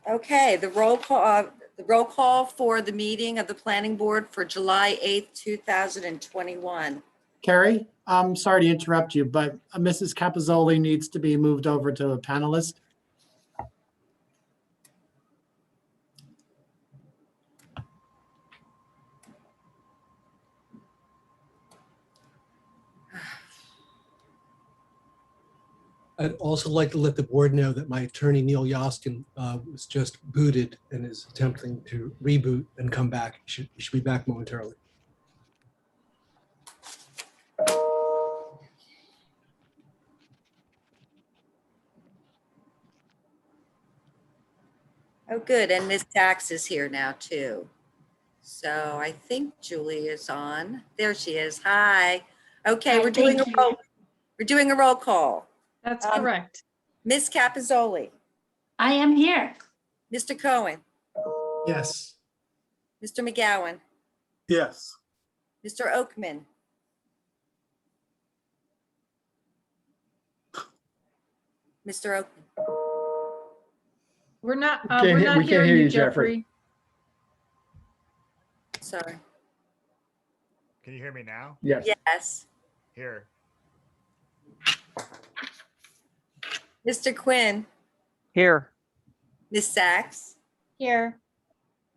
Okay, the roll call for the meeting of the planning board for July 8th, 2021. Carrie, I'm sorry to interrupt you, but Mrs. Capizzoli needs to be moved over to a panelist. I'd also like to let the board know that my attorney, Neil Yoskin, was just booted and is attempting to reboot and come back. He should be back momentarily. Oh, good, and Ms. Dax is here now too. So I think Julie is on. There she is. Hi. Okay, Hi, we're doing thank you. a roll call. That's correct. Ms. Capizzoli, I am here. Mr. Cohen, Yes. Mr. McGowan, Yes. Mr. Oakman, Mr. Oakman. We're not We can't hearing hear you, you, Jeffrey. Sorry. Can you hear me now? Yes. Yes. Here. Mr. Quinn, Here. Ms. Sachs, Here.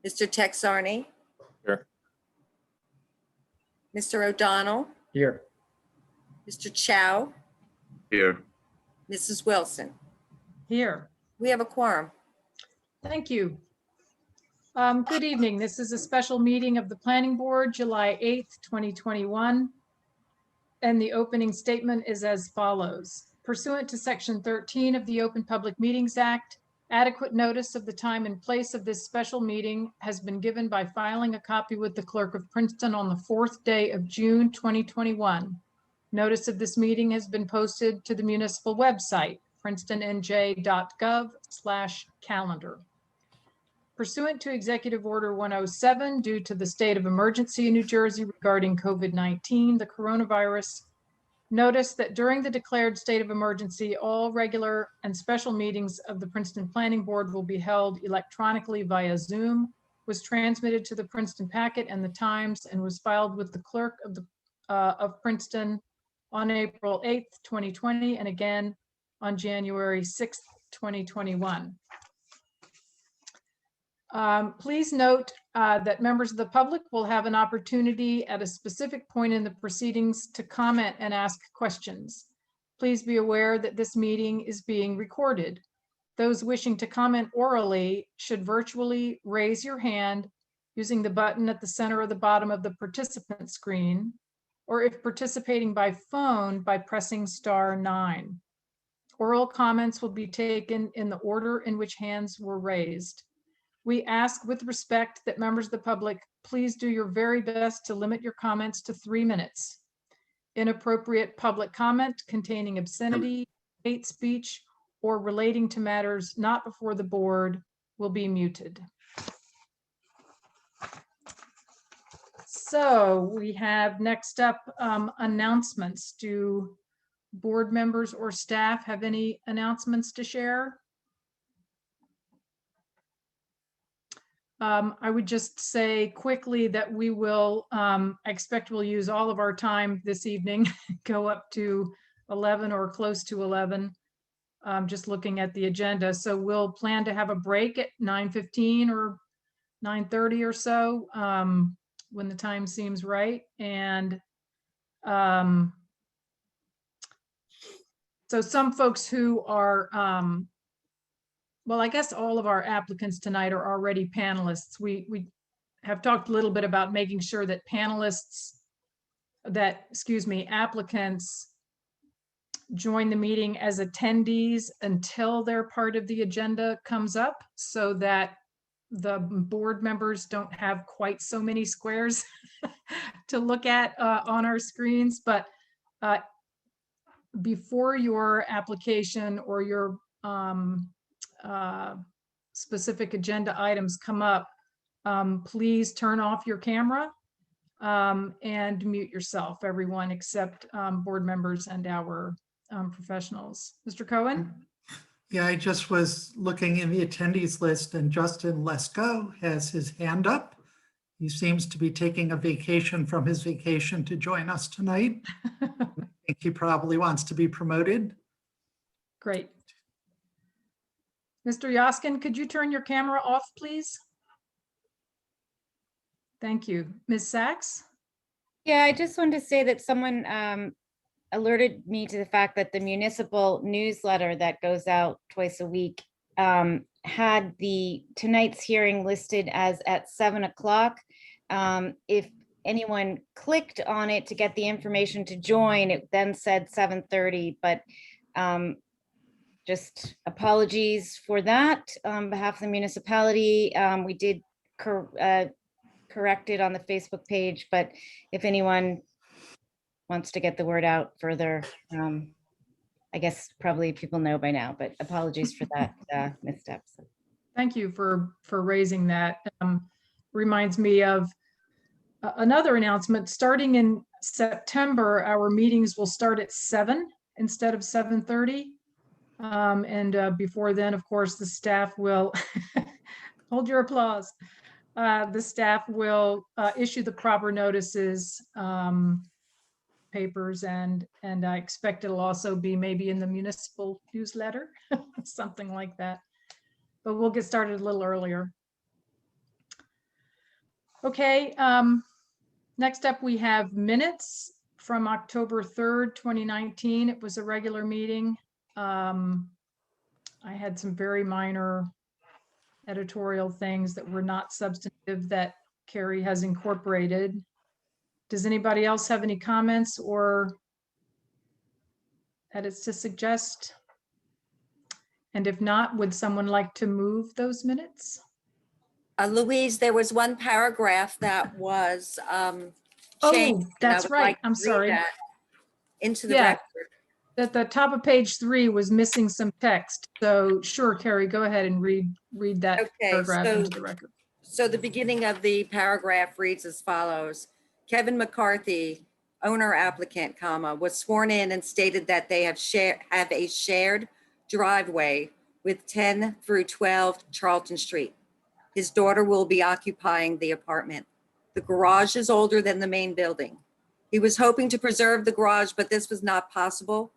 Mr. Texarney. Here. Mr. O'Donnell, Here. Mr. Chow, Here. Mrs. Wilson. Here. We have a quorum. Thank you. Good evening. This is a special meeting of the Planning Board, July 8th, 2021. And the opening statement is as follows. Pursuant to Section 13 of the Open Public Meetings Act, adequate notice of the time and place of this special meeting has been given by filing a copy with the Clerk of Princeton on the 4th day of June, 2021. Notice of this meeting has been posted to the municipal website, princetonnj.gov/calendar. Pursuant to Executive Order 107, due to the state of emergency in New Jersey regarding COVID-19, the coronavirus, notice that during the declared state of emergency, all regular and special meetings of the Princeton Planning Board will be held electronically via Zoom, was transmitted to the Princeton Packet and the Times, and was filed with the Clerk of Princeton on April 8th, 2020, and again on January 6th, 2021. Please note that members of the public will have an opportunity at a specific point in the proceedings to comment and ask questions. Please be aware that this meeting is being recorded. Those wishing to comment orally should virtually raise your hand using the button at the center of the bottom of the participant screen, or if participating by phone, by pressing *9. Oral comments will be taken in the order in which hands were raised. We ask with respect that members of the public please do your very best to limit your comments to 3 minutes. Inappropriate public comment containing obscenity, hate speech, or relating to matters not before the board will be muted. So we have next up announcements. Do board members or staff have any announcements to share? I would just say quickly that we will, I expect we'll use all of our time this evening, go up to 11 or close to 11, just looking at the agenda. So we'll plan to have a break at 9:15 or 9:30 or so, when the time seems right. And so some folks who are, well, I guess all of our applicants tonight are already panelists. We have talked a little bit about making sure that applicants join the meeting as attendees until their part of the agenda comes up, so that the board members don't have quite so many squares to look at on our screens. But before your application or your specific agenda items come up, please turn off your camera and mute yourself, everyone except board members and our professionals. Mr. Cohen? Yeah, I just was looking in the attendees list and Justin Lesko has his hand up. He seems to be taking a vacation from his vacation to join us tonight. I think he probably wants to be promoted. Great. Mr. Yoskin, could you turn your camera off, please? Thank you. Ms. Sachs? Yeah, I just wanted to say that someone alerted me to the fact that the municipal newsletter that goes out twice a week had tonight's hearing listed as at 7 o'clock. If anyone clicked on it to get the information to join, it then said 7:30, but just apologies for that on behalf of the municipality. We did correct it on the Facebook page, but if anyone wants to get the word out further, I guess probably people know by now, but apologies for that misstep. Thank you for raising that. Reminds me of another announcement. Starting in September, our meetings will start at 7 instead of 7:30. And before then, of course, the staff will, hold your applause. The staff will issue the proper notices, papers, and I expect it'll also be maybe in the municipal newsletter, something like that. But we'll get started a little earlier. Okay, next up we have minutes from October 3rd, 2019. It was a regular meeting. I had some very minor editorial things that were not substantive that Carrie has incorporated. Does anybody else have any comments or edits to suggest? And if not, would someone like to move those minutes? Louise, there was one paragraph that was Oh, changed, and I that's would right. like to I'm read sorry. that into the Yeah. record. At the top of page 3 was missing some text. So sure, Carrie, go ahead and read that Okay, paragraph so- into the record. So the beginning of the paragraph reads as follows. Kevin McCarthy, owner applicant, comma, was sworn in and stated that they have a shared driveway with 10 through 12 Charlton Street. His daughter will be occupying the apartment. The garage is older than the main building. He was hoping to preserve the garage, but this was not possible,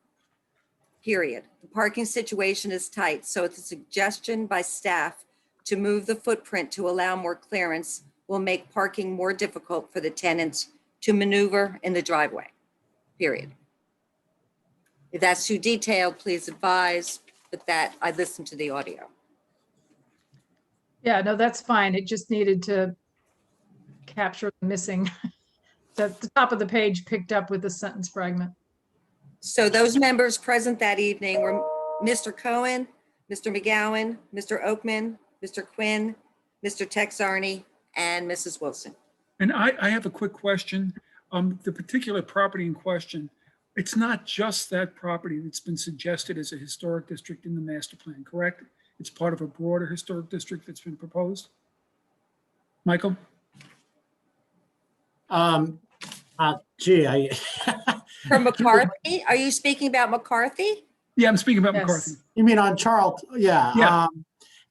period. The parking situation is tight, so it's a suggestion by staff to move the footprint to allow more clearance will make parking more difficult for the tenants to maneuver in the driveway, period. If that's too detailed, please advise, but that I listened to the audio. Yeah, no, that's fine. It just needed to capture the missing, the top of the page picked up with the sentence fragment. So those members present that evening were Mr. Cohen, Mr. McGowan, Mr. Oakman, Mr. Quinn, Mr. Texarney, and Mrs. Wilson. And I have a quick question. The particular property in question, it's not just that property that's been suggested as a historic district in the master plan, correct? It's part of a broader historic district that's been proposed? Michael? Gee, For McCarthy, are you speaking about McCarthy? Yeah, I'm speaking about Yes. McCarthy. you mean on Charlton? Yeah. Yeah.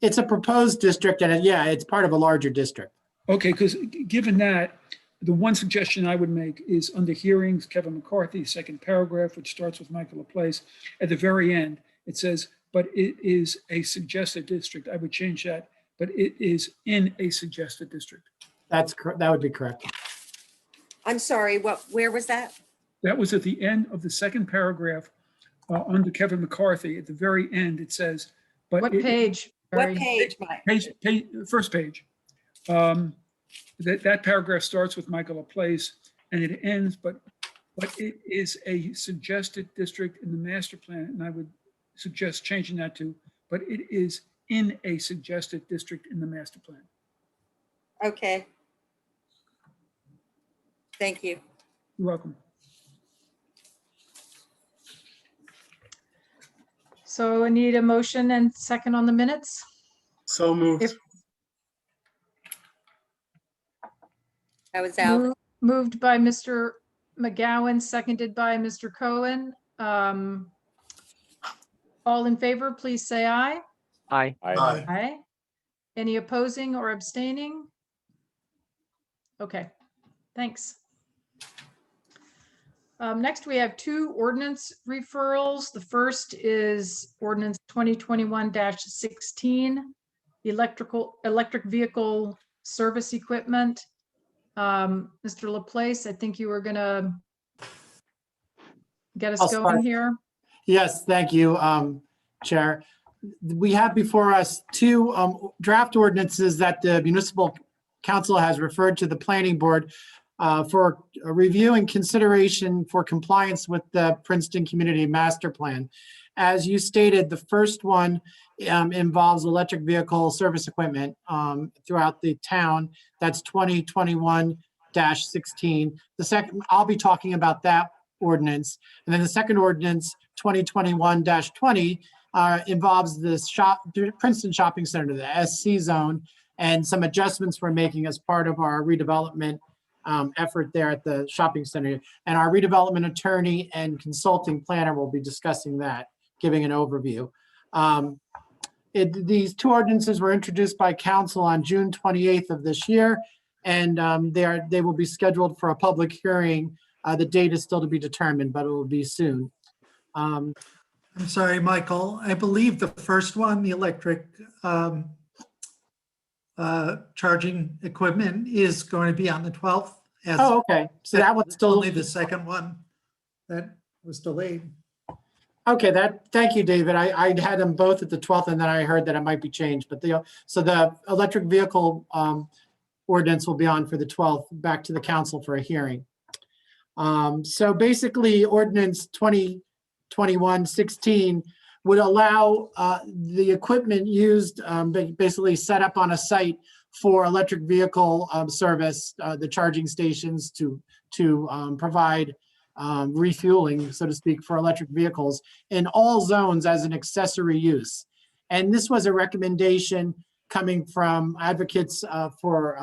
It's a proposed district and it's part of a larger district. Okay, because given that, the one suggestion I would make is under hearings, Kevin McCarthy, second paragraph, which starts with Michael Laplace. At the very end, it says, but it is a suggested district. I would change that, but it is in a suggested district. That's correct. That would be correct. I'm sorry, where was that? That was at the end of the second paragraph under Kevin McCarthy. At the very end, it says, but What page? What Barry? page, Mike? first page. That paragraph starts with Michael Laplace and it ends, but it is a suggested district in the master plan. And I would suggest changing that to, but it is in a suggested district in the master plan. Okay. Thank you. You're welcome. So I need a motion and second on the minutes. So moved. If- That was Alvin. Moved by Mr. McGowan, seconded by Mr. Cohen. All in favor, please say aye. Aye. Aye. Aye. Any opposing or abstaining? Okay, thanks. Next, we have two ordinance referrals. The first is ordinance 2021-16, electric vehicle service equipment. Mr. Laplace, I think you were gonna get us I'll going start. here. Yes, thank you, Chair. We have before us two draft ordinances that the municipal council has referred to the planning board for a review and consideration for compliance with the Princeton Community Master Plan. As you stated, the first one involves electric vehicle service equipment throughout the town. That's 2021-16. The second, I'll be talking about that ordinance. And then the second ordinance, 2021-20, involves the Princeton Shopping Center, the SC zone, and some adjustments we're making as part of our redevelopment effort there at the shopping center. And our redevelopment attorney and consulting planner will be discussing that, giving an overview. These two ordinances were introduced by council on June 28th of this year, and they will be scheduled for a public hearing. The date is still to be determined, but it will be soon. I'm sorry, Michael. I believe the first one, the electric charging equipment, is going to be on the 12th. Oh, okay. So that one's still. Only the second one that was delayed. Okay, thank you, David. I had them both at the 12th, and then I heard that it might be changed, but so the electric vehicle ordinance will be on for the 12th, back to the council for a hearing. So basically, ordinance 2021-16 would allow the equipment used, basically set up on a site for electric vehicle service, the charging stations to provide refueling, so to speak, for electric vehicles in all zones as an accessory use. And this was a recommendation coming from advocates for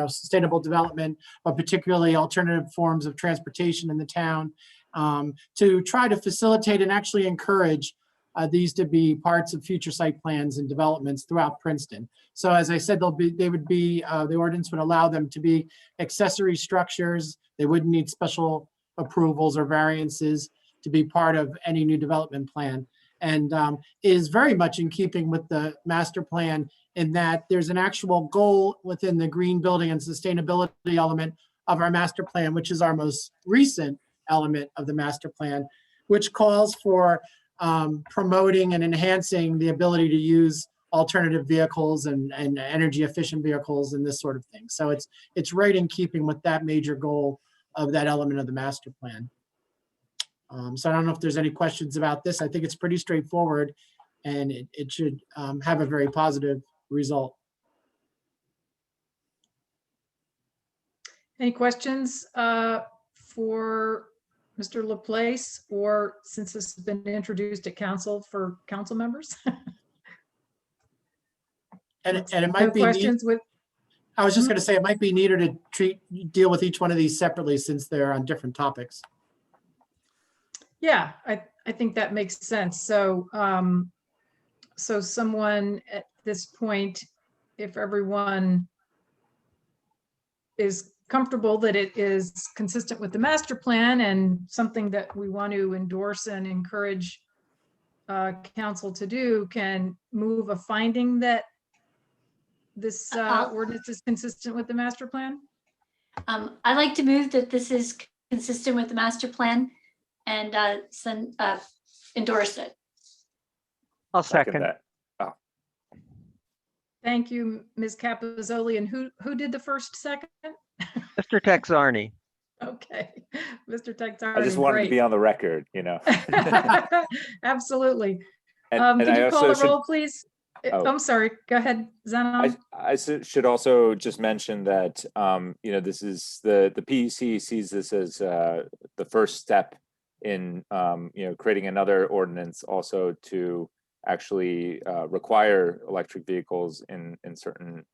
sustainable development, but particularly alternative forms of transportation in the town, to try to facilitate and actually encourage these to be parts of future site plans and developments throughout Princeton. So as I said, the ordinance would allow them to be accessory structures. They wouldn't need special approvals or variances to be part of any new development plan, and is very much in keeping with the master plan in that there's an actual goal within the green building and sustainability element of our master plan, which is our most recent element of the master plan, which calls for promoting and enhancing the ability to use alternative vehicles and energy efficient vehicles and this sort of thing. So it's right in keeping with that major goal of that element of the master plan. So I don't know if there's any questions about this. I think it's pretty straightforward, and it should have a very positive result. Any questions for Mr. Laplace, or since this has been introduced at council for council members? And it No might be questions with, I was just going to say, it might be neater to deal with each one of these separately since they're on different topics. yeah, I think that makes sense. So, so someone at this point, if everyone is comfortable that it is consistent with the master plan and something that we want to endorse and encourage council to do, can move a finding that this ordinance is consistent with the master plan? I'd like to move that this is consistent with the master plan and endorse it. I'll second. that. Thank you, Ms. Capizzoli. And who did the first second? Mr. Texarney. Okay, Mr. Texardi. I just wanted to be on the record, Absolutely. And Could I you call also the roll, please? Oh. I'm sorry. Go ahead, Zanon. I should also just mention that, this is the PUC sees this as the first step in, creating another ordinance also to actually require electric vehicles in certain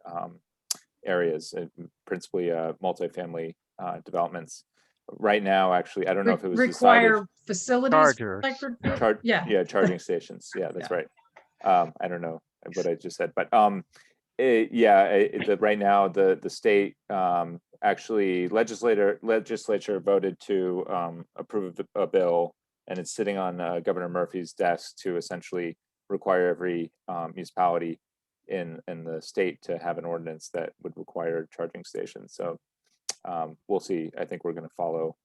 areas, principally multifamily developments, right now, actually, I don't know if it was decided. Require facilities. Chargers. Yeah. Charging stations. Yeah, that's Yeah. right. I don't know what I just said, but right now the state actually legislature voted to approve a bill, and it's sitting on Governor Murphy's desk to essentially require every municipality in the state to have an ordinance that would require charging stations. So we'll see. I think we're going to follow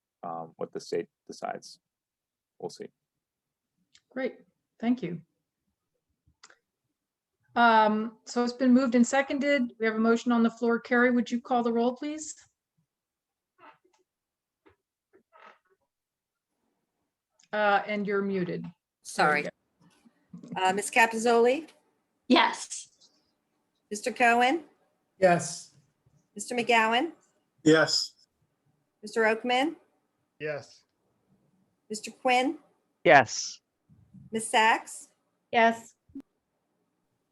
what the state decides. We'll see. Great, thank you. So it's been moved and seconded. We have a motion on the floor. Carrie, would you call the roll, please? And you're muted. Sorry. Ms. Capizoli, Yes. Mr. Cohen, Yes. Mr. McGowan, Yes. Mr. Oakman, Yes. Mr. Quinn, Yes. Ms. Sachs, Yes.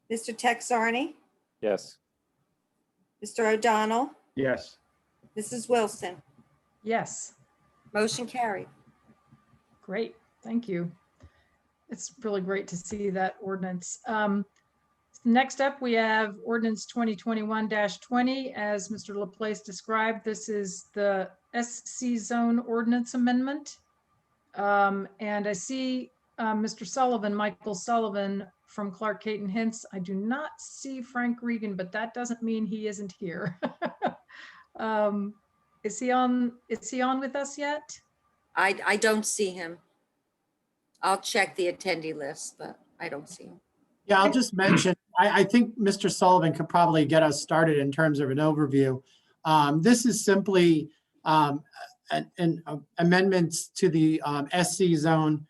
Mr. Texarney, Yes. Mr. O'Donnell, Yes. Mrs. Wilson. Yes, Motion carried. great, thank you. It's really great to see that ordinance. Next up, we have ordinance 2021-20. As Mr. Laplace described, this is the SC zone ordinance amendment. And I see Mr. Sullivan, Michael Sullivan from Clark Caton Hints. I do not see Frank Regan, but that doesn't mean he isn't here. Is he on with us yet? I don't see him. I'll check the attendee list, but I don't see him. Yeah, I'll just mention, I think Mr. Sullivan could probably get us started in terms of an overview. This is simply amendments to the SC zone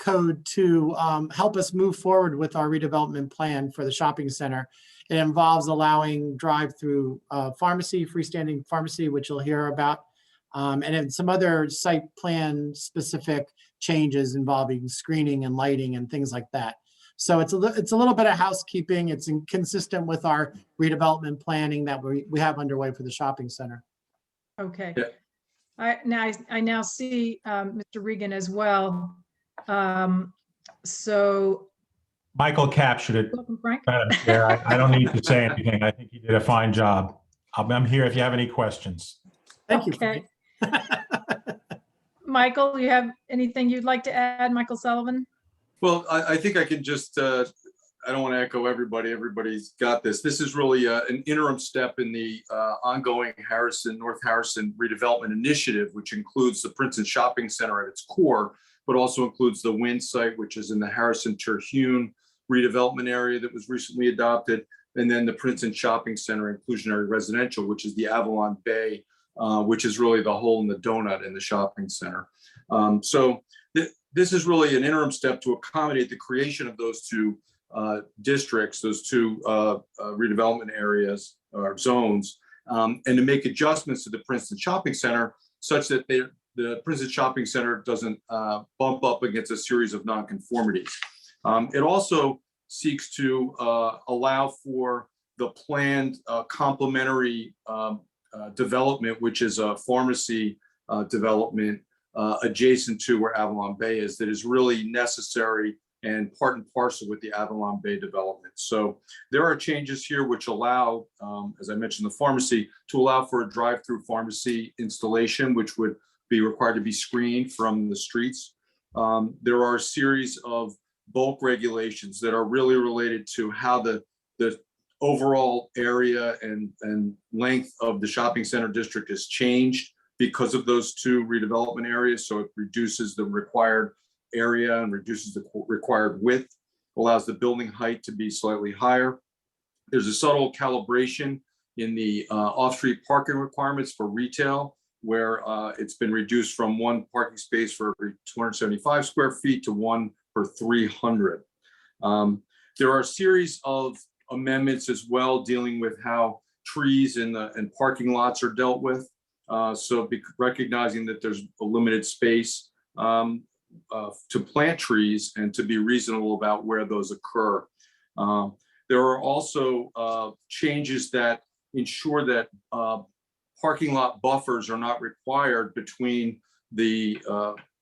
code to help us move forward with our redevelopment plan for the shopping center. It involves allowing drive-through pharmacy, freestanding pharmacy, which you'll hear about, and then some other site plan specific changes involving screening and lighting and things like that. So it's a little bit of housekeeping. It's consistent with our redevelopment planning that we have underway for the shopping center. Okay. Yeah. I now see Mr. Regan as well. So Michael captured it, welcome, Frank. Madam Chair. I don't need to say anything. I think he did a fine job. I'm here if you have any questions. Thank you. Okay. Michael, you have anything you'd like to add, Michael Sullivan? Well, I think I can just, I don't want to echo everybody. Everybody's got this. This is really an interim step in the ongoing North Harrison redevelopment initiative, which includes the Princeton Shopping Center at its core, but also includes the Wynn site, which is in the Harrison Terhune redevelopment area that was recently adopted, and then the Princeton Shopping Center inclusionary residential, which is the Avalon Bay, which is really the hole in the donut in the shopping center. This is really an interim step to accommodate the creation of those two districts, those two redevelopment areas or zones, and to make adjustments to the Princeton Shopping Center such that the Princeton Shopping Center doesn't bump up against a series of nonconformities. It also seeks to allow for the planned complementary development, which is a pharmacy development adjacent to where Avalon Bay is, that is really necessary and part and parcel with the Avalon Bay development. So there are changes here which allow, as I mentioned, the pharmacy to allow for a drive-through pharmacy installation, which would be required to be screened from the streets. There are a series of bulk regulations that are really related to how the overall area and length of the shopping center district is changed because of those two redevelopment areas. So it reduces the required area and reduces the required width, allows the building height to be slightly higher. There's a subtle calibration in the off-street parking requirements for retail, where it's been reduced from one parking space for every 275 square feet to one per 300. There are a series of amendments as well dealing with how trees and parking lots are dealt with. Recognizing that there's a limited space to plant trees and to be reasonable about where those occur. There are also changes that ensure that parking lot buffers are not required between the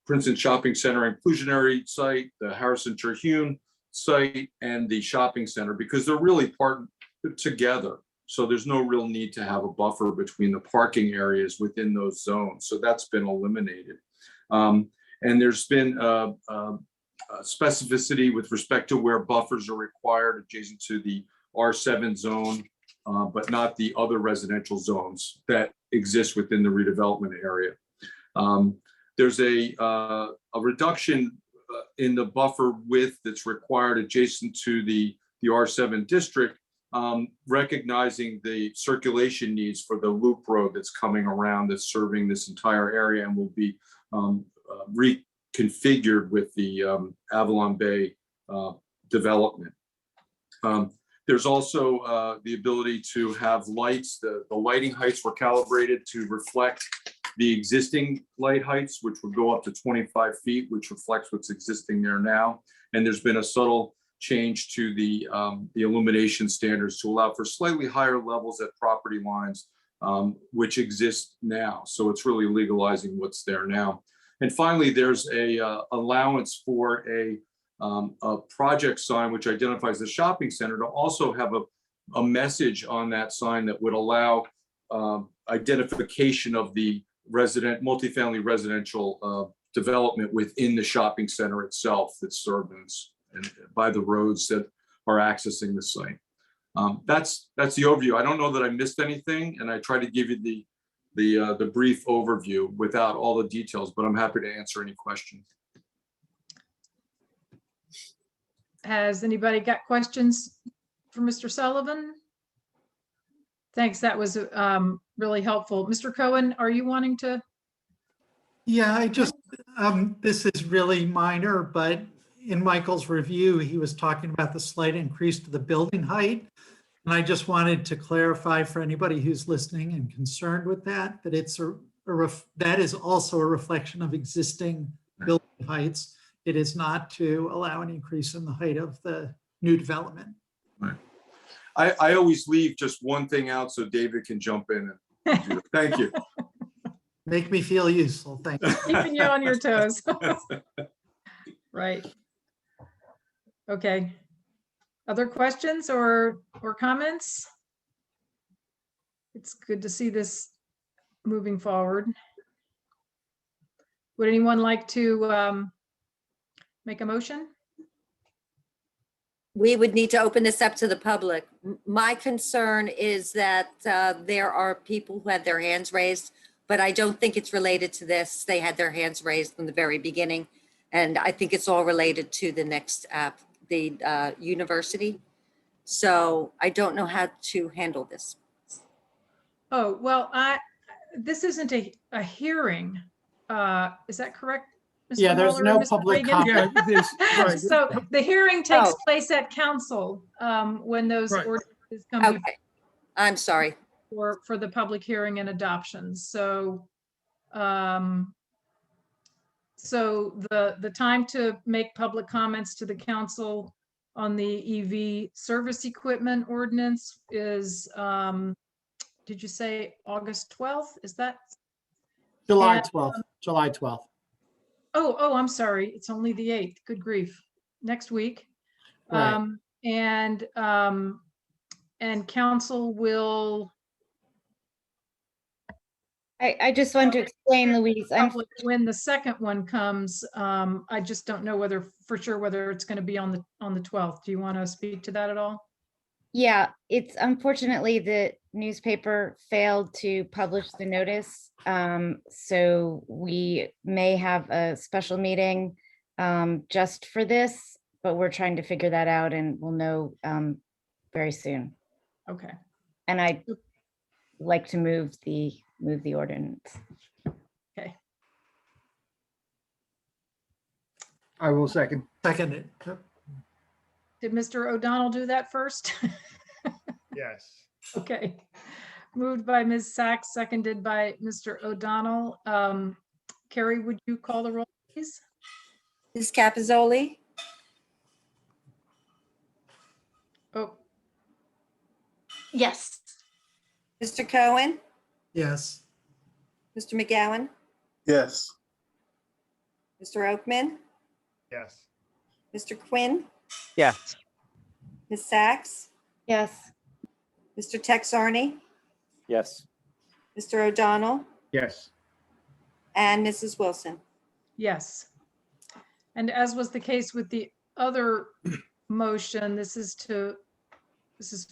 Princeton Shopping Center inclusionary site, the Harrison Terhune site, and the shopping center, because they're really part together. So there's no real need to have a buffer between the parking areas within those zones. So that's been eliminated. And there's been specificity with respect to where buffers are required adjacent to the R7 zone, but not the other residential zones that exist within the redevelopment area. There's a reduction in the buffer width that's required adjacent to the R7 district, recognizing the circulation needs for the loop road that's coming around, that's serving this entire area and will be reconfigured with the Avalon Bay development. There's also the ability to have lights. The lighting heights were calibrated to reflect the existing light heights, which would go up to 25 feet, which reflects what's existing there now. And there's been a subtle change to the illumination standards to allow for slightly higher levels at property lines, which exist now. So it's really legalizing what's there now. And finally, there's a allowance for a project sign which identifies the shopping center to also have a message on that sign that would allow identification of the multifamily residential development within the shopping center itself that's served by the roads that are accessing the site. That's the overview. I don't know that I missed anything, and I try to give you the brief overview without all the details, but I'm happy to answer any questions. Has anybody got questions for Mr. Sullivan? Thanks, that was really helpful. Mr. Cohen, are you wanting to? Yeah, I just, this is really minor, but in Michael's review, he was talking about the slight increase to the building height. And I just wanted to clarify for anybody who's listening and concerned with that, that it's that is also a reflection of existing building heights. It is not to allow an increase in the height of the new development. Right. I always leave just one thing out so David can jump in and do it. Thank you. Make me feel useful. Thank you. Keeping you on your toes. Right. Okay. Other questions or comments? It's good to see this moving forward. Would anyone like to make a motion? We would need to open this up to the public. My concern is that there are people who had their hands raised, but I don't think it's related to this. They had their hands raised from the very beginning. And I think it's all related to the next app, the university. So I don't know how to handle this. Oh, well, this isn't a hearing. Is that correct? Mr. Yeah, there's Mueller, no Mr. public Reagan? comment. Yeah, right. So the hearing takes Oh. place at council when those Right. ordinances come Okay, I'm sorry. for the public hearing and adoption. So the time to make public comments to the council on the EV service equipment ordinance is, did you say August 12th? Is that? July And- 12th, July 12th. Oh, I'm sorry. It's only the 8th. Good grief. Next week. Right. And council will, I just want to explain, Louise, when the second one comes, I just don't know whether it's going to be on the 12th. Do you want to speak to that at all? yeah, it's unfortunately the newspaper failed to publish the notice. So we may have a special meeting just for this, but we're trying to figure that out and we'll know very soon. Okay. And I'd like to move the ordinance. Okay. I will second. Second it. Did Mr. O'Donnell do that first? Yes. Okay. Moved by Ms. Sachs, seconded by Mr. O'Donnell. Carrie, would you call the roll, please? Ms. Capizoli, Oh, Yes. Mr. Cohen, Yes. Mr. McGowan, Yes. Mr. Oakman, Yes. Mr. Quinn, Yes. Ms. Sacks, Yes. Mr. Texarney, Yes. Mr. O'Donnell, Yes. and Mrs. Wilson. Yes. And as was the case with the other motion, this is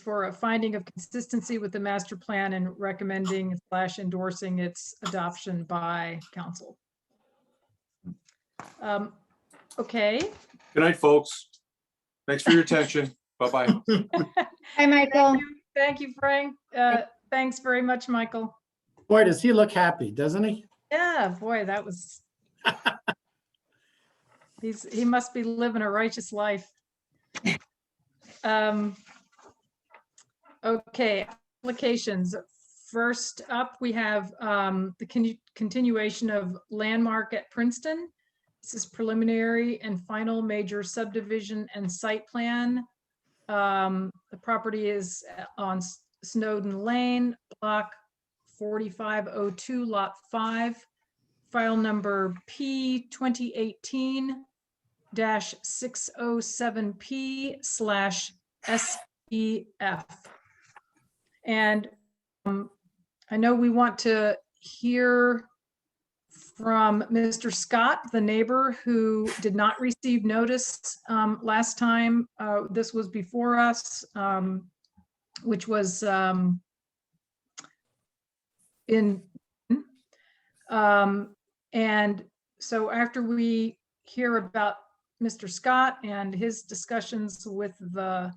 for a finding of consistency with the master plan and recommending / endorsing its adoption by council. Okay. Good night, folks. Thanks for your attention. Bye-bye. Hi, Michael. Thank you, Frank. Thanks very much, Michael. Boy, does he look happy, doesn't he? Yeah, boy, that was. He must be living a righteous life. Okay, applications. First up, we have the continuation of Landmark at Princeton. This is preliminary and final major subdivision and site plan. The property is on Snowden Lane, block 4502, lot 5, file number P 2018-607P/SEF. And I know we want to hear from Mr. Scott, the neighbor who did not receive notice last time. This was before us, which was and so after we hear about Mr. Scott and his discussions with the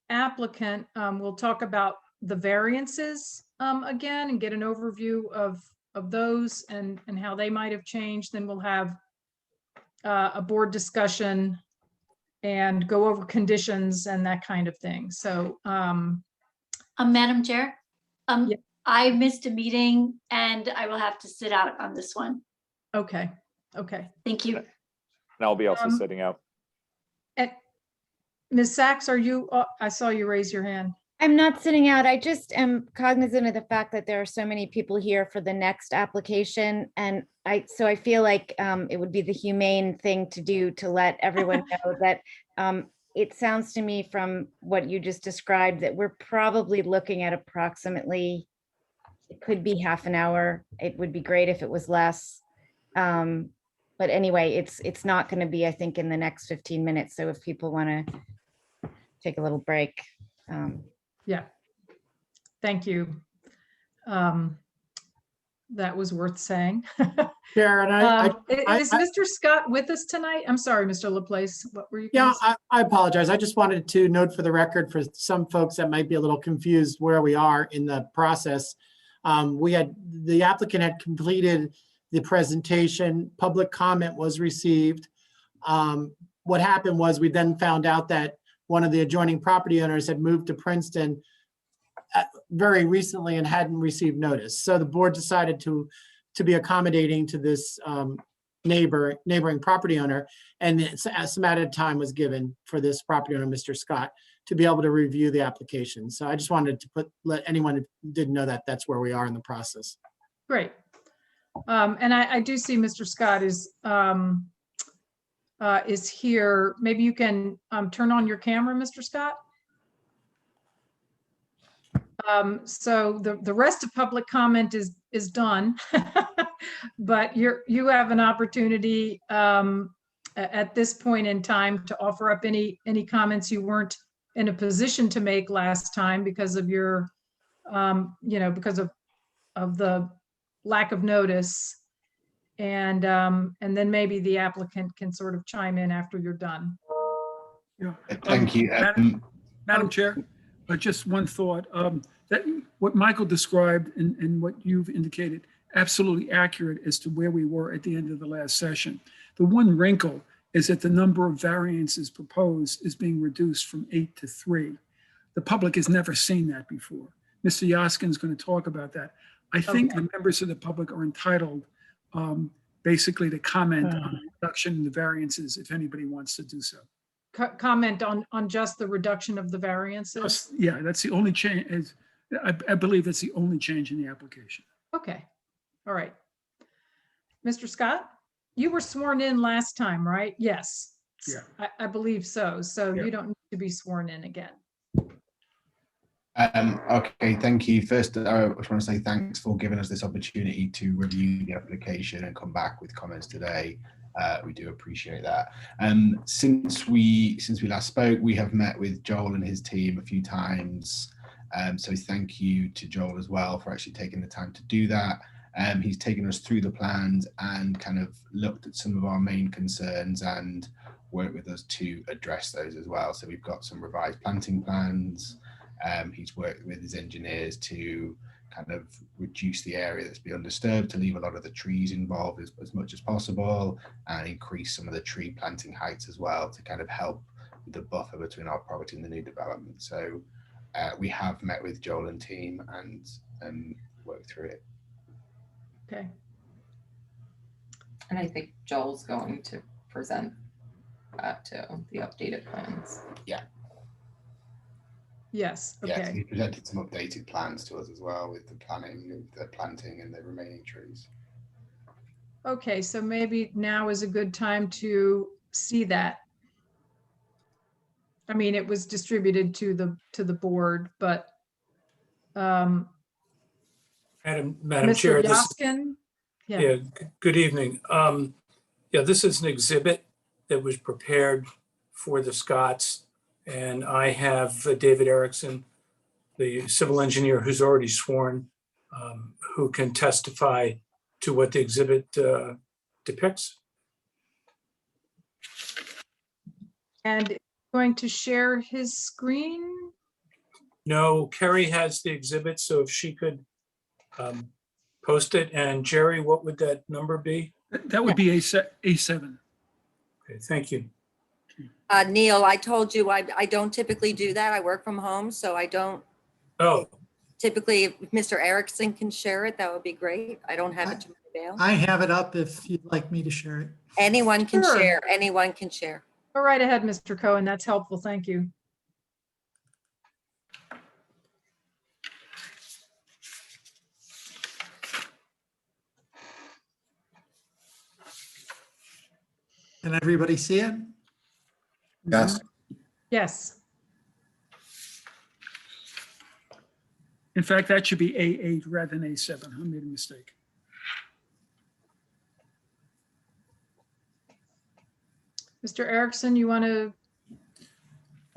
applicant, we'll talk about the variances again and get an overview of those and how they might have changed. Then we'll have a board discussion and go over conditions and that kind of thing. So Madam Chair, yeah. I missed a meeting and I will have to sit out on this one. Okay. Thank you. And I'll be also sitting out. Ms. Sacks, are you, I saw you raise your hand. I'm not sitting out. I just am cognizant of the fact that there are so many people here for the next application. And so I feel like it would be the humane thing to do to let everyone know that it sounds to me from what you just described that we're probably looking at approximately, it could be half an hour. It would be great if it was less. But anyway, it's not going to be, I think, in the next 15 minutes. So if people want to take a little break. Yeah, thank you. That was worth saying. Sharon, Is Mr. Scott with us tonight? I'm sorry, Mr. Laplace, what were you? Yeah, I apologize. I just wanted to note for the record for some folks that might be a little confused where we are in the process. The applicant had completed the presentation, public comment was received. What happened was we then found out that one of the adjoining property owners had moved to Princeton very recently and hadn't received notice. So the board decided to be accommodating to this neighboring property owner, and some added time was given for this property owner, Mr. Scott, to be able to review the application. So I just wanted to let anyone who didn't know that that's where we are in the process. Great. And I do see Mr. Scott is here. Maybe you can turn on your camera, Mr. Scott. So the rest of public comment is done, but you have an opportunity at this point in time to offer up any comments you weren't in a position to make last time because of your, because of the lack of notice. And then maybe the applicant can sort of chime in after you're done. Yeah. Thank you. Madam Chair, just one thought. That what Michael described and what you've indicated, absolutely accurate as to where we were at the end of the last session. The one wrinkle is that the number of variances proposed is being reduced from 8 to 3. The public has never seen that before. Mr. Yaskin is going to talk about that. I think the members of the public are entitled basically to comment on the reduction in the variances if anybody wants to do so. Comment on just the reduction of the variances? Yeah, that's the only change. I believe that's the only change in the application. Okay, all right. Mr. Scott, you were sworn in last time, right? Yes. Yeah. I believe so. So Yeah. you don't need to be sworn in again. Okay, thank you. First, I just want to say thanks for giving us this opportunity to review the application and come back with comments today. We do appreciate that. Since we last spoke, we have met with Joel and his team a few times. So thank you to Joel as well for actually taking the time to do that. He's taken us through the plans and kind of looked at some of our main concerns and worked with us to address those as well. So we've got some revised planting plans. He's worked with his engineers to kind of reduce the area that's been undisturbed, to leave a lot of the trees involved as much as possible, and increase some of the tree planting heights as well to kind of help with the buffer between our property and the new development. So we have met with Joel and team and worked through it. Okay. And I think Joel's going to present that to the updated plans. Yeah. Yes, Yeah, okay. he presented some updated plans to us as well with the planning, the planting and the remaining trees. Okay, so maybe now is a good time to see that. I mean, it was distributed to the board, but Madam Mr. Chair, Yaskin? yeah, good evening. Yeah, this is an exhibit that was prepared for the Scotts, and I have David Erickson, the civil engineer who's already sworn, who can testify to what the exhibit depicts. And going to share his screen? No, Kerry has the exhibit, so if she could post it. And Jerry, what would that number be? That would be A7. Okay, thank you. Neil, I told you I don't typically do that. I work from home, so I don't. Oh, Typically, if Mr. Erickson can share it, that would be great. I don't have it to my mail. I have it up if you'd like me to share it. Anyone can Sure. share. Anyone can share. Go right ahead, Mr. Cohen. That's helpful. Thank you. Can everybody see it? Yes. Yes. In fact, that should be A8 rather than A7. I made a mistake. Mr. Erickson, you want to?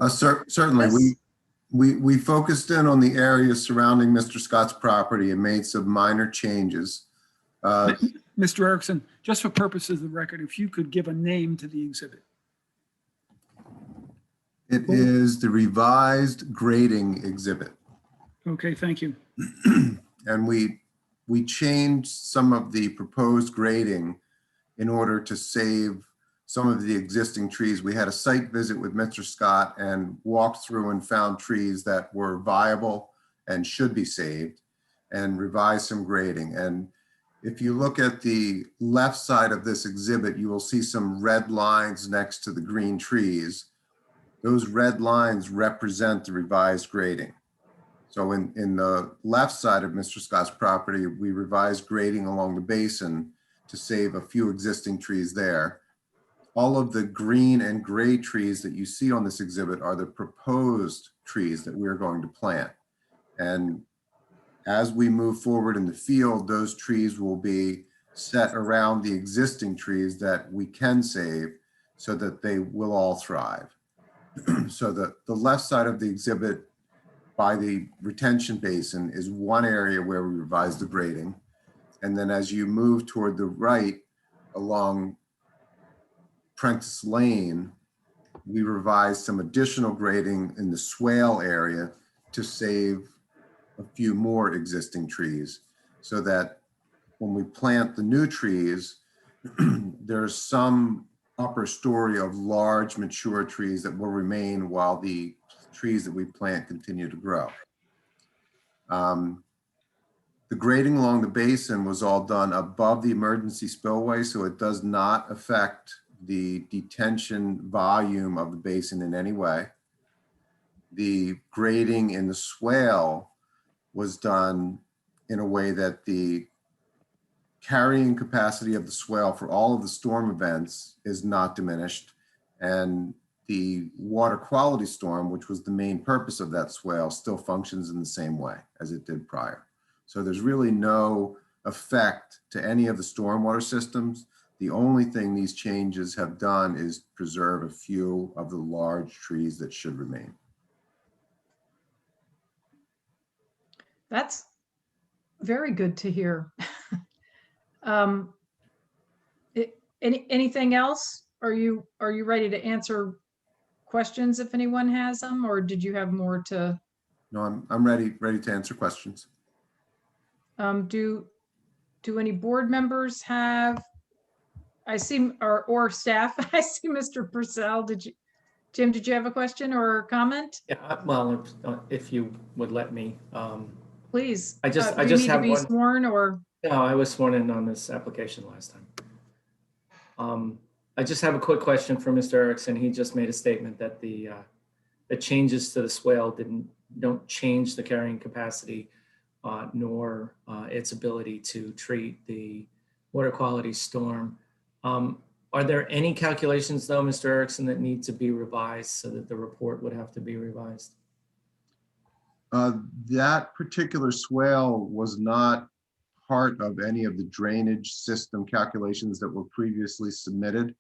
Certainly. Yes. We focused in on the areas surrounding Mr. Scott's property and made some minor changes. Mr. Erickson, just for purposes of the record, if you could give a name to the exhibit. It is the revised grading exhibit. Okay, thank you. And we changed some of the proposed grading in order to save some of the existing trees. We had a site visit with Mr. Scott and walked through and found trees that were viable and should be saved and revised some grading. And if you look at the left side of this exhibit, you will see some red lines next to the green trees. Those red lines represent the revised grading. So in the left side of Mr. Scott's property, we revised grading along the basin to save a few existing trees there. All of the green and gray trees that you see on this exhibit are the proposed trees that we're going to plant. And as we move forward in the field, those trees will be set around the existing trees that we can save so that they will all thrive. So the left side of the exhibit by the retention basin is one area where we revised the grading. And then as you move toward the right along Prentice Lane, we revised some additional grading in the swale area to save a few more existing trees so that when we plant the new trees, there's some upper story of large mature trees that will remain while the trees that we plant continue to grow. The grading along the basin was all done above the emergency spillway, so it does not affect the detention volume of the basin in any way. The grading in the swale was done in a way that the carrying capacity of the swale for all of the storm events is not diminished. And the water quality storm, which was the main purpose of that swale, still functions in the same way as it did prior. So there's really no effect to any of the stormwater systems. The only thing these changes have done is preserve a few of the large trees that should remain. That's very good to hear. Anything else? Are you ready to answer questions if anyone has them, or did you have more to? No, I'm ready to answer questions. Do any board members have? I see, or staff. I see Mr. Purcell. Jim, did you have a question or comment? Yeah, well, if you would let me. Please. I just do you need have to be one. sworn or? No, I was sworn in on this application last time. I just have a quick question for Mr. Erickson. He just made a statement that the changes to the swale don't change the carrying capacity nor its ability to treat the water quality storm. Are there any calculations though, Mr. Erickson, that need to be revised so that the report would have to be revised? That particular swale was not part of any of the drainage system calculations that were previously submitted.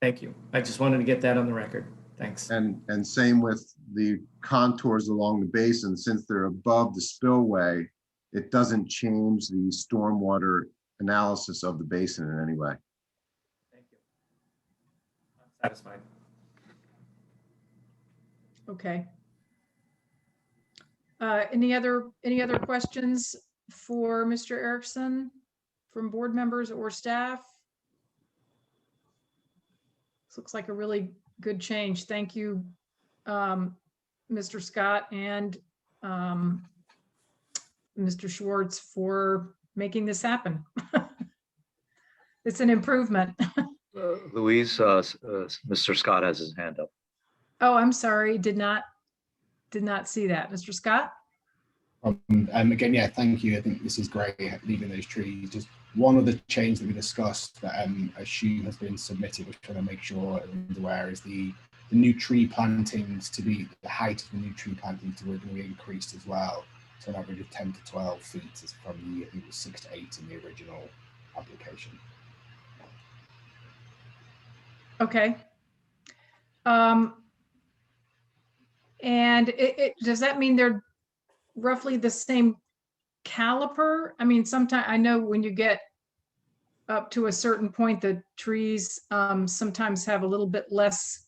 Thank you. I just wanted to get that on the record. Thanks. And same with the contours along the basin. Since they're above the spillway, it doesn't change the stormwater analysis of the basin in any way. Thank you. I'm satisfied. Okay. Any other questions for Mr. Erickson from board members or staff? This looks like a really good change. Thank you, Mr. Scott and Mr. Schwartz for making this happen. It's an improvement. Louise, Mr. Scott has his hand up. Oh, I'm sorry. Did not see that. Mr. Scott? Again, yeah, thank you. I think this is great, leaving those trees. Just one of the change that we discussed that a shoe has been submitted, which trying to make sure everyone's aware, is the new tree plantings to be, the height of the new tree plantings to be increased as well. So an average of 10 to 12 feet is from the, I think it was 6 to 8 in the original application. Okay. And does that mean they're roughly the same caliper? I mean, sometimes I know when you get up to a certain point, the trees sometimes have a little bit less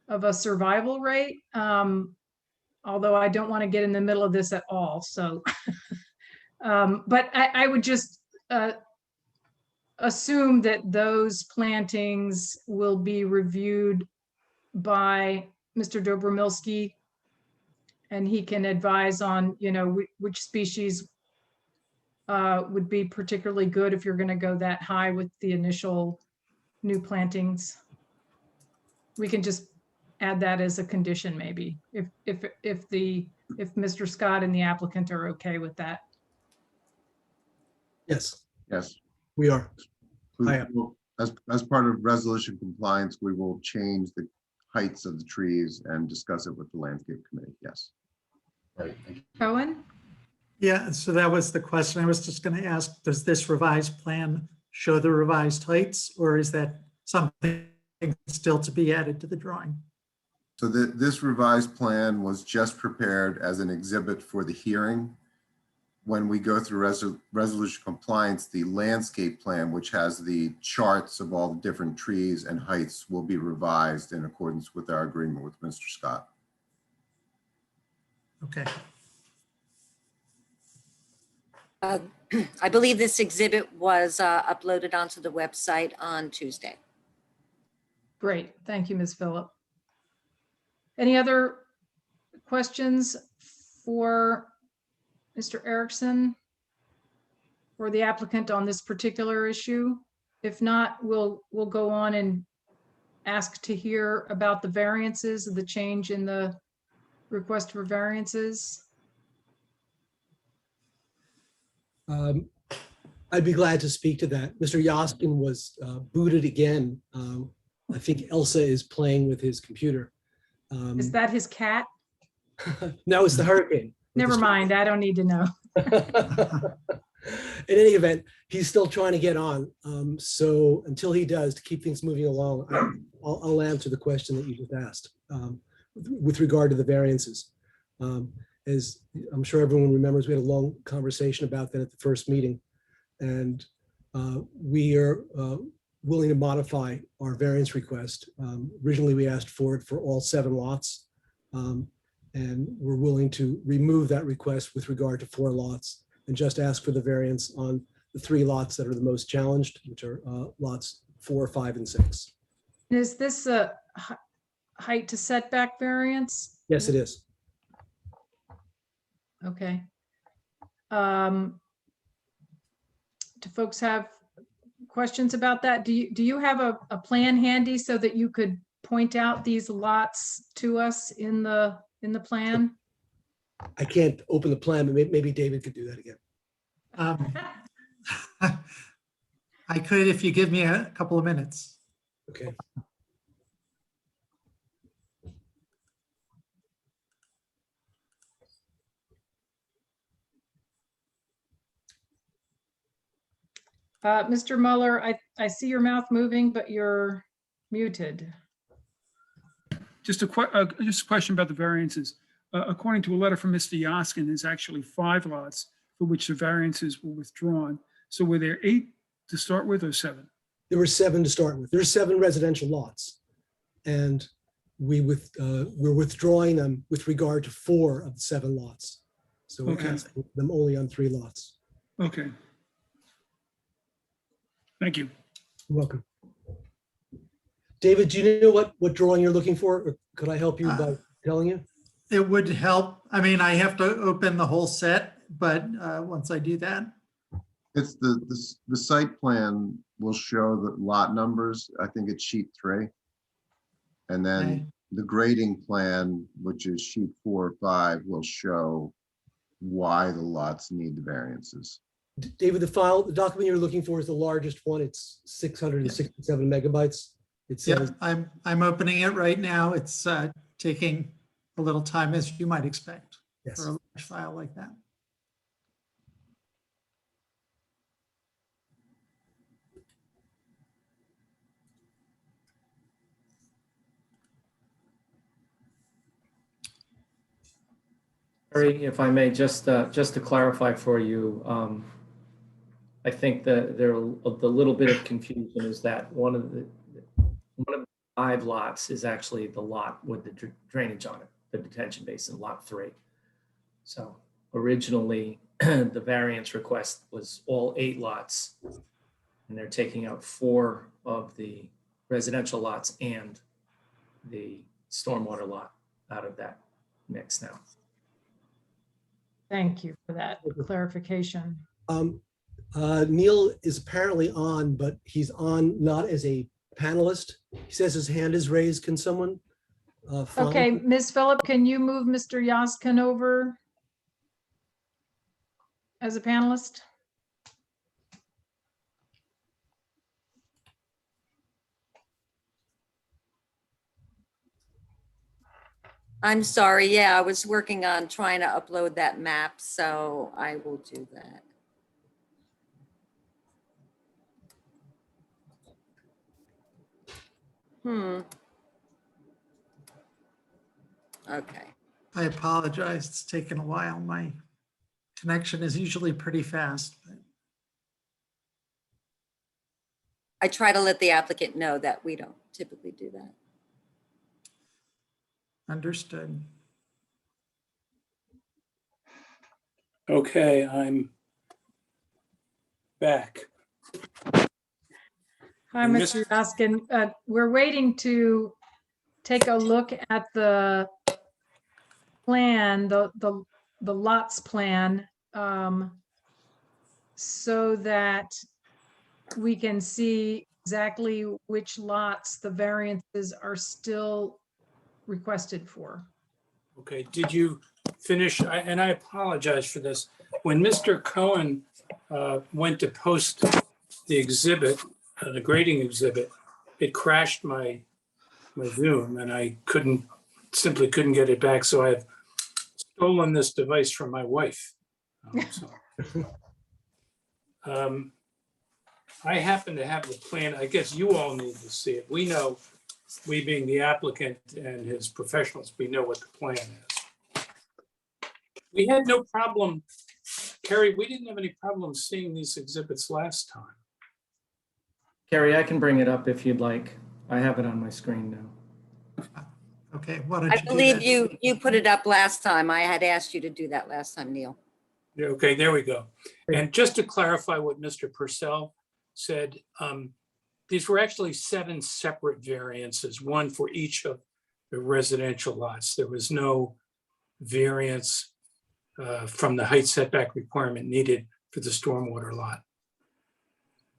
of a survival rate. Although I don't want to get in the middle of this at all. So, but I would just assume that those plantings will be reviewed by Mr. Dobromilski, and he can advise on, you know, which species would be particularly good if you're going to go that high with the initial new plantings. We can just add that as a condition, maybe, if Mr. Scott and the applicant are okay with that. Yes, Yes. we are. I am. As part of resolution compliance, we will change the heights of the trees and discuss it with the landscape committee. Yes. Right. Cohen? Yeah, so that was the question. I was just going to ask, does this revised plan show the revised heights, or is that something still to be added to the drawing? So this revised plan was just prepared as an exhibit for the hearing. When we go through resolution compliance, the landscape plan, which has the charts of all the different trees and heights, will be revised in accordance with our agreement with Mr. Scott. Okay. I believe this exhibit was uploaded onto the website on Tuesday. Great. Thank you, Ms. Phillip. Any other questions for Mr. Erickson or the applicant on this particular issue? If not, we'll go on and ask to hear about the variances, the change in the request for variances. I'd be glad to speak to that. Mr. Yoskin was booted again. I think Elsa is playing with his computer. Is that his cat? No, it's the hurricane. Never mind, I don't need to know. In any event, he's still trying to get on. So until he does, to keep things moving along, I'll answer the question that you just asked with regard to the variances. As I'm sure everyone remembers, we had a long conversation about that at the first meeting. And we are willing to modify our variance request. Originally, we asked for it for all 7 lots. And we're willing to remove that request with regard to 4 lots and just ask for the variance on the 3 lots that are the most challenged, which are lots 4, 5, and 6. Is this a height to setback variance? Yes, it is. Okay. Do folks have questions about that? Do you have a plan handy so that you could point out these lots to us in the plan? I can't open the plan, but maybe David could do that again. I could if you give me a couple of minutes. Okay. Mr. Mueller, I see your mouth moving, but you're muted. Just a question about the variances. According to a letter from Mr. Yoskin, there's actually 5 lots for which the variances were withdrawn. So were there 8 to start with or 7? There were 7 to start with. There's 7 residential lots. And we're withdrawing them with regard to 4 of the 7 lots. So we're asking them only on 3 lots. Okay. Thank you. You're welcome. David, do you know what drawing you're looking for? Or could I help you by telling you? It would help. I mean, I have to open the whole set, but once I do that. It's the site plan will show the lot numbers. I think it's sheet 3. And then the grading plan, which is sheet 4 or 5, will show why the lots need the variances. David, the document you're looking for is the largest one. It's 667 megabytes. It says, I'm opening it right now. It's taking a little time, as you might expect, for a large file like that. Harry, if I may, just to clarify for you, I think that the little bit of confusion is that one of the 5 lots is actually the lot with the drainage on it, the detention basin, lot 3. So originally, the variance request was all 8 lots, and they're taking out 4 of the residential lots and the stormwater lot out of that mix now. Thank you for that clarification. Neil is apparently on, but he's on not as a panelist. He says his hand is raised. Can someone? Okay, Ms. Phillip, can you move Mr. Yoskin over as a panelist? I'm sorry. Yeah, I was working on trying to upload that map, so I will do that. Okay. I apologize. It's taken a while. My connection is usually pretty fast. But I try to let the applicant know that we don't typically do that. understood. Okay, I'm back. Hi, Mr. Yoskin. We're waiting to take a look at the plan, the lots plan, so that we can see exactly which lots the variances are still requested for. Okay, did you finish? And I apologize for this. when Mr. Cohen went to post the exhibit, the grading exhibit, it crashed my Zoom and I simply couldn't get it back. So I've stolen this device from my wife. I happen to have the plan. I guess you all need to see it. We know, we being the applicant and his professionals, we know what the plan is. We had no problem, Carrie, we didn't have any problem seeing these exhibits last time. Carrie, I can bring it up if you'd like. I have it on my screen now. Okay, why don't I you do believe that? you put it up last time. I had asked you to do that last time, Neil. Yeah, okay, there we go. And just to clarify what Mr. Purcell said, these were actually 7 separate variances, one for each of the residential lots. There was no variance from the height setback requirement needed for the stormwater lot.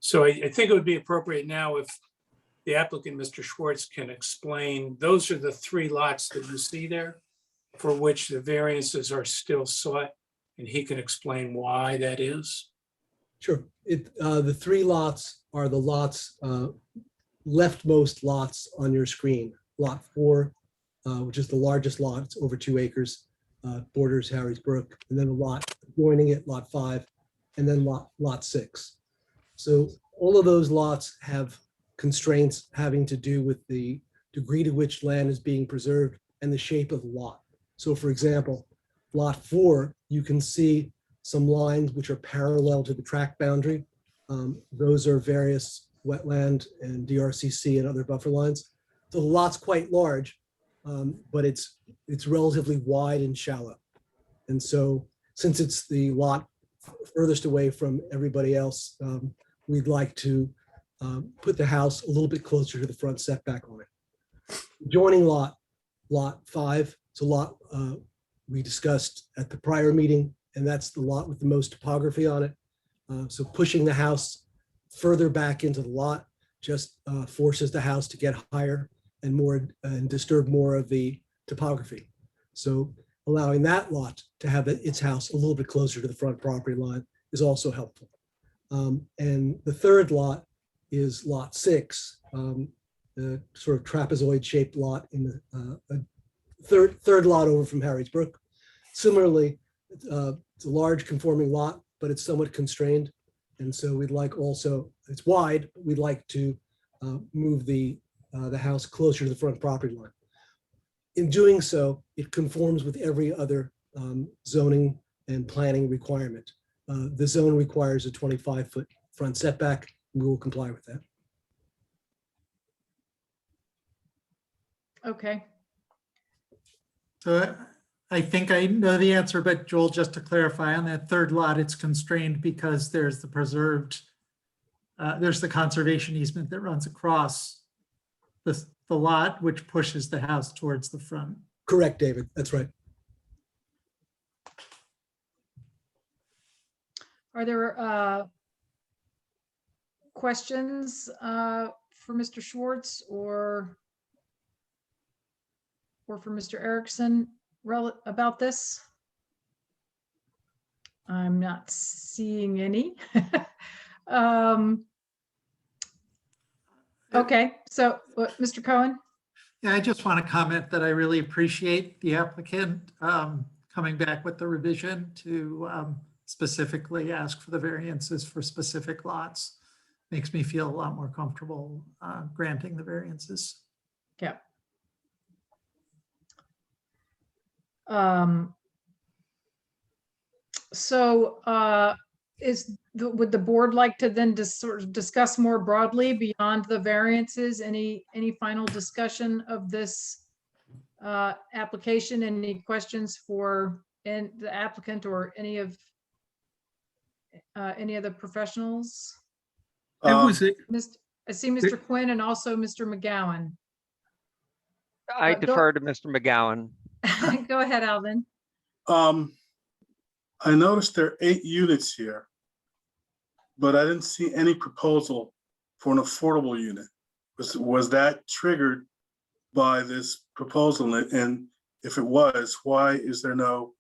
So I think it would be appropriate now if the applicant, Mr. Schwartz, can explain, those are the 3 lots that you see there for which the variances are still sought, and he can explain why that is. Sure. The 3 lots are the lots, leftmost lots on your screen. Lot 4, which is the largest lot, it's over 2 acres, borders Harry's Brook, and then a lot joining it, lot 5, and then lot 6. So all of those lots have constraints having to do with the degree to which land is being preserved and the shape of the lot. So for example, lot 4, you can see some lines which are parallel to the tract boundary. Those are various wetland and DRCC and other buffer lines. So the lot's quite large, but it's relatively wide and shallow. And so since it's the lot furthest away from everybody else, we'd like to put the house a little bit closer to the front setback on it. Joining lot 5, it's a lot we discussed at the prior meeting, and that's the lot with the most topography on it. So pushing the house further back into the lot just forces the house to get higher and more and disturb more of the topography. So allowing that lot to have its house a little bit closer to the front property line is also helpful. And the 3rd lot is lot 6, the sort of trapezoid shaped lot in the third lot over from Harry's Brook. Similarly, it's a large conforming lot, but it's somewhat constrained. And so we'd like also, it's wide, but we'd like to move the house closer to the front property line. In doing so, it conforms with every other zoning and planning requirement. The zone requires a 25-foot front setback. We will comply with that. Okay. So I think I know the answer, but Joel, just to clarify on that 3rd lot, it's constrained because there's the preserved, there's the conservation easement that runs across the lot, which pushes the house towards the front. Correct, David. That's right. Are there questions for Mr. Schwartz or for Mr. Erickson about this? I'm not seeing any. Okay, so Mr. Cohen? Yeah, I just want to comment that I really appreciate the applicant coming back with the revision to specifically ask for the variances for specific lots. Makes me feel a lot more comfortable granting the variances. Yeah. Would the board like to then just sort of discuss more broadly beyond the variances? Any final discussion of this application? Any questions for the applicant or any of the professionals? I see Mr. Quinn and also Mr. McGowan. I defer to Mr. McGowan. Go ahead, Alvin. I noticed there are 8 units here, but I didn't see any proposal for an affordable unit. Was that triggered by this proposal? And if it was, why is there no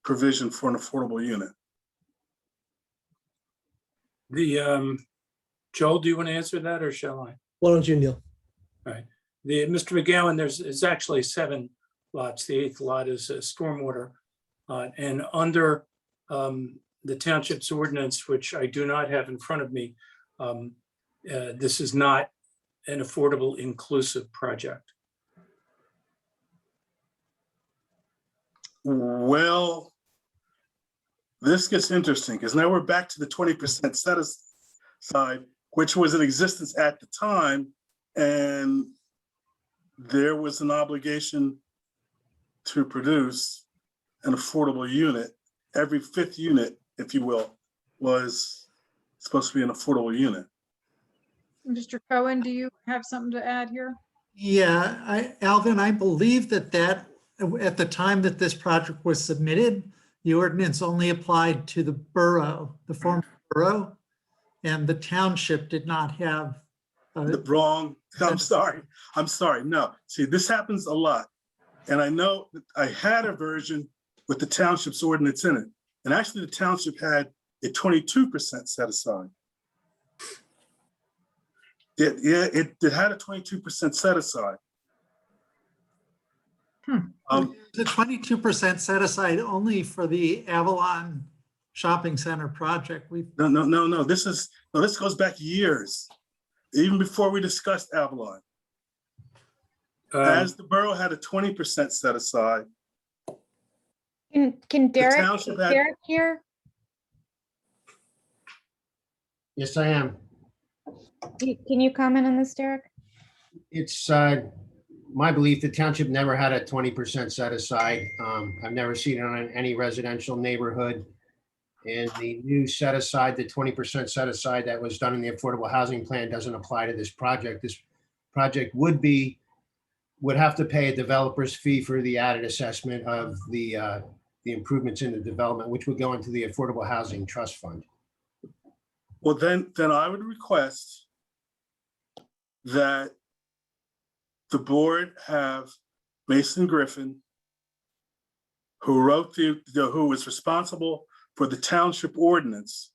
provision for an affordable unit. Joel, do you want to answer that or shall I? Why don't you, Neil? All right. Mr. McGowan, there's actually 7 lots. The 8th lot is a stormwater. And under the township's ordinance, which I do not have in front of me, this is not an affordable inclusive project. Well, this gets interesting because now we're back to the 20% set aside, which was in existence at the time. And there was an obligation to produce an affordable unit. Every 5th unit, if you will, was supposed to be an affordable unit. Mr. Cohen, do you have something to add here? Yeah, Alvin, I believe that at the time that this project was submitted, the ordinance only applied to the borough, the former borough, and the township did not have. Wrong. I'm sorry. No, see, this happens a lot. And I know that I had a version with the township's ordinance in it. And actually the township had a 22% set aside. It had a 22% set aside. The 22% set aside only for the Avalon Shopping Center project. No. This goes back years, even before we discussed Avalon. As the borough had a 20% set aside. Can Derek had- here? Yes, I am. Can you comment on this, Derek? It's my belief the township never had a 20% set aside. I've never seen it on any residential neighborhood. And the new set aside, the 20% set aside that was done in the affordable housing plan doesn't apply to this project. This project would have to pay a developer's fee for the added assessment of the improvements in the development, which would go into the Affordable Housing Trust Fund. Well, then I would request that the board have Mason Griffin, who wrote who was responsible for the township ordinance,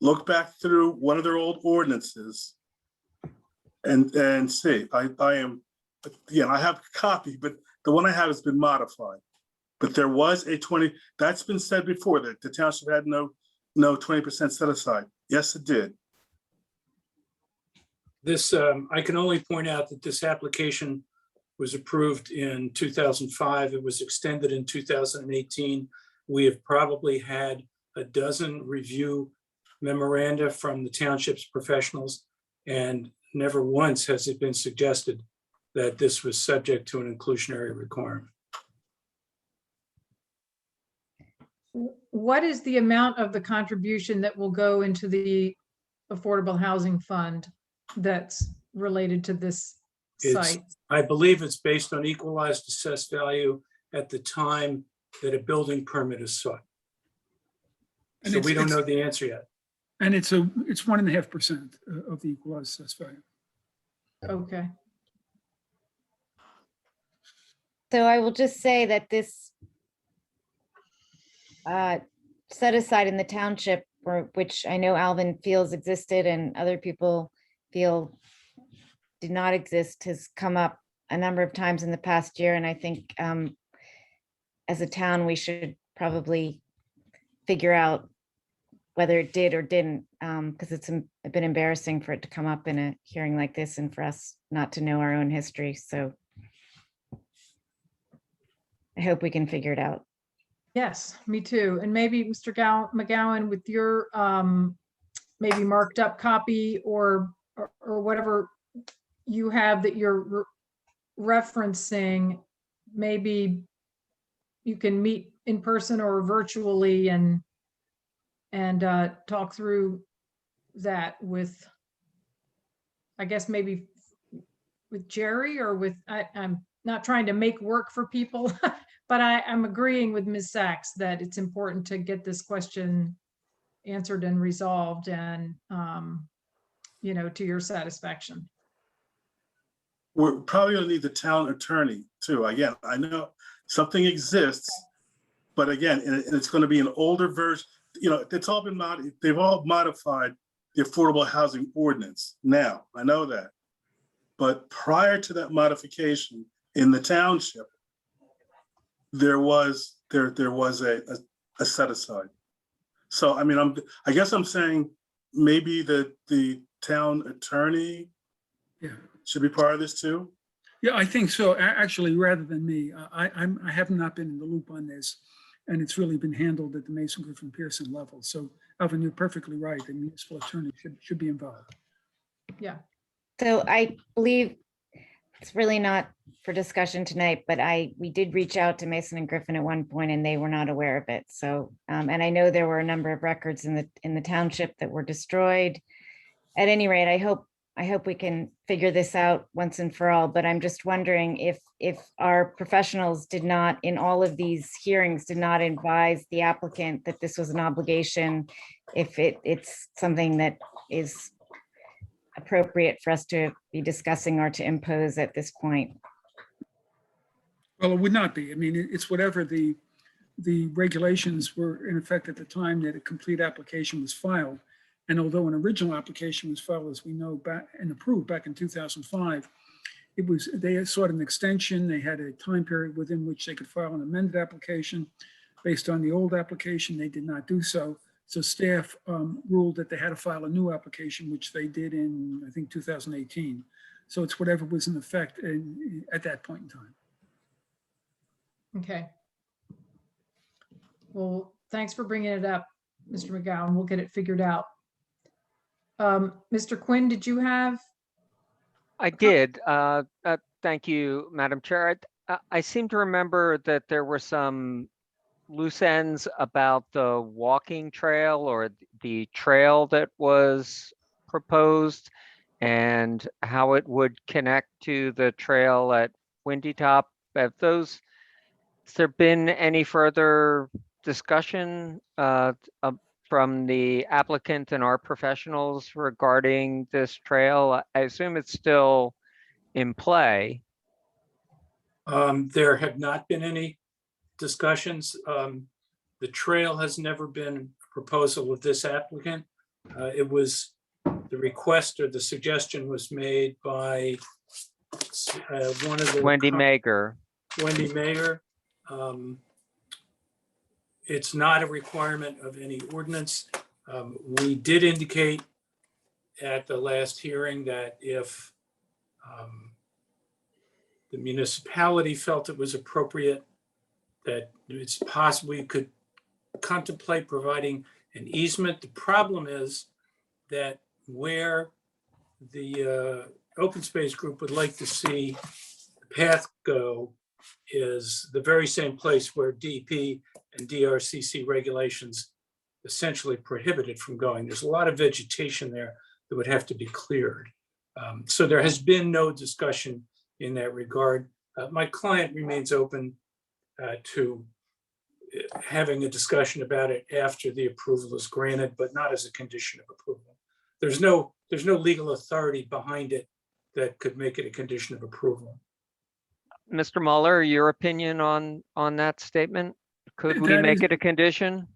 look back through one of their old ordinances and see. I have a copy, but the one I have has been modified. But there was a 20, that's been said before, that the township had no 20% set aside. Yes, it did. This, I can only point out that this application was approved in 2005. It was extended in 2018. We have probably had a dozen review memoranda from the township's professionals, and never once has it been suggested that this was subject to an inclusionary requirement. What is the amount of the contribution that will go into the Affordable Housing Fund that's related to this site? I believe it's based on equalized assessed value at the time that a building permit is sought. So we don't know the answer yet. And it's 1.5% of the equalized assessed value. Okay. So I will just say that this set aside in the township, which I know Alvin feels existed and other people feel did not exist, has come up a number of times in the past year. And I think as a town, we should probably figure out whether it did or didn't, because it's been embarrassing for it to come up in a hearing like this and for us not to know our own history. So I hope we can figure it out. Yes, me too. And maybe Mr. McGowan, with your maybe marked up copy or whatever you have that you're referencing, maybe you can meet in person or virtually and talk through that with, I guess maybe with Jerry or with, I'm not trying to make work for people, but I'm agreeing with Ms. Sachs that it's important to get this question answered and resolved and, to your satisfaction. We're probably gonna need the town attorney too. Again, I know something exists, But again, and it's going to be an older version. You know, it's all been they've all modified the affordable housing ordinance. Now, I know that. But prior to that modification in the township, there was a set aside. So, I mean, I guess I'm saying maybe the town attorney should be part of this too. Yeah, I think so. Actually, rather than me, I have not been in the loop on this, and it's really been handled at the Mason Griffin Pearson level. So, Alvin, you're perfectly right. The municipal attorney should be involved. Yeah. So I believe it's really not for discussion tonight, but we did reach out to Mason and Griffin at one point, and they were not aware of it. So, and I know there were a number of records in the township that were destroyed. At any rate, I hope we can figure this out once and for all. But I'm just wondering if our professionals did not, in all of these hearings, did not advise the applicant that this was an obligation, if it's something that is appropriate for us to be discussing or to impose at this point. Well, it would not be. I mean, it's whatever the regulations were in effect at the time that a complete application was filed. And although an original application was filed, as we know, back and approved back in 2005, they had sought an extension. They had a time period within which they could file an amended application. Based on the old application, they did not do so. So staff ruled that they had to file a new application, which they did in, I think, 2018. So it's whatever was in effect at that point in time. Okay. Well, thanks for bringing it up, Mr. McGowan. We'll get it figured out. Mr. Quinn, did you have? I did. Thank you, Madam Chair. I seem to remember that there were some loose ends about the walking trail or the trail that was proposed and how it would connect to the trail at Windy Top. Has there been any further discussion from the applicant and our professionals regarding this trail? I assume it's still in play. There have not been any discussions. The trail has never been a proposal of this applicant. It was the request or the suggestion was made by one of the Wendy Mager. Wendy Mager. It's not a requirement of any ordinance. We did indicate at the last hearing that if the municipality felt it was appropriate, that it's possible we could contemplate providing an easement. The problem is that where the open space group would like to see the path go is the very same place where DP and DRCC regulations essentially prohibit it from going. There's a lot of vegetation there that would have to be cleared. So there has been no discussion in that regard. My client remains open to having a discussion about it after the approval is granted, but not as a condition of approval. There's no legal authority behind it that could make it a condition of approval. Mr. Mueller, your opinion on that statement? Could we make it a condition?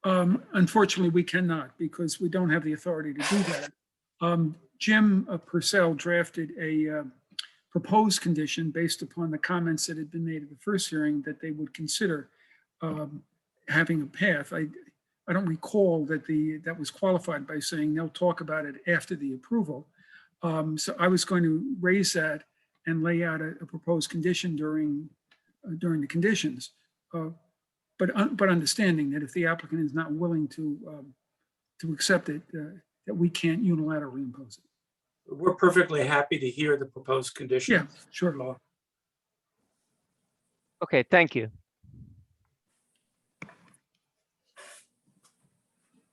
Unfortunately, we cannot because we don't have the authority to do that. Jim Purcell drafted a proposed condition based upon the comments that had been made at the first hearing that they would consider having a path. I don't recall that that was qualified by saying they'll talk about it after the approval. So I was going to raise that and lay out a proposed condition during the conditions, but understanding that if the applicant is not willing to accept it, that we can't unilaterally impose it. We're perfectly happy to hear the proposed condition. Yeah, sure. Okay, thank you.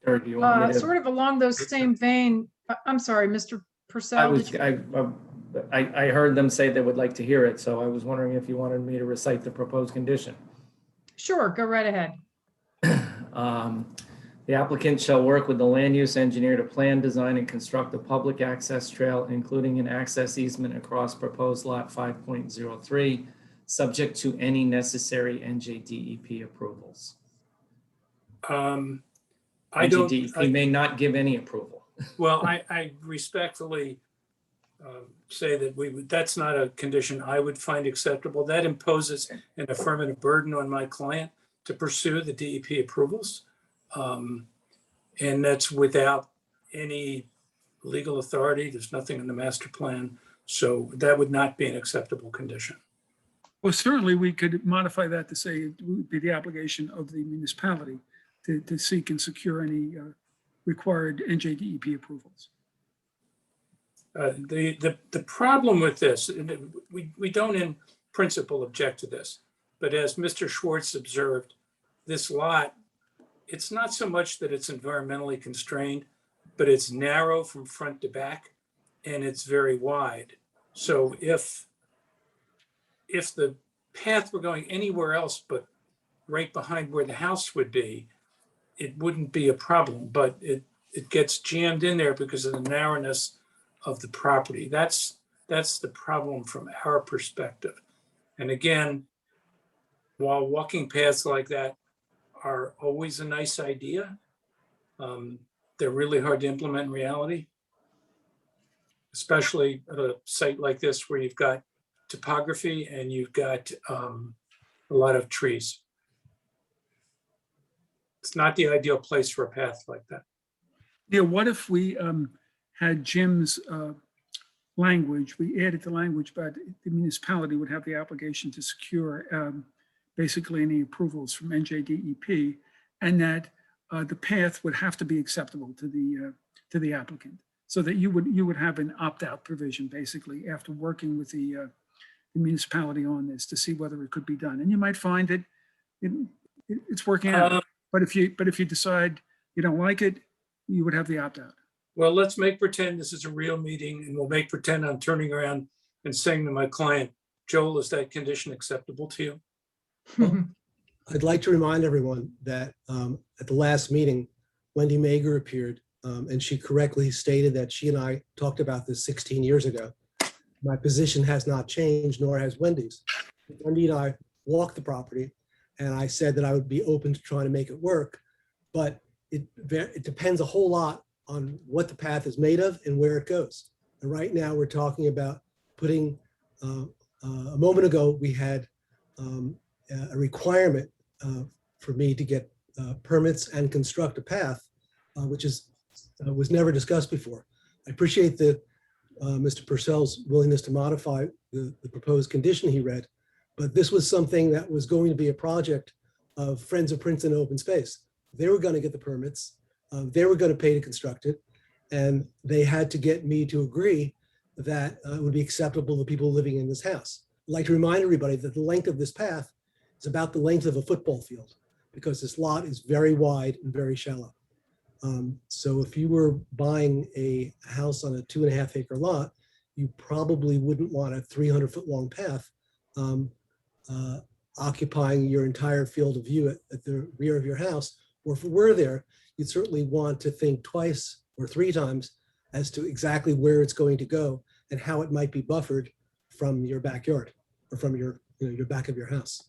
Sort of along those same vein, I'm sorry, Mr. Purcell. I heard them say they would like to hear it, so I was wondering if you wanted me to recite the proposed condition. Sure, go right ahead. The applicant shall work with the land use engineer to plan, design, and construct a public access trail, including an access easement across proposed lot 5.03 subject to any necessary NJDEP approvals. I don't, NJDEP may not give any approval. well, I respectfully say that that's not a condition I would find acceptable. That imposes an affirmative burden on my client to pursue the DEP approvals. And that's without any legal authority. There's nothing in the master plan. So that would not be an acceptable condition. Well, certainly we could modify that to say it would be the obligation of the municipality to seek and secure any required NJDEP approvals. The problem with this, and we don't in principle object to this, but as Mr. Schwartz observed, this lot, it's not so much that it's environmentally constrained, but it's narrow from front to back and it's very wide. So if the path were going anywhere else but right behind where the house would be, it wouldn't be a problem, but it gets jammed in there because of the narrowness of the property. That's the problem from our perspective. And again, while walking paths like that are always a nice idea, they're really hard to implement in reality, especially at a site like this where you've got topography and you've got a lot of trees. It's not the ideal place for a path like that. Yeah, what if we had Jim's language, we added the language, but the municipality would have the obligation to secure basically any approvals from NJDEP, and that the path would have to be acceptable to the applicant, so that you would have an opt-out provision basically after working with the municipality on this to see whether it could be done. And you might find that it's working out. But if you decide you don't like it, you would have the opt-out. Well, let's make pretend this is a real meeting and we'll make pretend I'm turning around and saying to my client, Joel, is that condition acceptable to you? I'd like to remind everyone that at the last meeting, Wendy Mager appeared and she correctly stated that she and I talked about this 16 years ago. My position has not changed, nor has Wendy's. Wendy and I walked the property and I said that I would be open to trying to make it work, but it depends a whole lot on what the path is made of and where it goes. And right now we're talking about putting, a moment ago, we had a requirement for me to get permits and construct a path, which was never discussed before. I appreciate Mr. Purcell's willingness to modify the proposed condition he read, but this was something that was going to be a project of Friends of Princeton Open Space. They were going to get the permits, they were going to pay to construct it, and they had to get me to agree that it would be acceptable to people living in this house. I'd like to remind everybody that the length of this path is about the length of a football field, because this lot is very wide and very shallow. So if you were buying a house on a 2.5 acre lot, you probably wouldn't want a 300-foot long path occupying your entire field of view at the rear of your house. Or if it were there, you'd certainly want to think twice or 3 times as to exactly where it's going to go and how it might be buffered from your backyard or from your back of your house.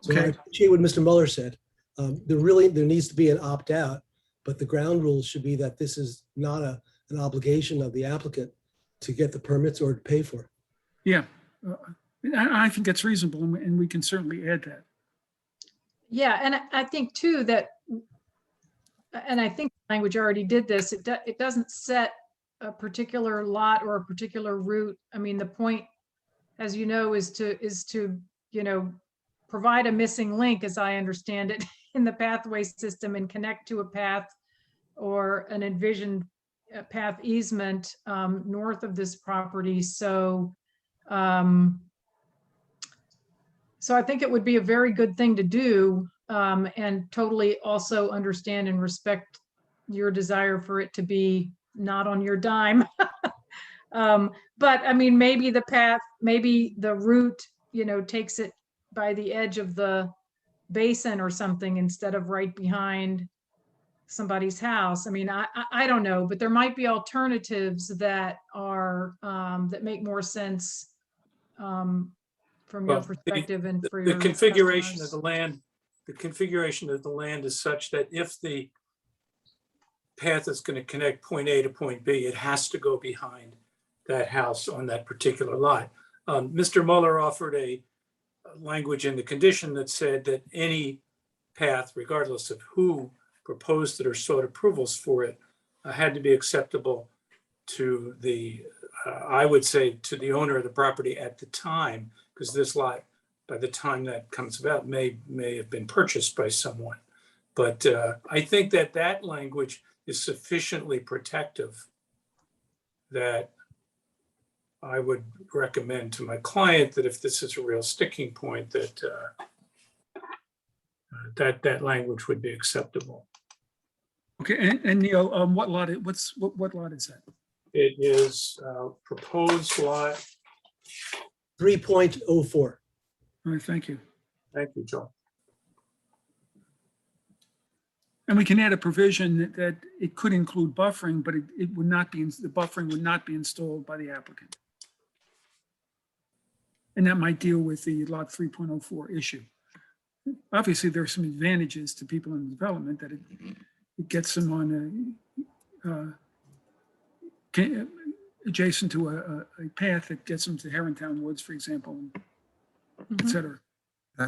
So I appreciate what Mr. Muller said. There needs to be an opt-out, but the ground rules should be that this is not an obligation of the applicant to get the permits or to pay for it. Yeah, I think that's reasonable, and we can certainly add that. Yeah, and I think too that, and I think language already did this, it doesn't set a particular lot or a particular route. I mean, the point, as you know, is to provide a missing link, as I understand it, in the pathway system and connect to a path or an envisioned path easement north of this property. So I think it would be a very good thing to do, and totally also understand and respect your desire for it to be not on your dime. But I mean, maybe the path, maybe the route, takes it by the edge of the basin or something instead of right behind somebody's house. I mean, I don't know, but there might be alternatives that are that make more sense from your Well, perspective and for the your configuration of customers? the land, the configuration of the land is such that if the path is going to connect point A to point B, it has to go behind that house on that particular lot. Mr. Mueller offered a language in the condition that said that any path, regardless of who proposed it or sought approvals for it, had to be acceptable to the, I would say, to the owner of the property at the time, because this lot, by the time that comes about, may have been purchased by someone. But I think that that language is sufficiently protective that I would recommend to my client that if this is a real sticking point, that that language would be acceptable. Okay, and Neil, what lot, what lot is that? It is proposed lot. 3.04. All right, thank you. Thank you, Joel. And we can add a provision that it could include buffering, but it would not be, the buffering would not be installed by the applicant. And that might deal with the lot 3.04 issue. Obviously, there are some advantages to people in development that it gets them on adjacent to a path that gets them to Herringtown Woods, for example, et cetera. I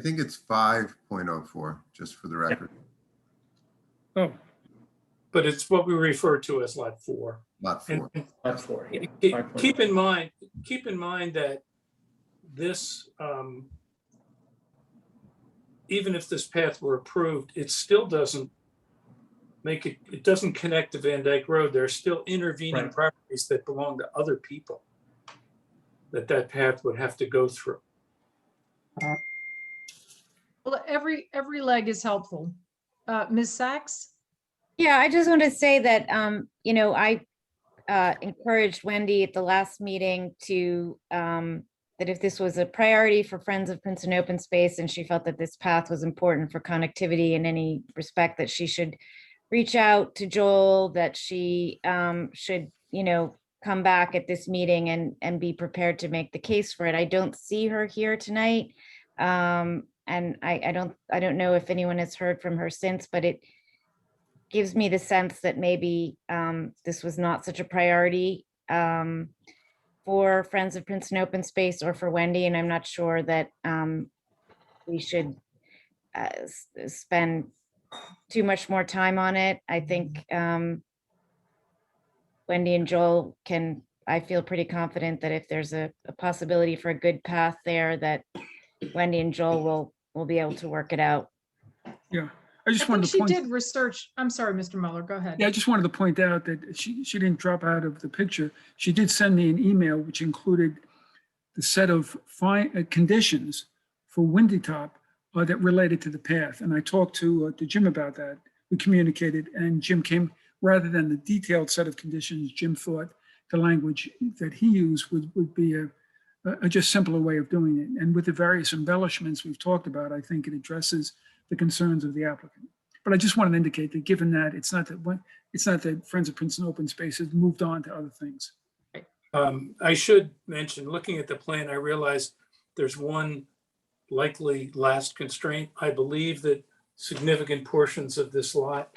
think it's 5.04, just for the record. Oh, But it's what we refer to as lot 4. Lot 4. Lot 4, yeah. Keep in mind that this, even if this path were approved, it still doesn't make it, it doesn't connect to Van Dyke Road. There are still intervening Right. properties that belong to other people that path would have to go through. Well, every leg is helpful. Ms. Sachs? Yeah, I just want to say that, you know, I encouraged Wendy at the last meeting to, that if this was a priority for Friends of Princeton Open Space and she felt that this path was important for connectivity in any respect, that she should reach out to Joel, that she should, you know, come back at this meeting and be prepared to make the case for it. I don't see her here tonight. And I don't know if anyone has heard from her since, but it gives me the sense that maybe this was not such a priority for Friends of Princeton Open Space or for Wendy, and I'm not sure that we should spend too much more time on it. I think Wendy and Joel can, I feel pretty confident that if there's a possibility for a good path there, that Wendy and Joel will be able to work it out. yeah. I just I think wanted to she point. did research. I'm sorry, Mr. Mueller, go ahead. Yeah, I just wanted to point out that she didn't drop out of the picture. She did send me an email which included the set of conditions for Windy Top that related to the path. And I talked to Jim about that. We communicated, and Jim came, rather than the detailed set of conditions, Jim thought the language that he used would be a just simpler way of doing it. And with the various embellishments we've talked about, I think it addresses the concerns of the applicant. But I just wanted to indicate that given that it's not that Friends of Princeton Open Space has moved on to other things. I should mention, looking at the plan, I realized there's one likely last constraint. I believe that significant portions of this lot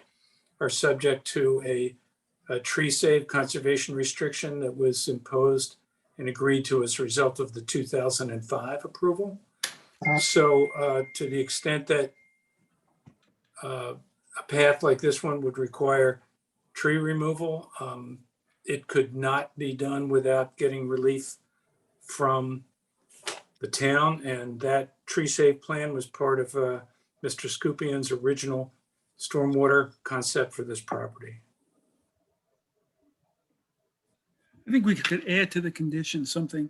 are subject to a tree save conservation restriction that was imposed and agreed to as a result of the 2005 approval. So to the extent that a path like this one would require tree removal, it could not be done without getting relief from the town. And that tree save plan was part of Mr. Scupian's original stormwater concept for this property. I think we could add to the condition something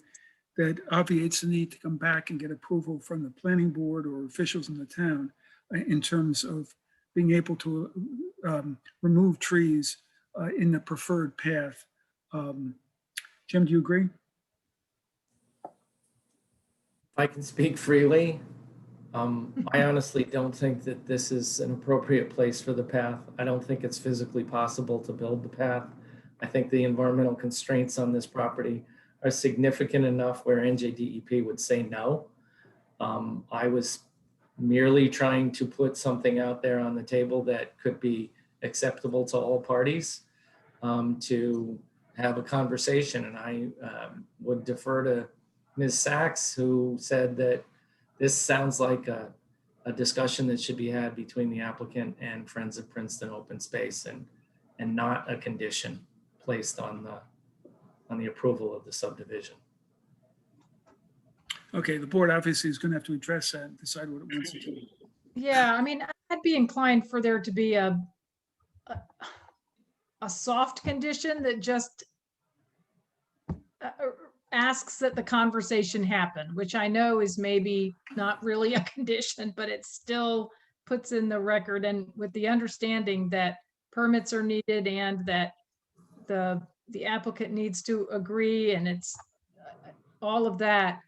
that obviates the need to come back and get approval from the planning board or officials in the town in terms of being able to remove trees in the preferred path. Jim, do you agree? I can speak freely. I honestly don't think that this is an appropriate place for the path. I don't think it's physically possible to build the path. I think the environmental constraints on this property are significant enough where NJDEP would say no. I was merely trying to put something out there on the table that could be acceptable to all parties, to have a conversation. And I would defer to Ms. Sachs, who said that this sounds like a discussion that should be had between the applicant and Friends of Princeton Open Space, and not a condition placed on the approval of the subdivision. Okay, the board obviously is going to have to address that and decide what it wants to do. Yeah, I mean, I'd be inclined for there to be a soft condition that just asks that the conversation happen, which I know is maybe not really a condition, but it still puts in the record, and with the understanding that permits are needed and that the applicant needs to agree, and it's all of that.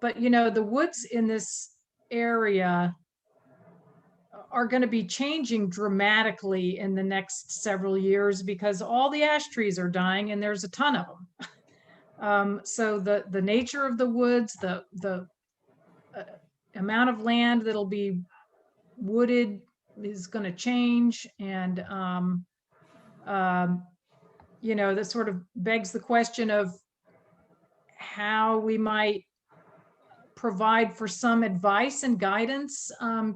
But, you know, the woods in this area are going to be changing dramatically in the next several years because all the ash trees are dying and there's a ton of them. So the nature of the woods, the amount of land that'll be wooded is going to change. And, you know, that sort of begs the question of how we might provide for some advice and guidance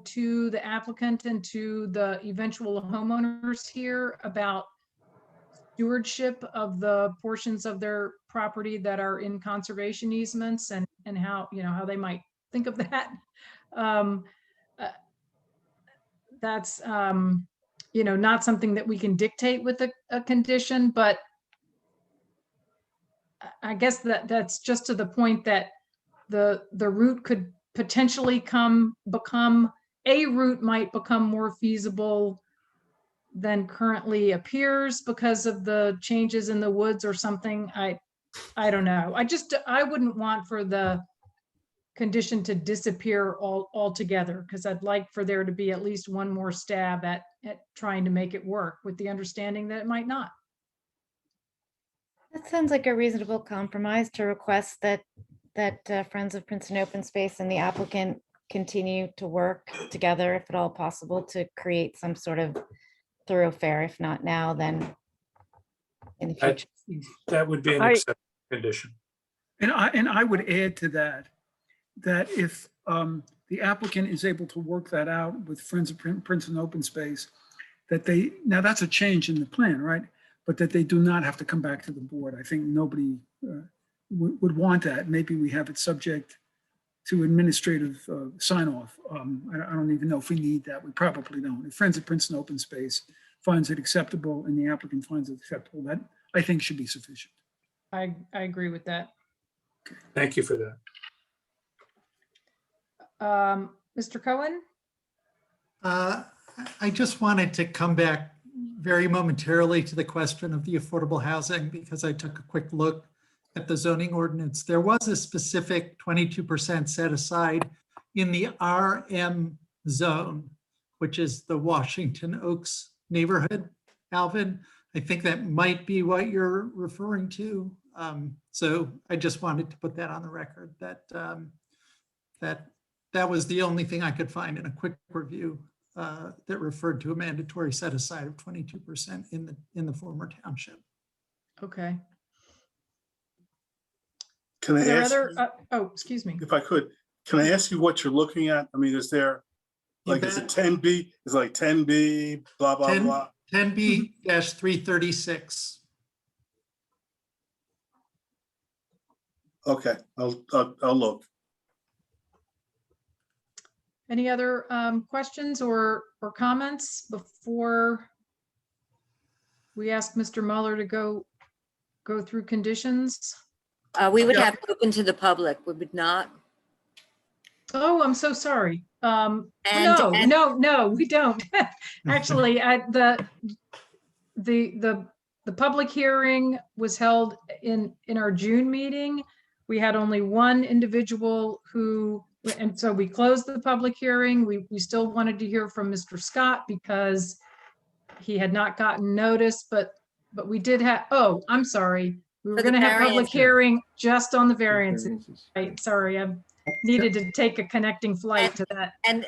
to the applicant and to the eventual homeowners here about stewardship of the portions of their property that are in conservation easements, and how, you know, how they might think of that. That's, you know, not something that we can dictate with a condition, but I guess that's just to the point that the route could potentially a route might become more feasible than currently appears because of the changes in the woods or something. I don't know. I wouldn't want for the condition to disappear altogether, because I'd like for there to be at least one more stab at trying to make it work, with the understanding that it might not. That sounds like a reasonable compromise, to request that Friends of Princeton Open Space and the applicant continue to work together, if at all possible, to create some sort of thoroughfare. If not now, then in the future. That would be an acceptable condition. And I would add to that if the applicant is able to work that out with Friends of Princeton Open Space, now that's a change in the plan, right? But that they do not have to come back to the board. I think nobody would want that. Maybe we have it subject to administrative sign off. I don't even know if we need that. We probably don't. If Friends of Princeton Open Space finds it acceptable and the applicant finds it acceptable, that I think should be sufficient. I agree with that. Thank you for that. Mr. Cohen? I just wanted to come back very momentarily to the question of the affordable housing, because I took a quick look at the zoning ordinance. There was a specific 22% set aside in the RM zone, which is the Washington Oaks neighborhood. Alvin, I think that might be what you're referring to. So I just wanted to put that on the record, that that was the only thing I could find in a quick review that referred to a mandatory set aside of 22% in the former township. Okay. Can I ask, oh, excuse me. if I could, can I ask you what you're looking at? I mean, is there, like, is it 10B? Is it like 10B, blah, blah, blah? 10B-336. Okay, I'll look. Any other questions or comments before we ask Mr. Mueller to go through conditions? We would have to open to the public, we would not. Oh, I'm so sorry. No, we don't. Actually, the public hearing was held in our June meeting. We had only one individual and so we closed the public hearing. We still wanted to hear from Mr. Scott because he had not gotten notice, but we did have, oh, I'm sorry. We were For the going to have public variance. hearing just on the variances. Right, sorry, I needed to take a connecting flight to that. And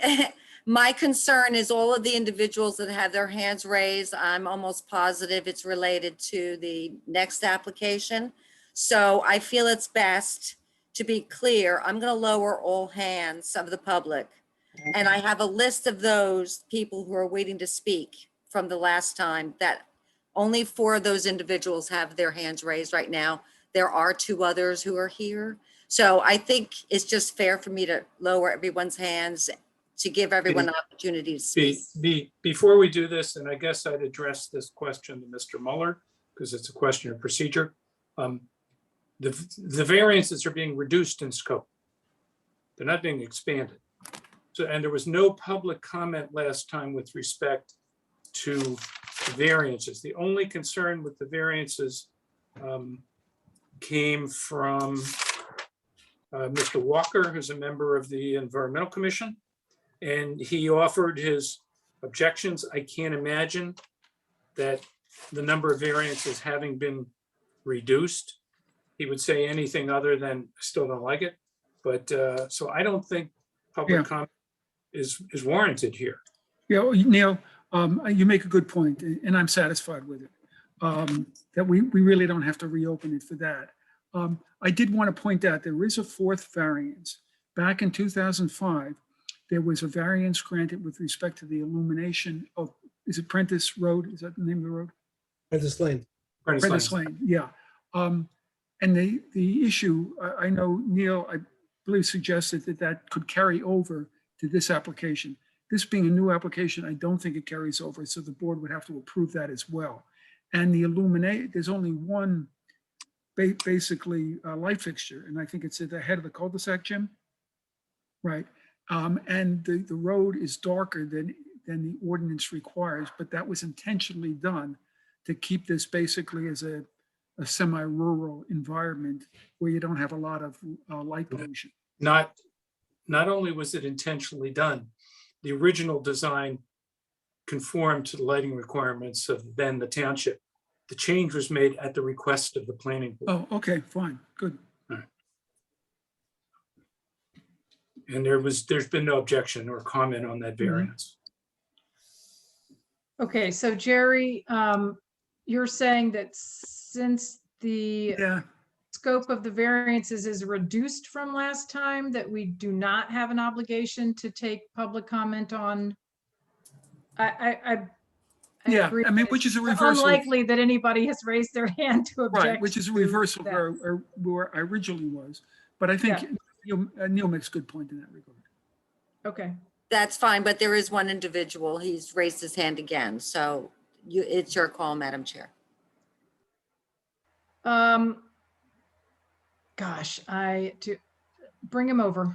my concern is all of the individuals that have their hands raised, I'm almost positive it's related to the next application. So I feel it's best to be clear. I'm going to lower all hands of the public. And I have a list of those people who are waiting to speak from the last time, that only 4 of those individuals have their hands raised right now. There are 2 others who are here. So I think it's just fair for me to lower everyone's hands to give everyone an opportunity to speak. Before we do this, and I guess I'd address this question to Mr. Mueller, because it's a question of procedure. The variances are being reduced in scope. They're not being expanded. So, and there was no public comment last time with respect to variances. The only concern with the variances came from Mr. Walker, who's a member of the Environmental Commission, and he offered his objections. I can't imagine that the number of variances having been reduced, he would say anything other than still don't like it. But so I don't think public comment is warranted here. Yeah, Neil, you make a good point, and I'm satisfied with it. That we really don't have to reopen it for that. I did want to point out there is a 4th variance. Back in 2005, there was a variance granted with respect to the illumination of, is it Prentice Road? Is that the name of the road? Prentice Lane. Prentice Lane, yeah. And the issue, I know Neil, I believe, suggested that that could carry over to this application. This being a new application, I don't think it carries over, so the board would have to approve that as well. And the illuminate, there's only one basically light fixture, and I think it's at the head of the cul-de-sac, Jim. Right, and the road is darker than the ordinance requires, but that was intentionally done to keep this basically as a semi-rural environment where you don't have a lot of light pollution. Not only was it intentionally done, the original design conformed to the lighting requirements of then the township. The change was made at the request of the planning board. Oh, okay, fine, good. And there's been no objection or comment on that variance. Okay, so Jerry, you're saying that since the scope of the variances is reduced from last time, that we do not have an obligation to take public comment on? I agree. I mean, which is a reversal. It's unlikely that anybody has raised their hand to object. Right, which is a reversal where I originally was. But I think Neil makes a good point in that regard. Okay. That's fine, but there is one individual. He's raised his hand again. So it's your call, Madam Chair. Gosh, bring him over.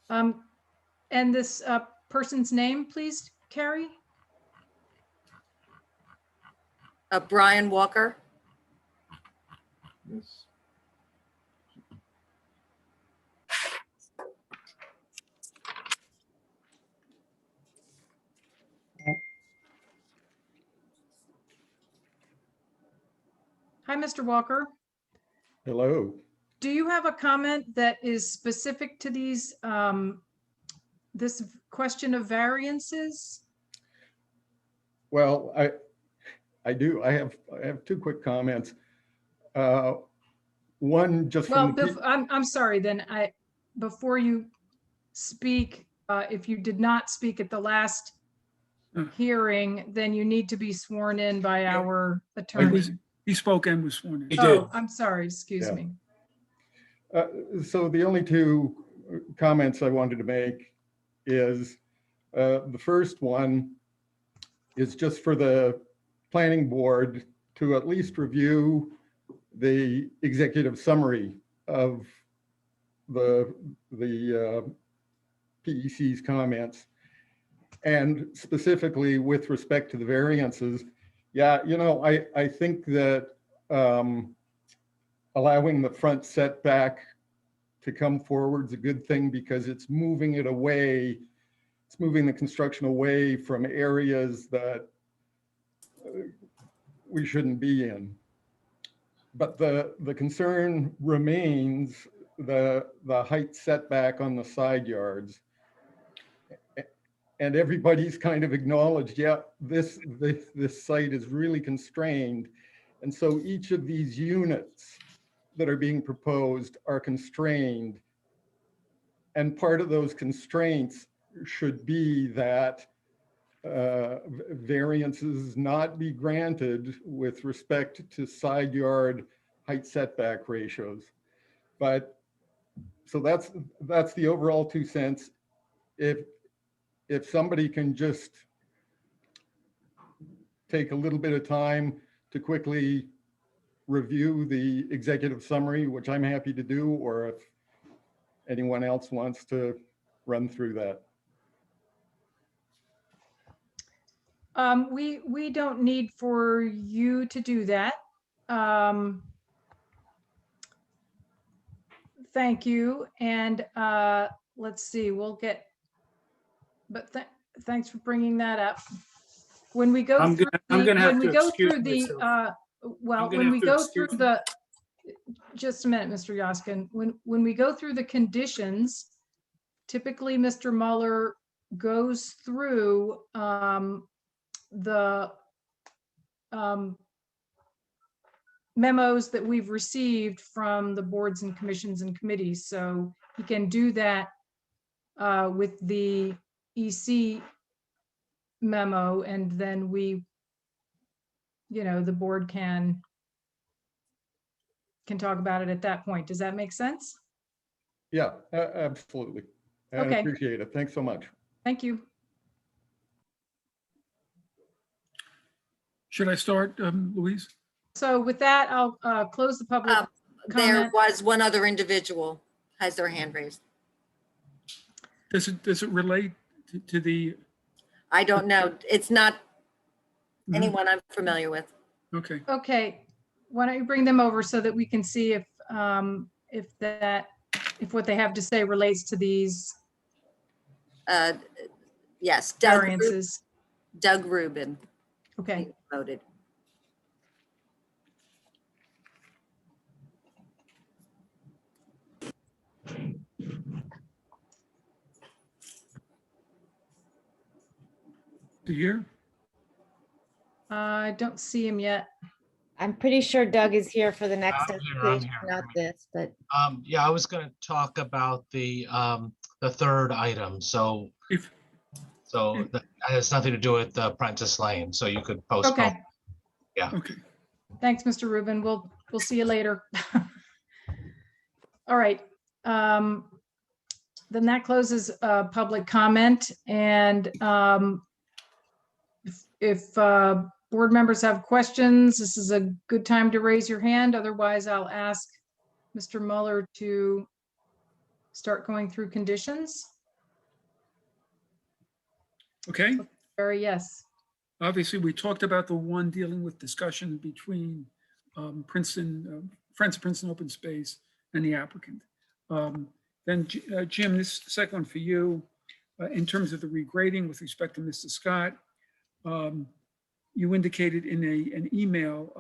And this person's name, please, Carrie? Brian Walker. Yes. Hi, Mr. Walker. Hello. Do you have a comment that is specific to these, this question of variances? Well, I do. I have 2 quick comments. One just Well, from I'm sorry, then before you speak, if you did not speak at the last hearing, then you need to be sworn in by our attorney. He spoke and was sworn in. He did. I'm sorry, excuse me. So the only 2 comments I wanted to make is the first one is just for the planning board to at least review the executive summary of the PEC's comments. And specifically with respect to the variances, I think that allowing the front setback to come forward is a good thing because it's moving it away it's moving the construction away from areas that we shouldn't be in. But the concern remains the height setback on the side yards. And everybody's kind of acknowledged, yeah, this site is really constrained. And so each of these units that are being proposed are constrained. And part of those constraints should be that variances not be granted with respect to side yard height setback ratios. But so that's the overall 2 cents. If somebody can just take a little bit of time to quickly review the executive summary, which I'm happy to do, or if anyone else wants to run through that. We don't need for you to do that. Thank you. And let's see, we'll get, but thanks for bringing that up. When we go I'm through, gonna have when we to go excuse through the, myself. well, I'm gonna when have we to go through excuse the, just a minute, Mr. Yoskin, when we go through the conditions, typically Mr. Mueller goes through the memos that we've received from the boards and commissions and committees. So he can do that with the EC memo, and then we, the board can talk about it at that point. Does that make sense? Yeah, absolutely. I Okay. appreciate it. Thanks so much. Thank you. Should I start, Louise? So with that, I'll close the public There comment. was one other individual has their hand raised. Does it relate to the, I don't know. It's not Mhm. anyone I'm familiar with. okay, Okay, why don't you bring them over so that we can see if what they have to say relates to these Yes, variances. Doug Rubin Okay, voted. do you hear? I don't see him yet. I'm pretty sure Doug is here for the next I'm here, application, not this, but Yeah, I was going to talk about the third item. So that has nothing to do with Prentice Lane. So you could postpone. Okay, Yeah. Okay. thanks, Mr. Rubin. We'll see you later. All right. Then that closes public comment, and if board members have questions, this is a good time to raise your hand. Otherwise, I'll ask Mr. Mueller to start going through conditions. Okay. Barry, yes. Obviously, we talked about the one dealing with discussion between Princeton, Friends of Princeton Open Space and the applicant. Then Jim, this second one for you, in terms of the regrading with respect to Mr. Scott, you indicated in an email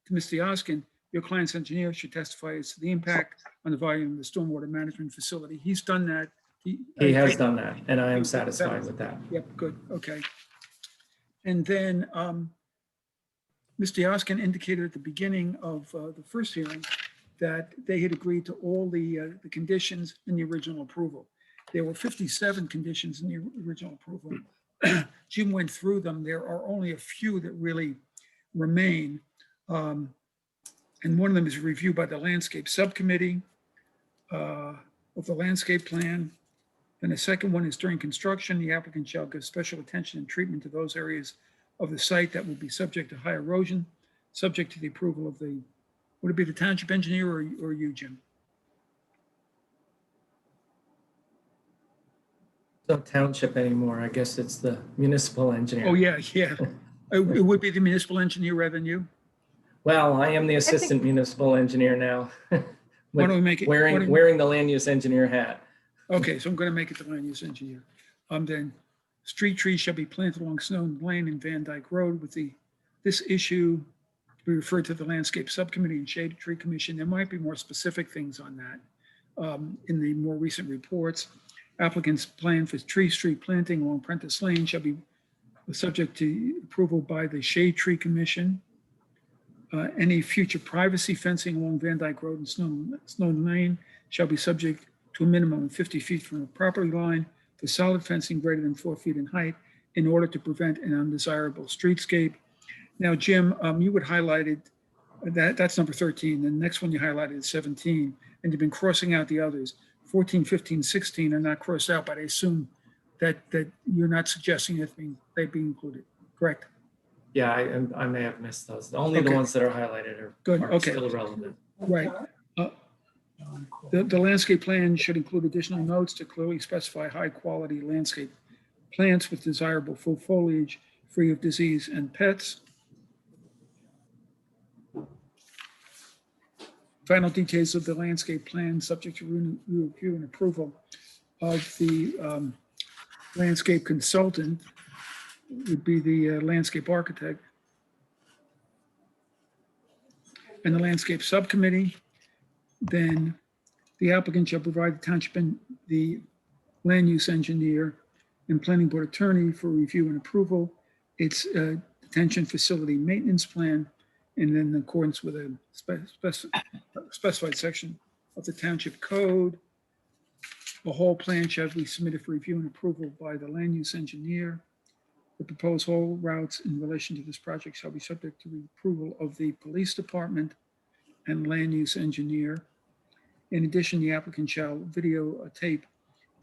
to Mr. Yoskin, your client's engineer should testify as to the impact on the volume of the stormwater management facility. He's done that. He has done that, and I am satisfied with that. Yep, good, okay. And then Mr. Yoskin indicated at the beginning of the first hearing that they had agreed to all the conditions in the original approval. There were 57 conditions in the original approval. Jim went through them. There are only a few that really remain. And one of them is reviewed by the landscape subcommittee of the landscape plan. Then the second one is during construction, the applicant shall give special attention and treatment to those areas of the site that will be subject to high erosion, subject to the approval of the, would it be the township engineer or you, Jim? No township anymore. I guess it's the municipal engineer. Oh, yeah. It would be the municipal engineer rather than you? Well, I am the assistant municipal engineer now. Why don't we make it? Wearing the land use engineer hat. Okay, so I'm going to make it the land use engineer. Then street trees shall be planted along Snowden Lane and Van Dyke Road with this issue we referred to the Landscape Subcommittee and Shade Tree Commission. There might be more specific things on that in the more recent reports. Applicant's plan for street planting along Prentice Lane shall be subject to approval by the Shade Tree Commission. Any future privacy fencing along Van Dyke Road and Snowden Lane shall be subject to a minimum of 50 feet from the property line for solid fencing greater than 4 feet in height in order to prevent an undesirable streetscape. Now, Jim, you would highlighted that's number 13. The next one you highlighted is 17, and you've been crossing out the others. 14, 15, 16 are not crossed out, but I assume that you're not suggesting that they be included, correct? Yeah, I may have missed those. Only the Okay. ones that are highlighted are, Good, are okay. still relevant. Right. The landscape plan should include additional notes to clearly specify high-quality landscape plants with desirable full foliage, free of disease and pets. Final details of the landscape plan, subject to review and approval of the landscape consultant, would be the landscape architect, and the landscape subcommittee. Then the applicant shall provide the township and the land use engineer and planning board attorney for review and approval. It's a detention facility maintenance plan, and then in accordance with a specified section of the township code. The whole plan shall be submitted for review and approval by the land use engineer. The proposed whole routes in relation to this project shall be subject to the approval of the police department and land use engineer. In addition, the applicant shall videotape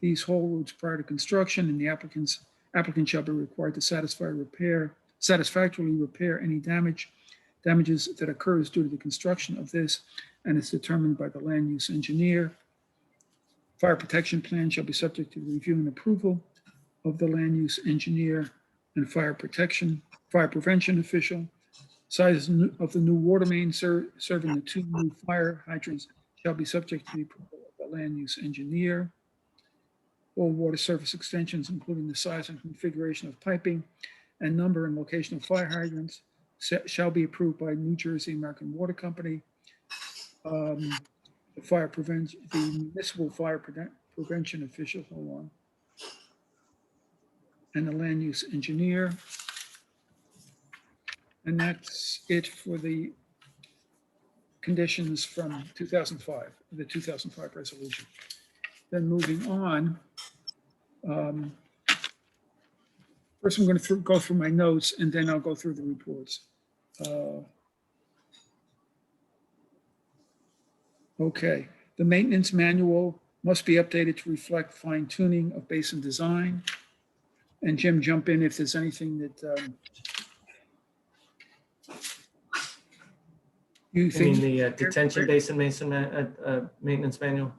these whole routes prior to construction, and the applicant shall be required to satisfactorily repair any damages that occurs due to the construction of this, and is determined by the land use engineer. Fire protection plan shall be subject to the review and approval of the land use engineer and fire prevention official. Size of the new water main serving the 2 new fire hydrants shall be subject to the approval of the land use engineer. All water service extensions, including the size and configuration of piping and number and location of fire hydrants, shall be approved by New Jersey American Water Company. The municipal fire prevention official, hold on, and the land use engineer. And that's it for the conditions from 2005, the 2005 resolution. Then moving on, first I'm going to go through my notes, and then I'll go through the reports. Okay, the maintenance manual must be updated to reflect fine tuning of basin design. And Jim, jump in if there's anything that you You think. mean the detention basin maintenance manual?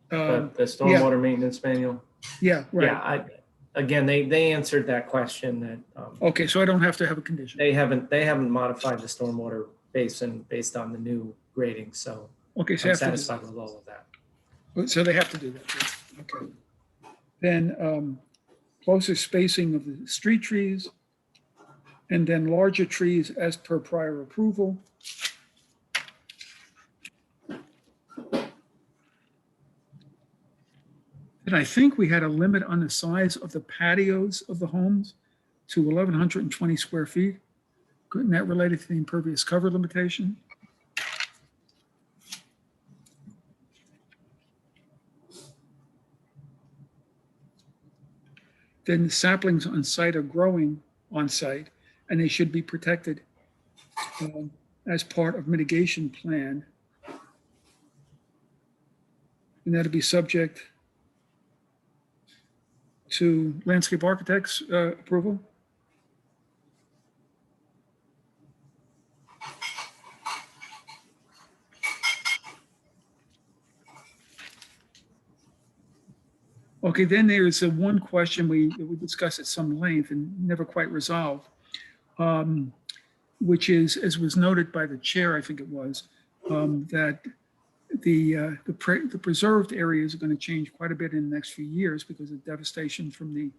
The Yeah. stormwater maintenance manual? Yeah, right. Yeah, again, they answered that question that. Okay, so I don't have to have a condition. They haven't modified the stormwater basin based on the new grading, so Okay, so I'm I have to do satisfied with all of that. So they have to do that. yes. Okay. Then closer spacing of the street trees, and then larger trees as per prior approval. And I think we had a limit on the size of the patios of the homes to 1,120 square feet. Couldn't that related to the impervious cover limitation? Then the saplings on site are growing on site, and they should be protected as part of mitigation plan. And that'll be subject to landscape architect's approval. Okay, then there's one question we discussed at some length and never quite resolved, which is, as was noted by the chair, I think it was, that the preserved areas are going to change quite a bit in the next few years because of devastation from the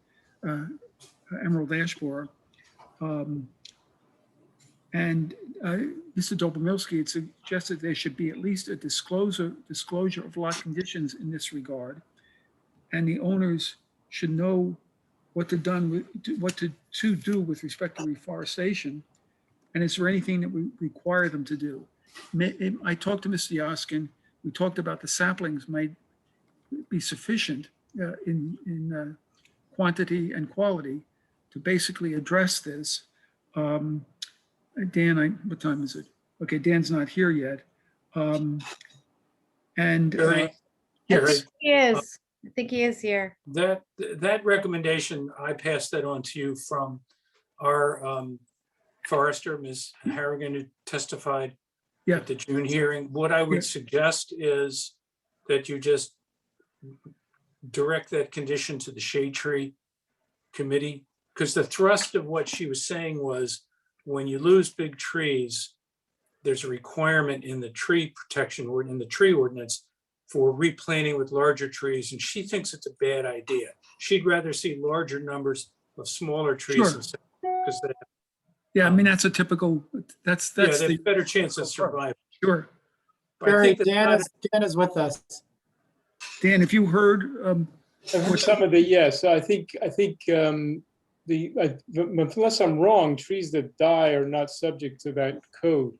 Emerald Ash Borer. And Mr. Dobromirski had suggested there should be at least a disclosure of lot conditions in this regard. And the owners should know what to do with respect to reforestation. And is there anything that we require them to do? I talked to Mr. Yoskin. We talked about the saplings might be sufficient in quantity and quality to basically address this. Dan, what time is it? Okay, Dan's not here yet. Yes. He is. I think he is here. That recommendation, I passed that on to you from our forester, Ms. Harrigan, who testified at the June hearing. What I would suggest is that you just direct that condition to the Shade Tree Committee, because the thrust of what she was saying was when you lose big trees, there's a requirement in the tree protection or in the tree ordinance for replanting with larger trees, and she thinks it's a bad idea. She'd rather see larger numbers of smaller trees. Sure. Because they Yeah, I mean, that's a typical, that's have the a better chance of survival. Sure. But I Barry, think that Dan is with us. Dan, if you heard, I've heard some of the, yes, I think unless I'm wrong, trees that die are not subject to that code,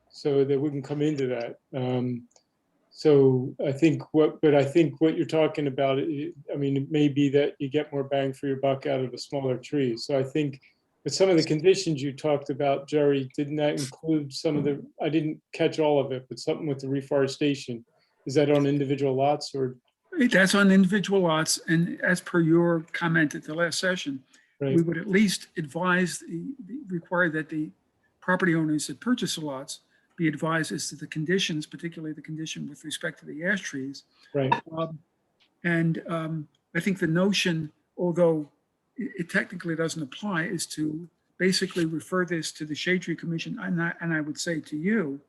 so they wouldn't come into that. So I think what you're talking about, I mean, it may be that you get more bang for your buck out of the smaller trees. So I think, but some of the conditions you talked about, Jerry, didn't that include some of the, I didn't catch all of it, but something with the reforestation. Is that on individual lots or? that's on individual lots, and as per your comment at the last session, we would at least advise, require that the property owners that purchase the lots be advised as to the conditions, particularly the condition with respect to the ash trees. Right. I think the notion, although it technically doesn't apply, is to basically refer this to the Shade Tree Commission, and I would say to you,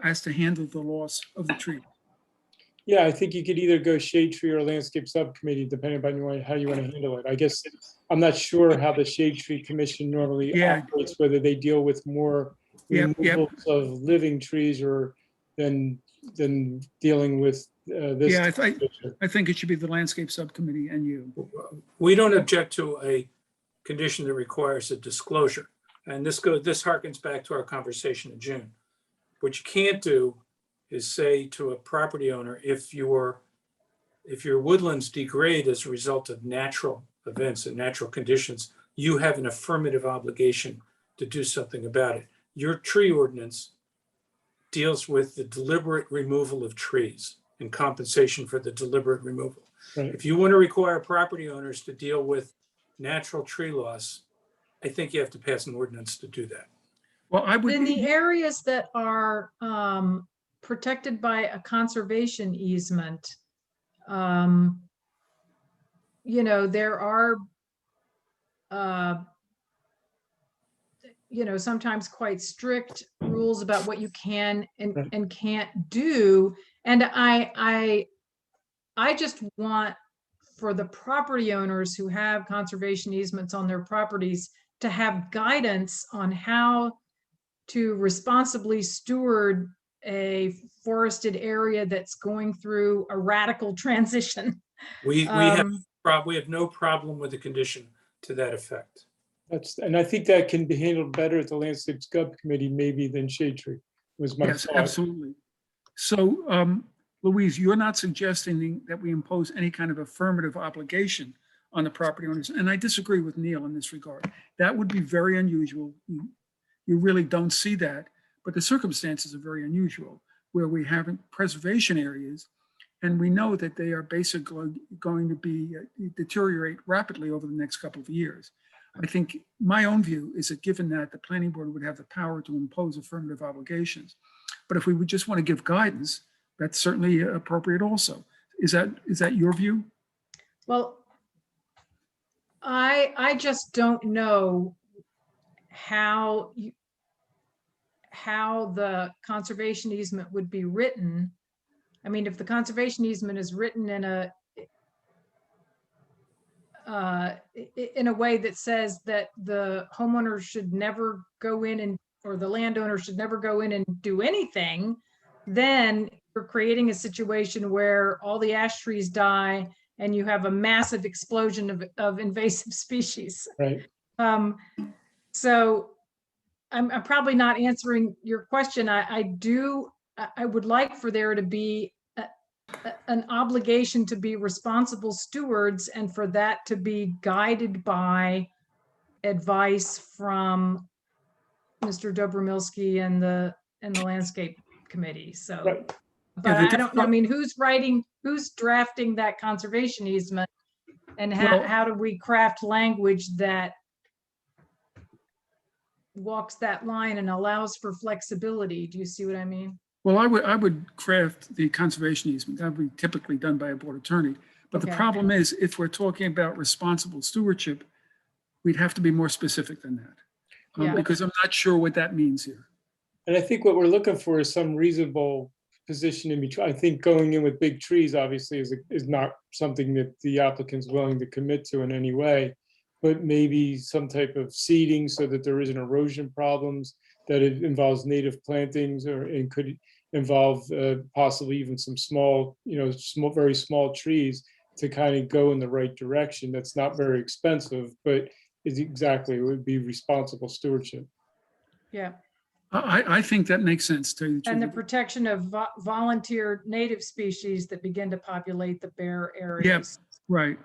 as to handle the loss of the tree. Yeah, I think you could either go Shade Tree or Landscape Subcommittee, depending on how you want to handle it. I guess I'm not sure how the Shade Tree Commission normally operates, whether they deal with more removals of living trees or than dealing with this. Yeah, I think it should be the Landscape Subcommittee and you. we don't object to a condition that requires a disclosure. And this harkens back to our conversation in June. What you can't do is say to a property owner, if your woodlands degrade as a result of natural events and natural conditions, you have an affirmative obligation to do something about it. Your tree ordinance deals with the deliberate removal of trees and compensation for the deliberate removal. Right. If you want to require property owners to deal with natural tree loss, I think you have to pass an ordinance to do that. Well, I would. In the areas that are protected by a conservation easement, there are, sometimes quite strict rules about what you can and can't do. And I just want for the property owners who have conservation easements on their properties to have guidance on how to responsibly steward a forested area that's going through a radical transition. We have no problem with the condition to that effect. And I think that can be handled better at the Landscape Subcommittee maybe than Shade Tree, was my Yes, thought. absolutely. So, Louise, you're not suggesting that we impose any kind of affirmative obligation on the property owners. And I disagree with Neil in this regard. That would be very unusual. You really don't see that, but the circumstances are very unusual where we have preservation areas and we know that they are basically going to be deteriorate rapidly over the next couple of years. I think my own view is that given that the planning board would have the power to impose affirmative obligations, but if we would just want to give guidance, that's certainly appropriate also. Is that your view? Well, I just don't know how the conservation easement would be written. I mean, if the conservation easement is written in in a way that says that the homeowner should never go in and, or the landowner should never go in and do anything, then you're creating a situation where all the ash trees die and you have a massive explosion of invasive species. Right. So I'm probably not answering your question. I would like for there to be an obligation to be responsible stewards and for that to be guided by advice from Mr. Dobromilsky and the landscape committee. So, Right. but I don't know, I mean, who's drafting that conservation easement? And how do we craft language that walks that line and allows for flexibility? Do you see what I mean? Well, I would craft the conservation easement. That would be typically done by a board attorney. But the problem is, if we're talking about responsible stewardship, we'd have to be more specific than that. Because I'm not sure what that means here. And I think what we're looking for is some reasonable position in between. I think going in with big trees obviously is not something that the applicant's willing to commit to in any way, but maybe some type of seeding so that there isn't erosion problems, that it involves native plantings, and could involve possibly even some small, very small trees to kind of go in the right direction. That's not very expensive, but it would be responsible stewardship. Yeah. I think that makes sense to you. And the protection of volunteer native species that begin to populate the bare areas. Yes, right.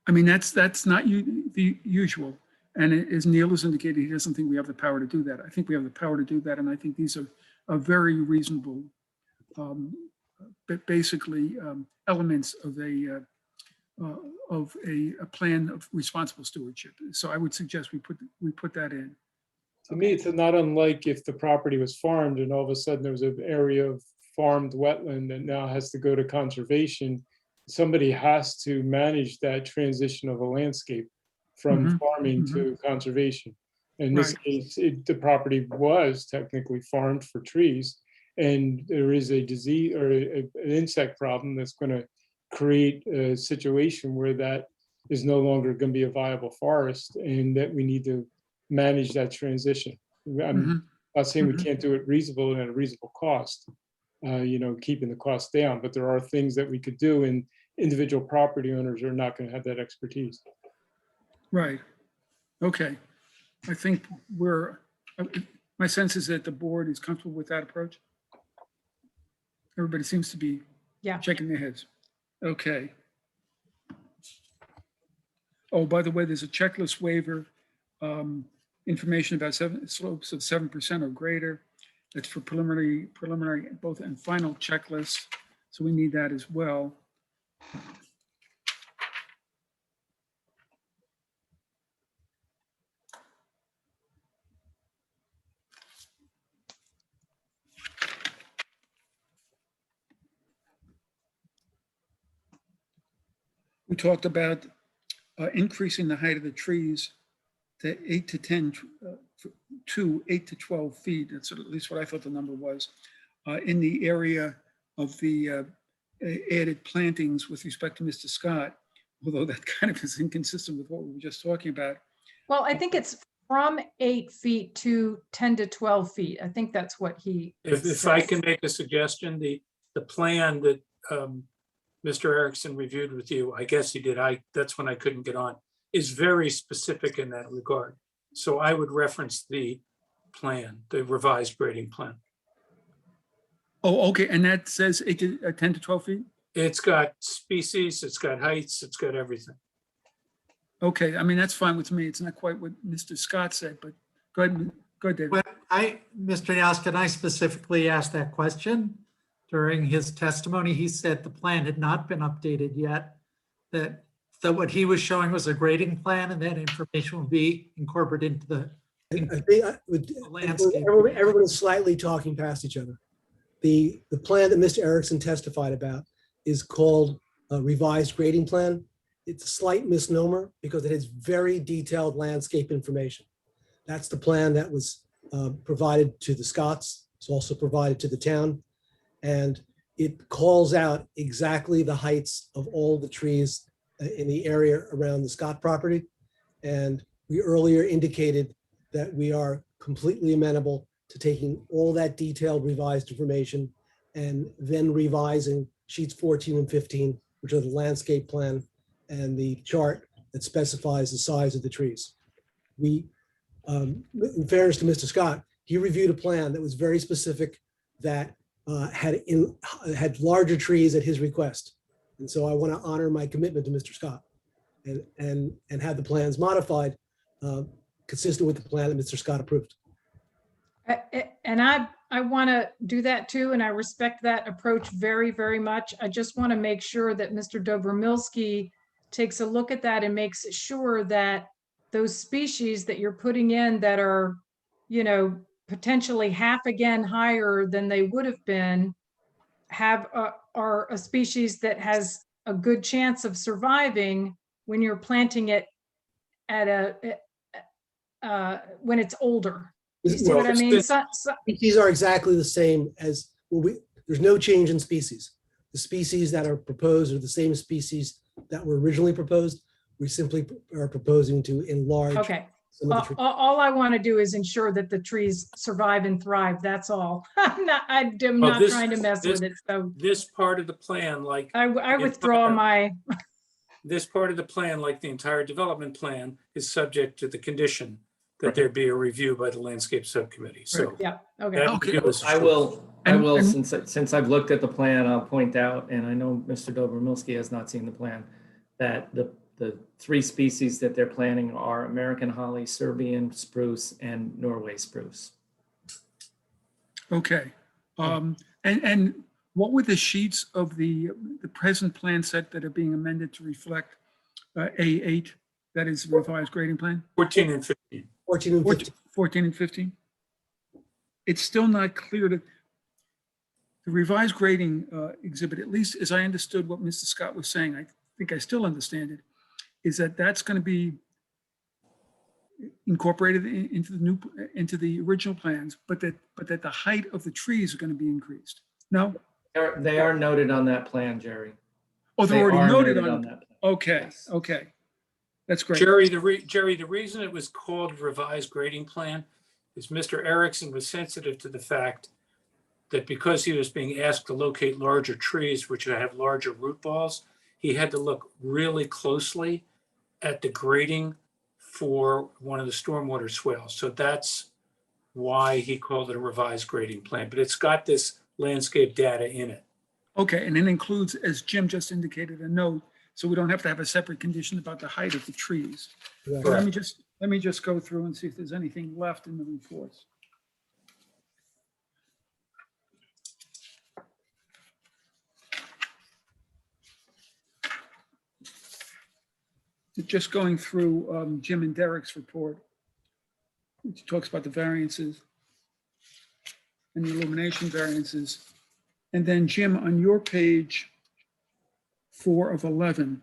I mean, that's not the usual. And as Neil has indicated, he doesn't think we have the power to do that. I think we have the power to do that. And I think these are very reasonable, basically elements of a plan of responsible stewardship. So I would suggest we put that in. To me, it's not unlike if the property was farmed and all of a sudden there was an area of farmed wetland that now has to go to conservation. Somebody has to manage that transition of a landscape from farming to conservation. In this case, the property was technically farmed for trees, and there is a disease or an insect problem that's going to create a situation where that is no longer going to be a viable forest, and that we need to manage that transition. I'm not saying we can't do it reasonable and at a reasonable cost, keeping the cost down, but there are things that we could do, and individual property owners are not going to have that expertise. Right. Okay. I think my sense is that the board is comfortable with that approach. Everybody seems to be shaking their heads. Okay. Oh, by the way, there's a checklist waiver. Information about slopes of 7% or greater. That's for preliminary both and final checklists. So we need that as well. We talked about increasing the height of the trees to 8 to 12 feet. That's at least what I thought the number was in the area of the added plantings with respect to Mr. Scott, although that kind of is inconsistent with what we were just talking about. Well, I think it's from 8 feet to 10 to 12 feet. I think that's what he If I can make a suggestion, the plan that Mr. Erickson reviewed with you, I guess he did, that's when I couldn't get on, is very specific in that regard. So I would reference the plan, the revised grading plan. Oh, okay. And that says 10 to 12 feet? It's got species, it's got heights, it's got everything. Okay. I mean, that's fine with me. It's not quite what Mr. Scott said, but go ahead, David. Well, Mr. Yaskin, I specifically asked that question during his testimony. He said the plan had not been updated yet, that what he was showing was a grading plan, and that information will be incorporated into the landscape. Everybody's slightly talking past each other. The plan that Mr. Erickson testified about is called a revised grading plan. It's a slight misnomer because it has very detailed landscape information. That's the plan that was provided to the Scotts. It's also provided to the town. And it calls out exactly the heights of all the trees in the area around the Scott property. And we earlier indicated that we are completely amenable to taking all that detailed revised information and then revising sheets 14 and 15, which are the landscape plan and the chart that specifies the size of the trees. We, in fairness to Mr. Scott, he reviewed a plan that was very specific that had larger trees at his request. And so I want to honor my commitment to Mr. Scott and have the plans modified consistent with the plan that Mr. Scott approved. And I want to do that too, and I respect that approach very, very much. I just want to make sure that Mr. Dobromilski takes a look at that and makes sure that those species that you're putting in that are, you know, potentially half again higher than they would have been, are a species that has a good chance of surviving when you're planting it at when it's older. You see what I mean? Species are exactly the same as, well, there's no change in species. The species that are proposed are the same species that were originally proposed. We simply are proposing to enlarge. Okay. Some of the trees. All I want to do is ensure that the trees survive and thrive. That's all. I'm not trying to mess with it. So This part of the plan, like. I withdraw my. This part of the plan, like the entire development plan, is subject to the condition that there be a review by the landscape subcommittee. So. Yeah, okay. that would give us a I will, since I've looked at the plan, I'll point out, and I know Mr. Dobromilski has not seen the plan, that the three species that they're planting are American holly, Serbian spruce, and Norway spruce. Okay. And what were the sheets of the present plan set that are being amended to reflect A8, that is revised grading plan? 14 and 15. 14 and 15. 14 and 15? It's still not clear that the revised grading exhibit, at least as I understood what Mr. Scott was saying, I think I still understand it, is that that's going to be incorporated into the original plans, but that the height of the trees are going to be increased. No? They are noted on that plan, Jerry. Oh, they're already noted on that plan. Okay, Yes. okay. That's great. Jerry, the reason it was called revised grading plan is Mr. Erickson was sensitive to the fact that because he was being asked to locate larger trees, which have larger root balls, he had to look really closely at the grading for one of the stormwater swales. So that's why he called it a revised grading plan, but it's got this landscape data in it. Okay, and it includes, as Jim just indicated, a note, so we don't have to have a separate condition about the height of the trees. Correct. So let me just go through and see if there's anything left in the reports. Just going through Jim and Derek's report, which talks about the variances and the illumination variances. And then Jim, on your page 4 of 11,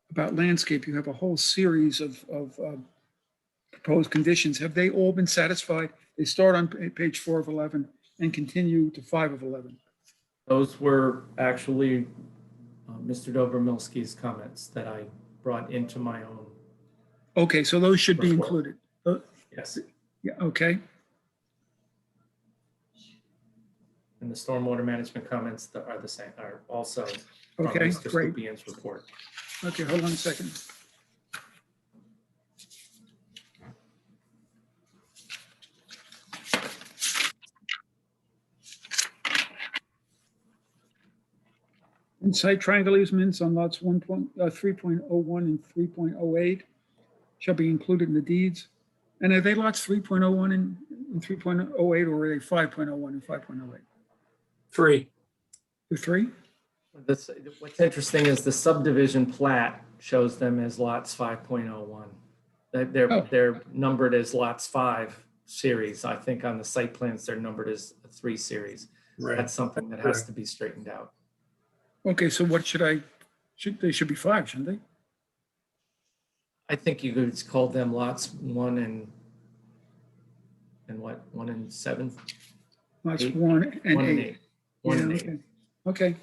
about landscape, you have a whole series of proposed conditions. Have they all been satisfied? They start on page 4 of 11 and continue to 5 of 11. Those were actually Mr. Dobromilski's comments that I brought into my own. Okay, so those should be report. included. Yes. Yeah, okay. And the stormwater management comments that are the same, are also from Okay, Mr. great. Stupian's report. Okay, hold on a second. And site triangle easements on lots 3.01 and 3.08 shall be included in the deeds. And are they lots 3.01 and 3.08, or are they 5.01 and 5.08? 3. The 3? What's interesting is the subdivision plat shows them as lots 5.01. They're numbered as lots 5 series. I think on the site plans, they're numbered as a 3 series. Right. That's something that has to be straightened out. Okay, so what they should be 5, shouldn't they? I think you could call them lots 1 and what, 1 and 7? Lots 8? 1 and 8. 8. 1 and 8. Okay. Okay.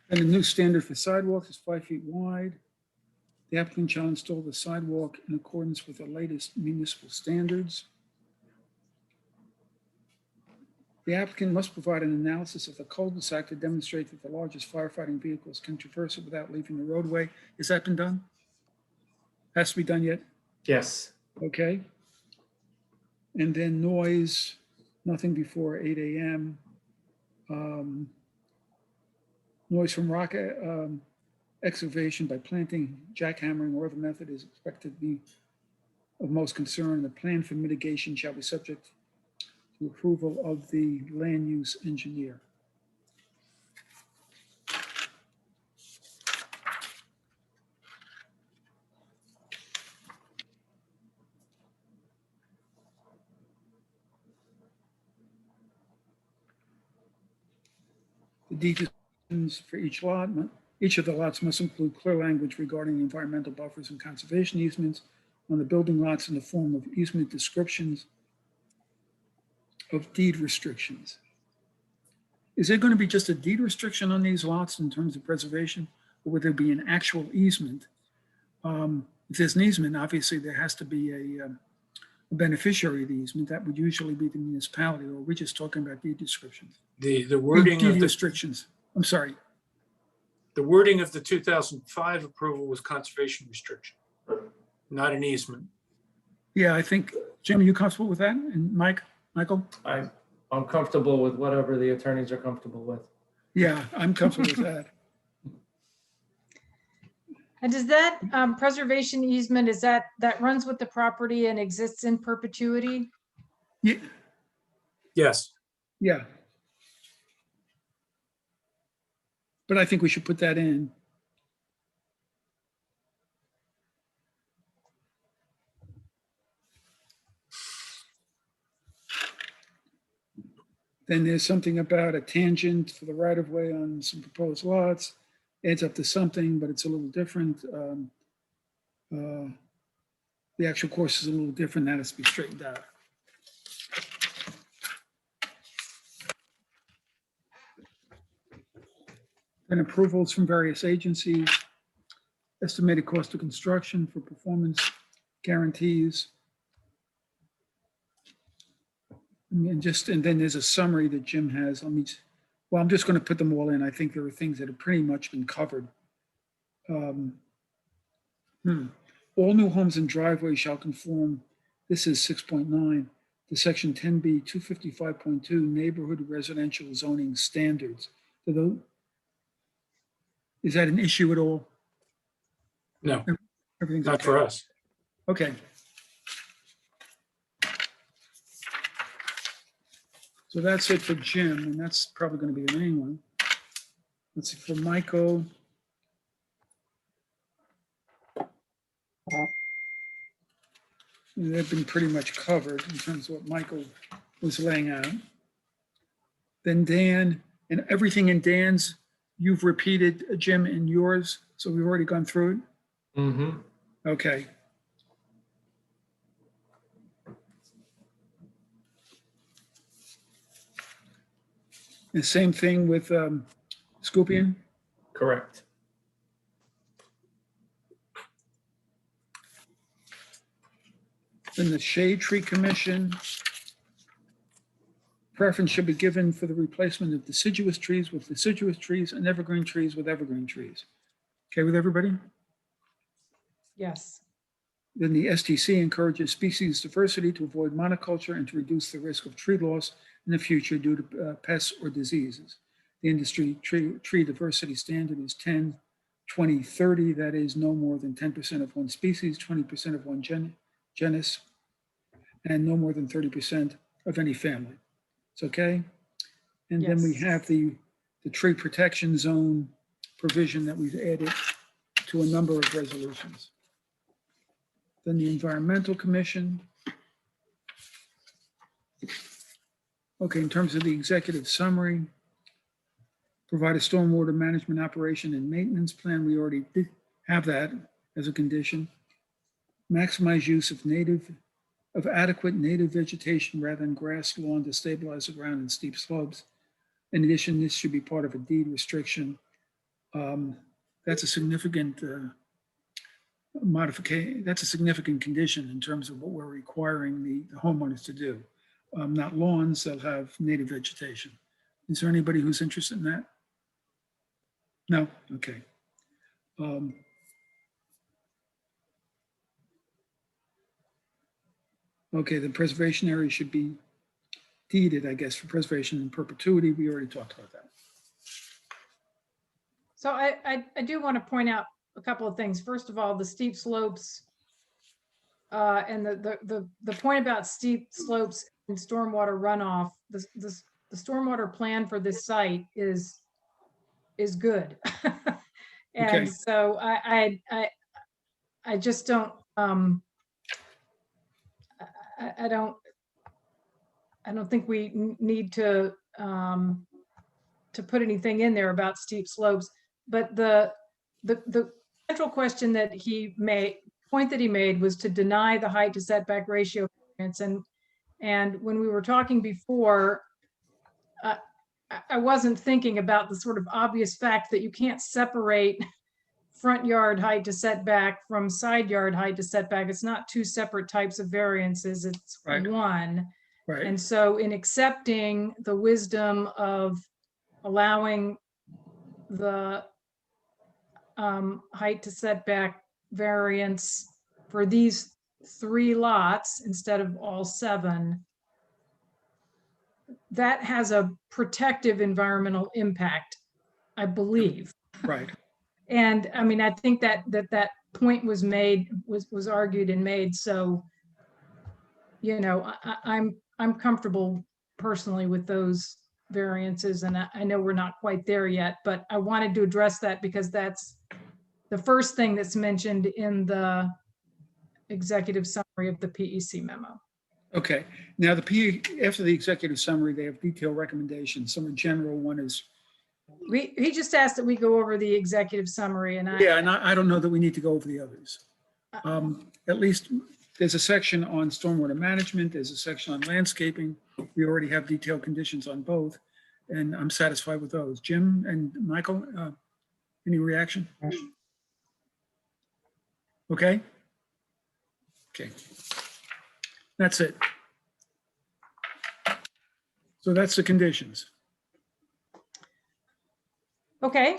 And the new standard for sidewalks is 5 feet wide. The applicant shall install the sidewalk in accordance with the latest municipal standards. The applicant must provide an analysis of the cul-de-sac to demonstrate that the largest firefighting vehicles can traverse it without leaving the roadway. Has that been done? Has to be done yet? Yes. Okay. And then noise, nothing before 8 a.m. Noise from rock excavation by planting, jackhammering, or other method is expected to be of most concern. The plan for mitigation shall be subject to approval of the land use engineer. The deed descriptions for each lot, each of the lots must include clear language regarding environmental buffers and conservation easements on the building lots in the form of easement descriptions of deed restrictions. Is there going to be just a deed restriction on these lots in terms of preservation, or would there be an actual easement? If there's an easement, obviously there has to be a beneficiary of the easement. That would usually be the municipality, or we're just talking about deed descriptions. The wording Deed of the, restrictions. I'm sorry. the wording of the 2005 approval was conservation restriction, not an easement. Yeah, I think, Jim, are you comfortable with that? And Michael? I'm comfortable with whatever the attorneys are comfortable with. Yeah, I'm comfortable with that. And does that preservation easement, is that runs with the property and exists in perpetuity? Yeah, Yes. yeah. But I think we should put that in. Then there's something about a tangent for the right of way on some proposed lots. Adds up to something, but it's a little different. The actual course is a little different. That has to be straightened out. And approvals from various agencies, estimated cost of construction for performance guarantees. And then there's a summary that Jim has. Well, I'm just going to put them all in. I think there are things that have pretty much been covered. All new homes and driveways shall conform, this is 6.9, to section 10B 255.2 neighborhood residential zoning standards. Is that an issue at all? No, Everything's not okay. for us. Okay. So that's it for Jim, and that's probably going to be the main one. Let's see, for Michael. They've been pretty much covered in terms of what Michael was laying out. Then Dan, and everything in Dan's, you've repeated, Jim, in yours, so we've already gone through it? Mm-hmm. Okay. The same thing with Scorpion? Correct. Then the Shade Tree Commission. Preference should be given for the replacement of deciduous trees with deciduous trees and evergreen trees with evergreen trees. Okay with everybody? Yes. Then the STC encourages species diversity to avoid monoculture and to reduce the risk of tree loss in the future due to pests or diseases. The industry tree diversity standard is 10, 20, 30. That is no more than 10% of one species, 20% of one genus, and no more than 30% of any family. It's okay? And then we Yes. have the tree protection zone provision that we've added to a number of resolutions. Then the Environmental Commission. Okay, in terms of the executive summary, provide a stormwater management operation and maintenance plan. We already did have that as a condition. Maximize use of adequate native vegetation rather than grass lawn to stabilize the ground and steep slopes. In addition, this should be part of a deed restriction. That's a significant modification. That's a significant condition in terms of what we're requiring the homeowners to do. Not lawns that have native vegetation. Is there anybody who's interested in that? No? Okay. Okay, the preservation area should be deeded, I guess, for preservation in perpetuity. We already talked about that. So I do want to point out a couple of things. First of all, the steep slopes and the point about steep slopes and stormwater runoff, the stormwater plan for this site is good. And Okay. so I just don't, I don't think we need to put anything in there about steep slopes. But the central question that he made, point that he made, was to deny the height to setback ratio variance. And when we were talking before, I wasn't thinking about the sort of obvious fact that you can't separate front yard height to setback from side yard height to setback. It's not two separate types of variances, it's Right. one. Right. And so in accepting the wisdom of allowing the height to setback variance for these 3 lots instead of all 7, that has a protective environmental impact, I believe. Right. And I mean, I think that point was made, was argued and made. So, you know, I'm comfortable personally with those variances, and I know we're not quite there yet, but I wanted to address that because that's the first thing that's mentioned in the executive summary of the PEC memo. Okay. Now after the executive summary, they have detailed recommendations. Some are general. One is. He just asked that we go over the executive summary, and I don't know that we need to go over the others. At least there's a section on stormwater management. There's a section on landscaping. We already have detailed conditions on both, and I'm satisfied with those. Jim and Michael, any reaction? Okay. Okay. That's it. So that's the conditions. Okay.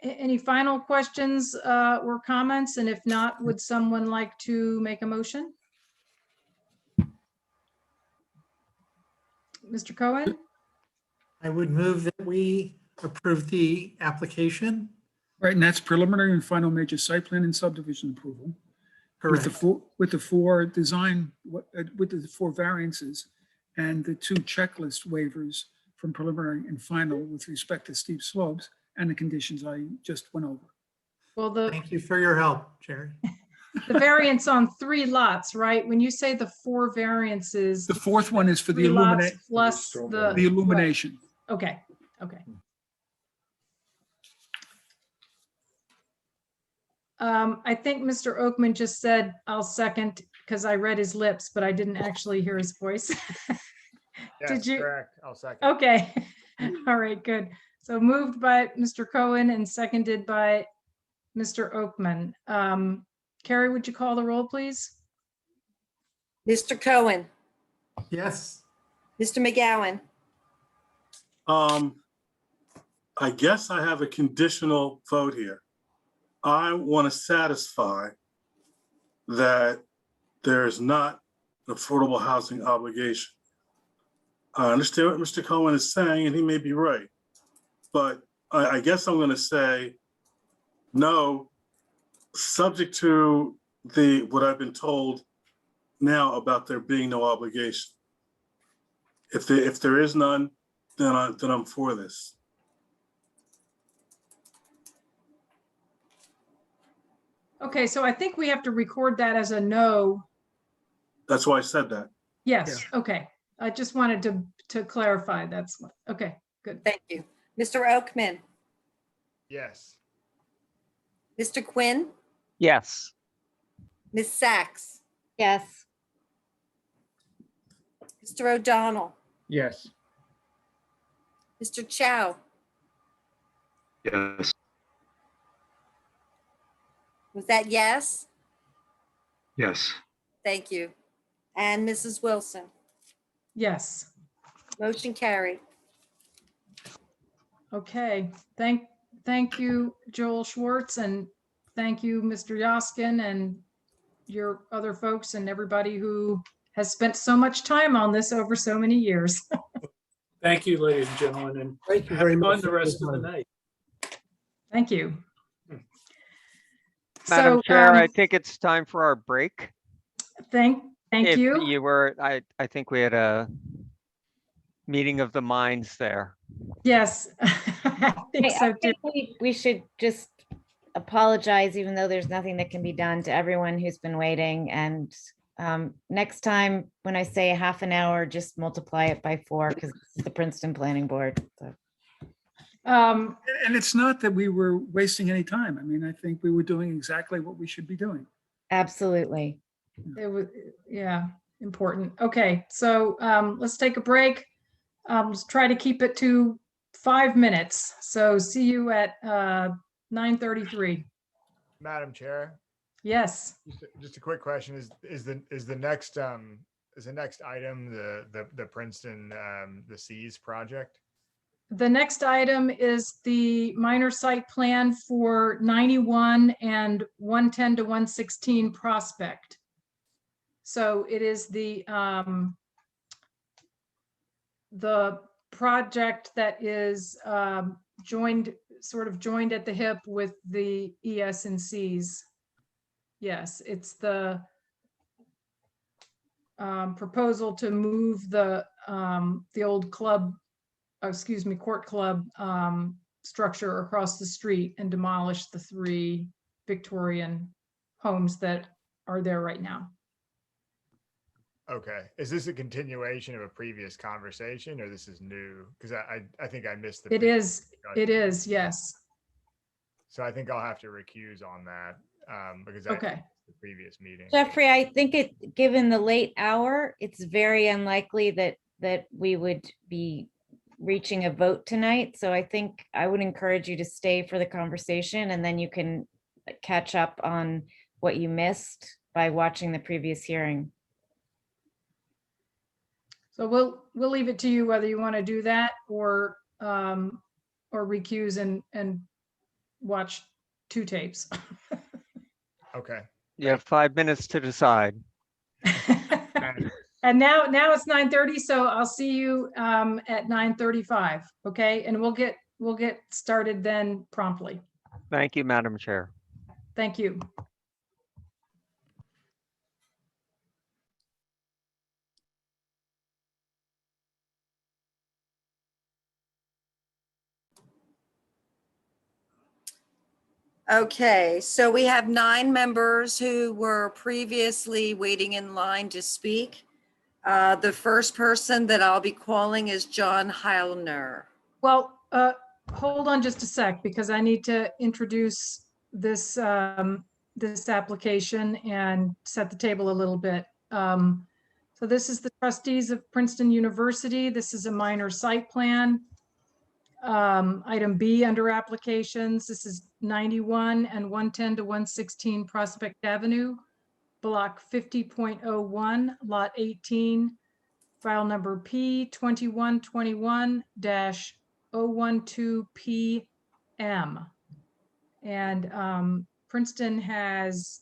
Any final questions or comments? And if not, would someone like to make a motion? Mr. Cohen? I would move that we approve the application. Right, and that's preliminary and final major site plan and subdivision approval. Correct. With the 4 design, with the 4 variances and the 2 checklist waivers from preliminary and final with respect to steep slopes and the conditions I just went over. Well, Thank you for your help, Jerry. the variance on 3 lots, right? When you say the 4 variances. The 4th one is for the 3 lots illumination. plus The illumination. Okay, okay. I think Mr. Oakman just said, I'll second, because I read his lips, but I didn't actually hear his voice. Did you? Correct. I'll second. Okay. All right, good. So moved by Mr. Cohen and seconded by Mr. Oakman. Carrie, would you call the roll, please? Mr. Cohen, Yes. Mr. McGowan, I guess I have a conditional vote here. I want to satisfy that there is not an affordable housing obligation. I understand what Mr. Cohen is saying, and he may be right. But I guess I'm going to say no, subject to what I've been told now about there being no obligation. If there is none, then I'm for this. Okay, so I think we have to record that as a no. That's why I said that. Yes, okay. I just wanted to clarify. That's what, okay, good. thank you. Mr. Oakman, Yes. Mr. Quinn, Yes. Ms. Sachs, Yes. Mr. O'Donnell, Yes. Mr. Chow, Yes. Was that yes? Yes. Thank you. And Mrs. Wilson, Yes. motion carried. Okay, thank you, Joel Schwartz, and thank you, Mr. Yoskin, and your other folks and everybody who has spent so much time on this over so many years. Thank you, ladies and gentlemen, and Thank you have very fun much. the for your rest of the time. night. Thank you. Madam So, Chair, I think it's time for our break. thank If you. you were, I think we had a meeting of the minds there. Yes, I think so I too. think we should just apologize, even though there's nothing that can be done, to everyone who's been waiting. And next time, when I say a half an hour, just multiply it by 4 because it's the Princeton Planning Board. So. And it's not that we were wasting any time. I mean, I think we were doing exactly what we should be doing. Absolutely. It was, yeah, important. Okay, so let's take a break. Let's try to keep it to 5 minutes. So see you at 9:33. Madam Chair, Yes. just a quick question. Is the next item the Princeton the Seas project? The next item is the minor site plan for 91 and 110 to 116 Prospect. So it is the project that is sort of joined at the hip with the ES&Cs. Yes, it's the proposal to move the old club, court club structure across the street and demolish the 3 Victorian homes that are there right now. Okay, is this a continuation of a previous conversation, or this is new? Because I think I missed the. It is, yes. So I think I'll have to recuse on that because I Okay. missed the previous meeting. Jeffrey, I think given the late hour, it's very unlikely that we would be reaching a vote tonight. So I think I would encourage you to stay for the conversation, and then you can catch up on what you missed by watching the previous hearing. So we'll leave it to you whether you want to do that or recuse and watch 2 tapes. Okay. You have 5 minutes to decide. And now it's 9:30, so I'll see you at 9:35. Okay, and we'll get started then promptly. Thank you, Madam Chair. Thank you. Okay, so we have 9 members who were previously waiting in line to speak. The first person that I'll be calling is John Heilner. Well, hold on just a sec, because I need to introduce this this application and set the table a little bit. So this is the trustees of Princeton University. This is a minor site plan. Item B under applications, this is 91 and 110 to 116 Prospect Avenue, block 50.01, lot 18, file number P 2121-012PM. And Princeton has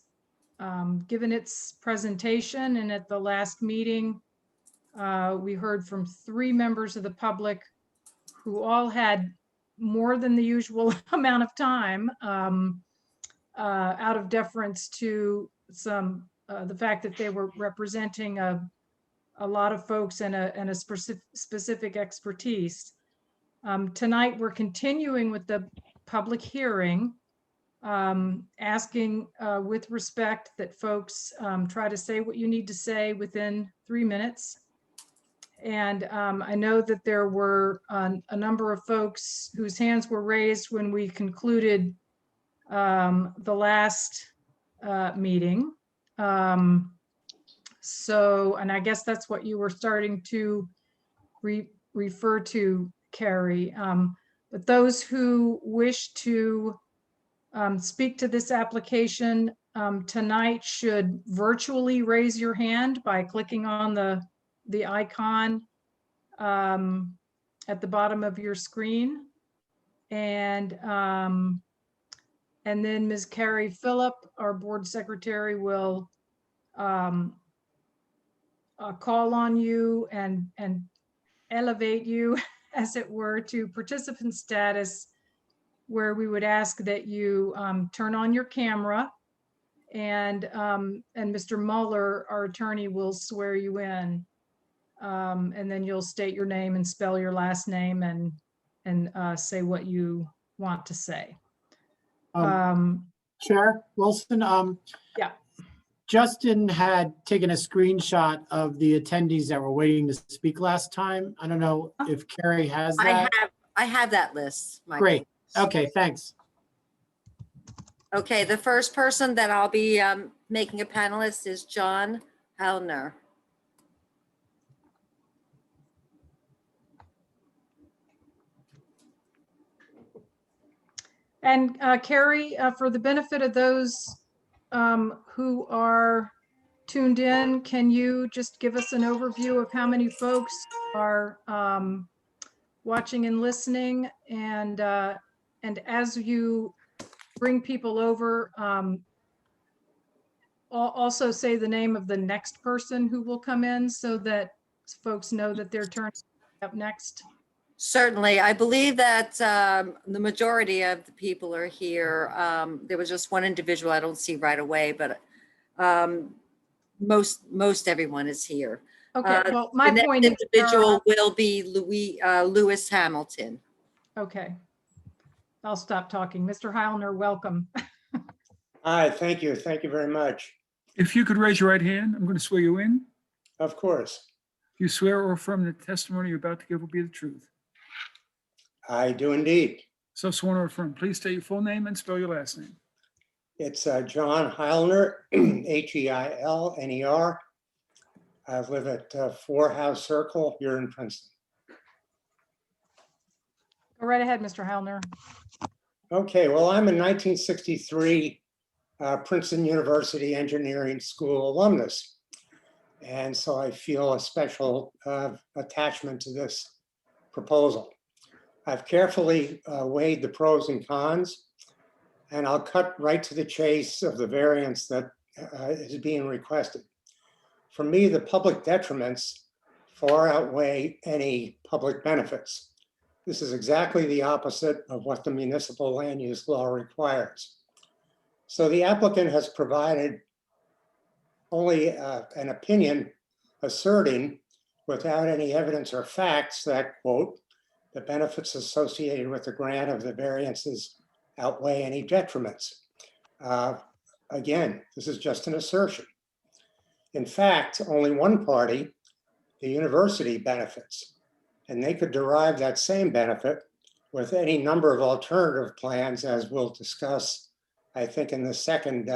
given its presentation, and at the last meeting, we heard from 3 members of the public who all had more than the usual amount of time out of deference to the fact that they were representing a lot of folks and a specific expertise. Tonight, we're continuing with the public hearing, asking with respect that folks try to say what you need to say within 3 minutes. And I know that there were a number of folks whose hands were raised when we concluded the last meeting. So, and I guess that's what you were starting to refer to, Carrie. But those who wish to speak to this application tonight should virtually raise your hand by clicking on the icon at the bottom of your screen. And then Ms. Carrie Phillip, our board secretary, will call on you and elevate you, as it were, to participant status, where we would ask that you turn on your camera, and Mr. Mueller, our attorney, will swear you in. And then you'll state your name and spell your last name and say what you want to say. Chair Wilson, yeah. Justin had taken a screenshot of the attendees that were waiting to speak last time. I don't know if Carrie has that. I have that list. Michael. Great. Okay, thanks. Okay, the first person that I'll be making a panelist is John Hellner. And Carrie, for the benefit of those who are tuned in, can you just give us an overview of how many folks are watching and listening? And as you bring people over, also say the name of the next person who will come in so that folks know that their turn up next. Certainly. I believe that the majority of the people are here. There was just one individual I don't see right away, but most everyone is here. Okay, well, my the point next is, individual will be Lewis Hamilton. Okay, I'll stop talking. Mr. Heilner, welcome. Hi, thank you. Thank you very much. If you could raise your right hand, I'm going to swear you in. Of course. You swear or affirm the testimony you're about to give will be the truth. I do indeed. So sworn or affirm. Please state your full name and spell your last name. It's John Heilner, Heilner. I live at 4 House Circle here in Princeton. Go right ahead, Mr. Heilner. Okay, well, I'm a 1963 Princeton University Engineering School alumnus. And so I feel a special attachment to this proposal. I've carefully weighed the pros and cons, and I'll cut right to the chase of the variance that is being requested. For me, the public detriments far outweigh any public benefits. This is exactly the opposite of what the municipal land use law requires. So the applicant has provided only an opinion asserting, without any evidence or facts, that, quote, the benefits associated with the grant of the variances outweigh any detriments. Again, this is just an assertion. In fact, only one party, the university, benefits, and they could derive that same benefit with any number of alternative plans, as we'll discuss, I think, in the second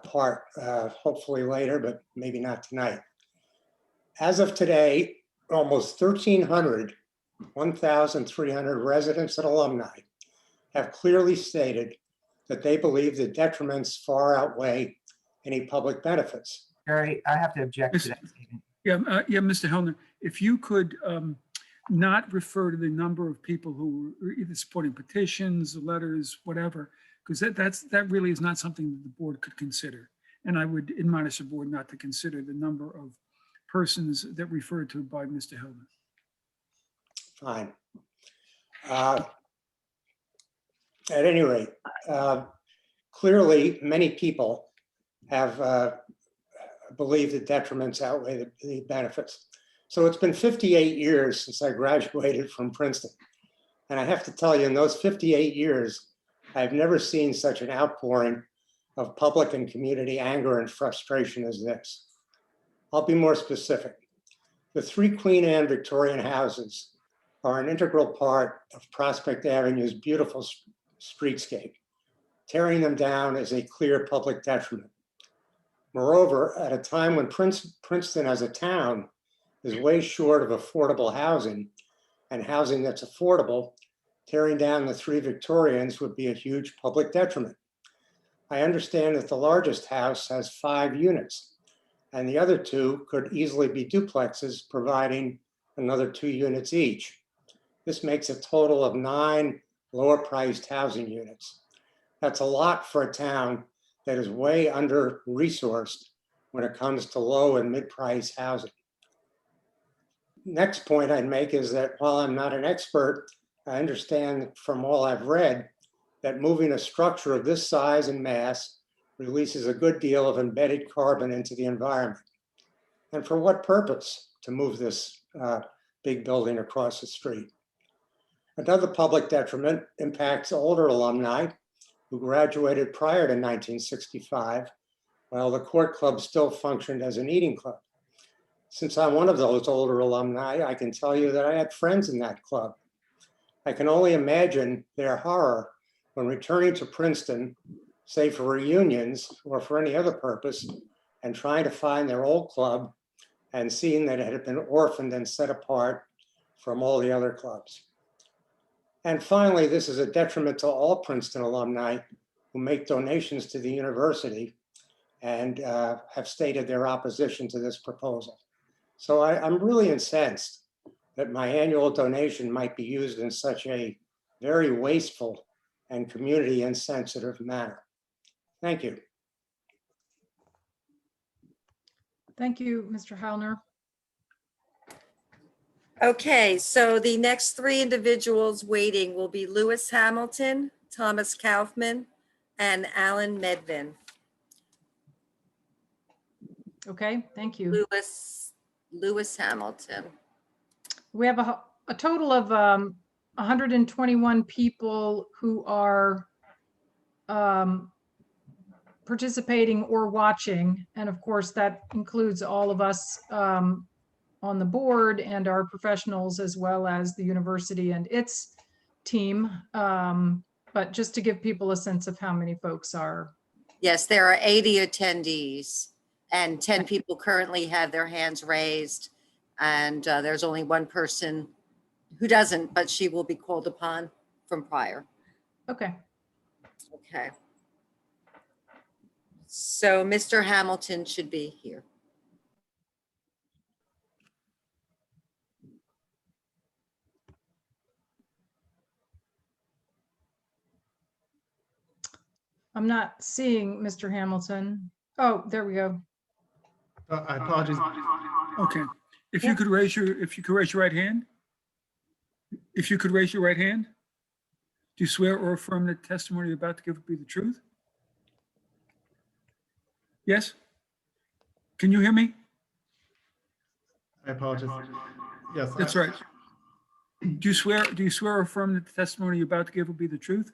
part, hopefully later, but maybe not tonight. As of today, almost 1,300 residents and alumni have clearly stated that they believe the detriments far outweigh any public benefits. Gary, I have to object to that statement. Yeah, Mr. Hellner, if you could not refer to the number of people who are either supporting petitions, letters, whatever, because that really is not something that the board could consider. And I would admonish the board not to consider the number of persons that referred to by Mr. Hellner. Fine. At any rate, clearly many people have believed that detriments outweigh the benefits. So it's been 58 years since I graduated from Princeton. And I have to tell you, in those 58 years, I've never seen such an outpouring of public and community anger and frustration as this. I'll be more specific. The 3 Queen Anne Victorian houses are an integral part of Prospect Avenue's beautiful streetscape. Tearing them down is a clear public detriment. Moreover, at a time when Princeton as a town is way short of affordable housing, and housing that's affordable tearing down the 3 Victorians would be a huge public detriment. I understand that the largest house has 5 units, and the other 2 could easily be duplexes, providing another 2 units each. This makes a total of 9 lower-priced housing units. That's a lot for a town that is way under-resourced when it comes to low and mid-price housing. Next point I'd make is that while I'm not an expert, I understand from all I've read that moving a structure of this size and mass releases a good deal of embedded carbon into the environment. And for what purpose to move this big building across the street? Another public detriment impacts older alumni who graduated prior to 1965, while the Court Club still functioned as an eating club. Since I'm one of those older alumni, I can tell you that I had friends in that club. I can only imagine their horror when returning to Princeton, say for reunions or for any other purpose, and trying to find their old club and seeing that it had been orphaned and set apart from all the other clubs. And finally, this is a detriment to all Princeton alumni who make donations to the university and have stated their opposition to this proposal. So I'm really incensed that my annual donation might be used in such a very wasteful and community insensitive manner. Thank you. Thank you, Mr. Hallner. Okay, so the next 3 individuals waiting will be Lewis Hamilton, Thomas Kaufman, and Alan Medvin. Okay, thank you. Lewis Hamilton. We have a total of 121 people who are participating or watching. And of course, that includes all of us on the board and our professionals, as well as the university and its team. But just to give people a sense of how many folks are. Yes, there are 80 attendees and 10 people currently have their hands raised. And there's only one person who doesn't, but she will be called upon from prior. Okay. Okay. So Mr. Hamilton should be here. I'm not seeing Mr. Hamilton. Oh, there we go. I apologize. Okay. If you could raise your right hand. If you could raise your right hand. Do you swear or affirm that the testimony you're about to give will be the truth? Yes? Can you hear me? I apologize. Yes. That's right. Do you swear or affirm that the testimony you're about to give will be the truth?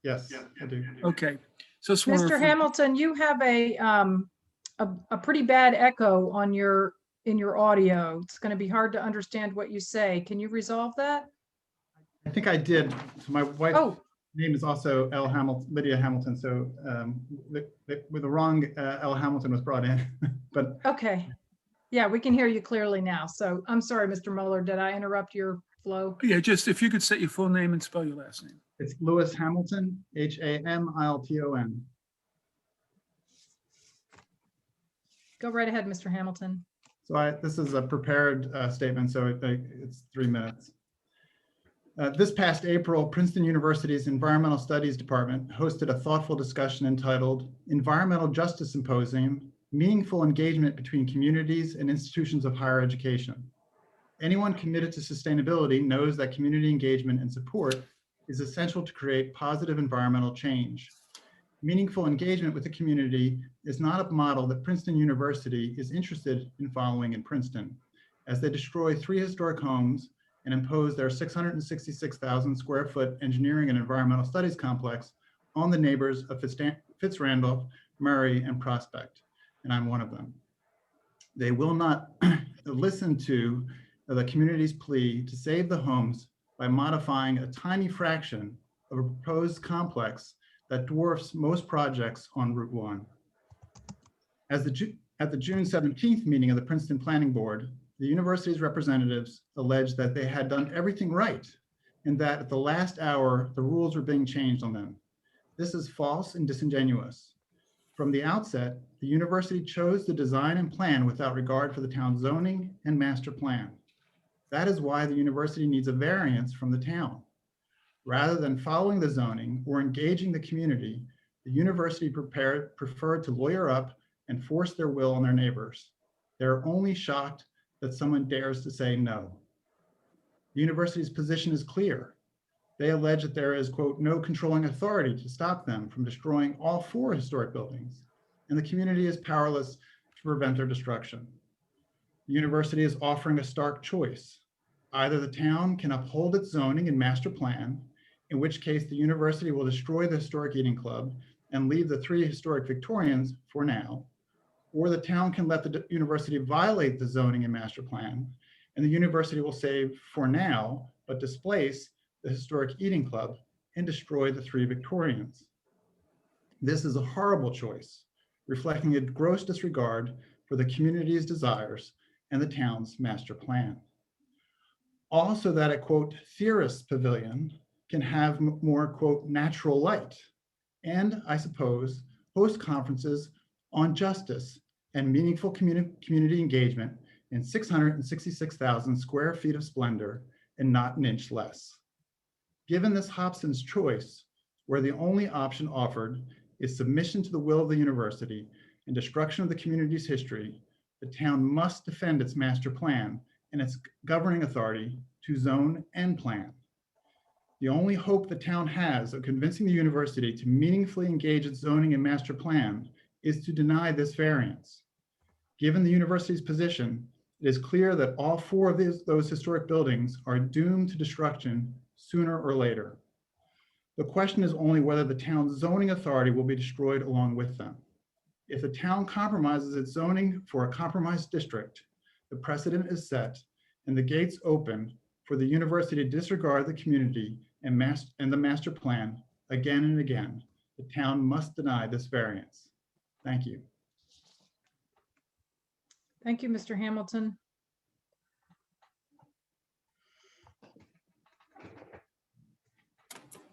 Yes, I do. Okay. So sworn or Mr. affirm- Hamilton, you have a pretty bad echo on in your audio. It's going to be hard to understand what you say. Can you resolve that? I think I did. So my wife's name is also L. Hamilton, Lydia Hamilton. So with the wrong L. Hamilton was brought in, but. Okay. Yeah, we can hear you clearly now. So I'm sorry, Mr. Mueller, did I interrupt your flow? Yeah, just if you could say your full name and spell your last name. It's Lewis Hamilton, Hamilton. Go right ahead, Mr. Hamilton. So this is a prepared statement, so it's 3 minutes. This past April, Princeton University's Environmental Studies Department hosted a thoughtful discussion entitled Environmental Justice Symposium, Meaningful Engagement Between Communities and Institutions of Higher Education. Anyone committed to sustainability knows that community engagement and support is essential to create positive environmental change. Meaningful engagement with the community is not a model that Princeton University is interested in following in Princeton, as they destroy 3 historic homes and impose their 666,000 square foot engineering and environmental studies complex on the neighbors of Fitzrandolph, Murray, and Prospect, and I'm one of them. They will not listen to the community's plea to save the homes by modifying a tiny fraction of a proposed complex that dwarfs most projects on Route 1. At the June 17th meeting of the Princeton Planning Board, the university's representatives alleged that they had done everything right and that at the last hour, the rules were being changed on them. This is false and disingenuous. From the outset, the university chose to design and plan without regard for the town's zoning and master plan. That is why the university needs a variance from the town. Rather than following the zoning or engaging the community, the university preferred to lawyer up and force their will on their neighbors. They're only shocked that someone dares to say no. The university's position is clear. They allege that there is, quote, no controlling authority to stop them from destroying all 4 historic buildings, and the community is powerless to prevent their destruction. The university is offering a stark choice. Either the town can uphold its zoning and master plan, in which case the university will destroy the Historic Eating Club and leave the 3 historic Victorians for now, or the town can let the university violate the zoning and master plan, and the university will save for now, but displace the Historic Eating Club and destroy the 3 Victorians. This is a horrible choice, reflecting a gross disregard for the community's desires and the town's master plan. Also that a, quote, theorist's pavilion can have more, quote, natural light, and I suppose host conferences on justice and meaningful community engagement in 666,000 square feet of splendor and not an inch less. Given this Hobson's choice, where the only option offered is submission to the will of the university and destruction of the community's history, the town must defend its master plan and its governing authority to zone and plan. The only hope the town has of convincing the university to meaningfully engage its zoning and master plan is to deny this variance. Given the university's position, it is clear that all 4 of those historic buildings are doomed to destruction sooner or later. The question is only whether the town's zoning authority will be destroyed along with them. If the town compromises its zoning for a compromised district, the precedent is set and the gates open for the university to disregard the community and the master plan again and again. The town must deny this variance. Thank you. Thank you, Mr. Hamilton.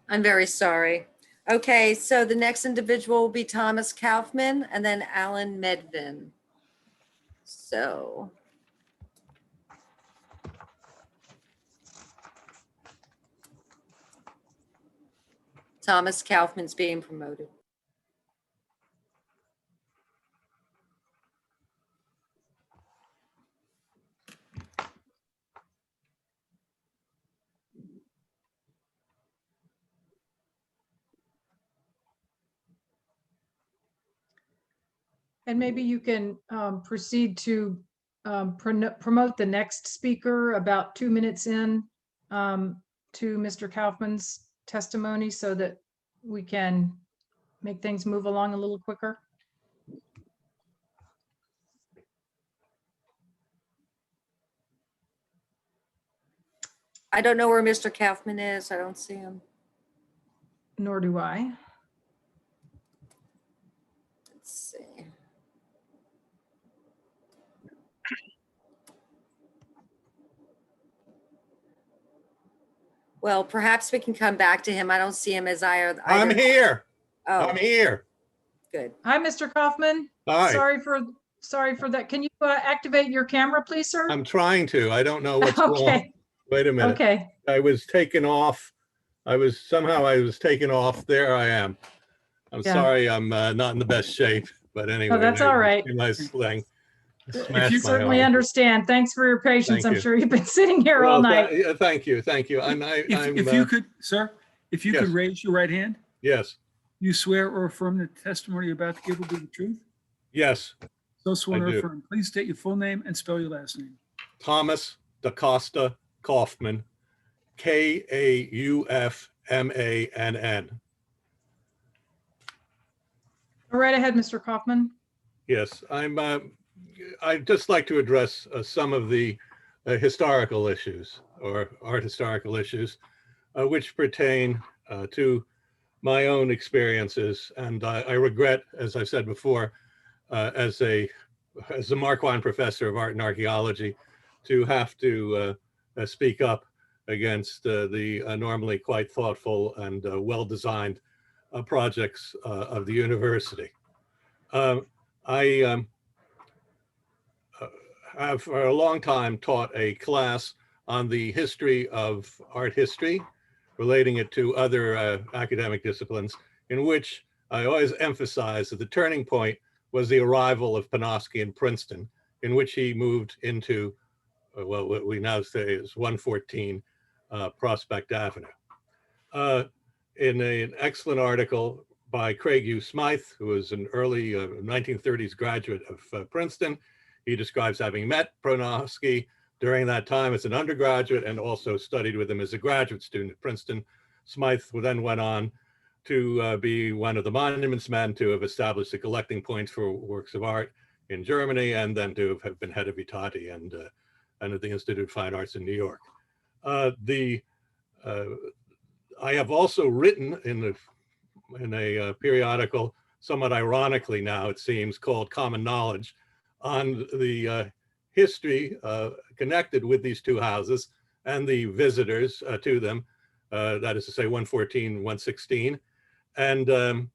I'm very sorry. Okay, so the next individual will be Thomas Kaufman and then Alan Medvin. So. Thomas Kaufman's being promoted. And maybe you can proceed to promote the next speaker about 2 minutes in to Mr. Kaufman's testimony so that we can make things move along a little quicker. I don't know where Mr. Kaufman is. I don't see him. Nor do I. Let's see. Well, perhaps we can come back to him. I don't see him as either. I'm here. Oh, I'm here. good. Hi, Mr. Kaufman. Hi. Sorry for that. Can you activate your camera, please, sir? I'm trying to. I don't know what's Okay. wrong. Wait a minute. Okay. I was taken off. I was taken off. There I am. I'm Yeah. sorry. I'm not in the best shape, but anyway. Oh, that's all right. Nice thing. If you certainly understand. Thanks for your patience. Thank I'm you. sure you've been sitting here all night. Thank you. Thank you. If you could, sir, if you could yes. raise your right hand, Yes. you swear or affirm the testimony you're about to give will be the truth? Yes. So sworn I or do. affirm. Please state your full name and spell your last name. Thomas DaCosta Kaufman, Kaufmann. Go right ahead, Mr. Kaufman. Yes, I'd just like to address some of the historical issues or art historical issues which pertain to my own experiences. And I regret, as I said before, as a Marquand professor of art and archaeology, to have to speak up against the normally quite thoughtful and well-designed projects of the university. I have for a long time taught a class on the history of art history, relating it to other academic disciplines, in which I always emphasize that the turning point was the arrival of Panofsky in Princeton, in which he moved into, well, what we now say is 114 Prospect Avenue. In an excellent article by Craig U. Smythe, who was an early 1930s graduate of Princeton, he describes having met Panofsky during that time as an undergraduate and also studied with him as a graduate student at Princeton. Smythe then went on to be one of the monuments men, to have established the collecting points for works of art in Germany, and then to have been head of Vitati and at the Institute of Fine Arts in New York. I have also written in a periodical, somewhat ironically now it seems, called Common Knowledge, on the history connected with these two houses and the visitors to them, that is to say 114, 116, and the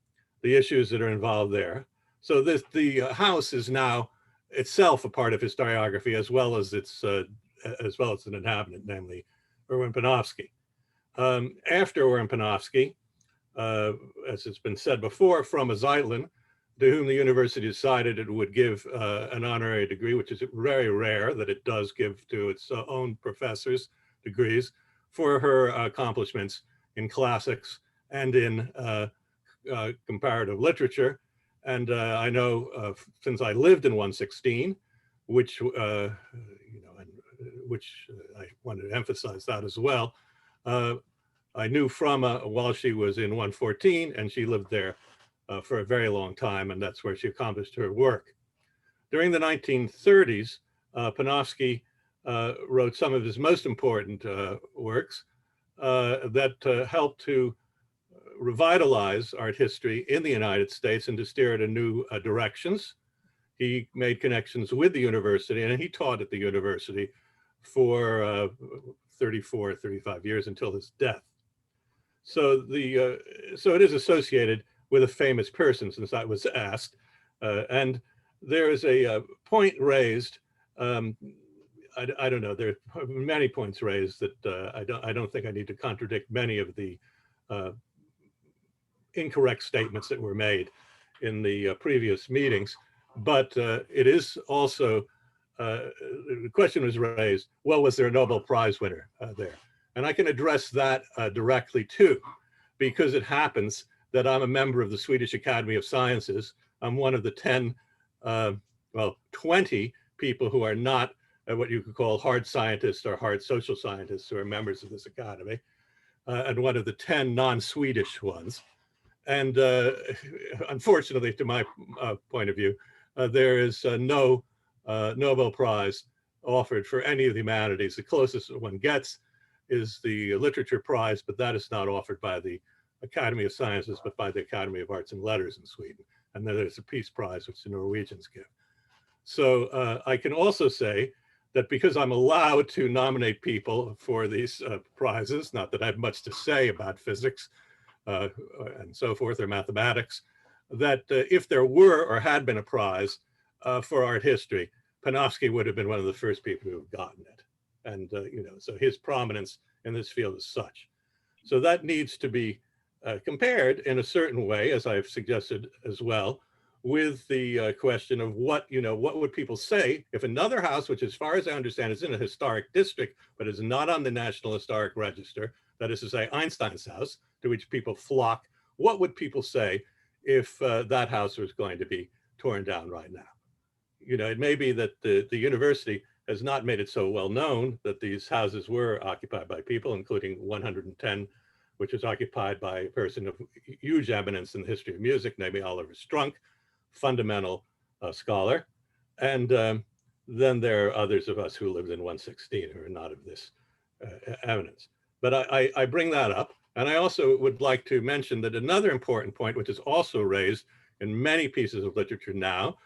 issues that are involved there. So the house is now itself a part of historiography, as well as an inhabitant, namely Erwin Panofsky. After Erwin Panofsky, as it's been said before, from a Zeitlin, to whom the university decided it would give an honorary degree, which is very rare that it does give to its own professors degrees, for her accomplishments in classics and in comparative literature. And I know since I lived in 116, which I wanted to emphasize that as well, I knew Frama while she was in 114, and she lived there for a very long time, and that's where she accomplished her work. During the 1930s, Panofsky wrote some of his most important works that helped to revitalize art history in the United States and to steer it in new directions. He made connections with the university, and he taught at the university for 34, 35 years until his death. So so it is associated with a famous person, since I was asked. And there is a point raised. I don't know, there are many points raised that I don't think I need to contradict many of the incorrect statements that were made in the previous meetings. But it is also, the question was raised, well, was there a Nobel Prize winner there? And I can address that directly too, because it happens that I'm a member of the Swedish Academy of Sciences. I'm one of the 20 people who are not what you could call hard scientists or hard social scientists who are members of this academy, and one of the 10 non-Swedish ones. And unfortunately, to my point of view, there is no Nobel Prize offered for any of the humanities. The closest one gets is the Literature Prize, but that is not offered by the Academy of Sciences, but by the Academy of Arts and Letters in Sweden. And then there's a Peace Prize, which the Norwegians give. So I can also say that because I'm allowed to nominate people for these prizes, not that I have much to say about physics and so forth, or mathematics, that if there were or had been a prize for art history, Panofsky would have been one of the first people who have gotten it. And, so his prominence in this field is such. So that needs to be compared in a certain way, as I've suggested as well, with the question of what would people say if another house, which as far as I understand is in a historic district, but is not on the National Historic Register, that is to say Einstein's house, to which people flock, what would people say if that house was going to be torn down right now? It may be that the university has not made it so well known that these houses were occupied by people, including 110, which was occupied by a person of huge eminence in the history of music, namely Oliver Strunk, fundamental scholar. And then there are others of us who lived in 116 who are not of this eminence. But I bring that up. And I also would like to mention that another important point, which is also raised in many pieces of literature now,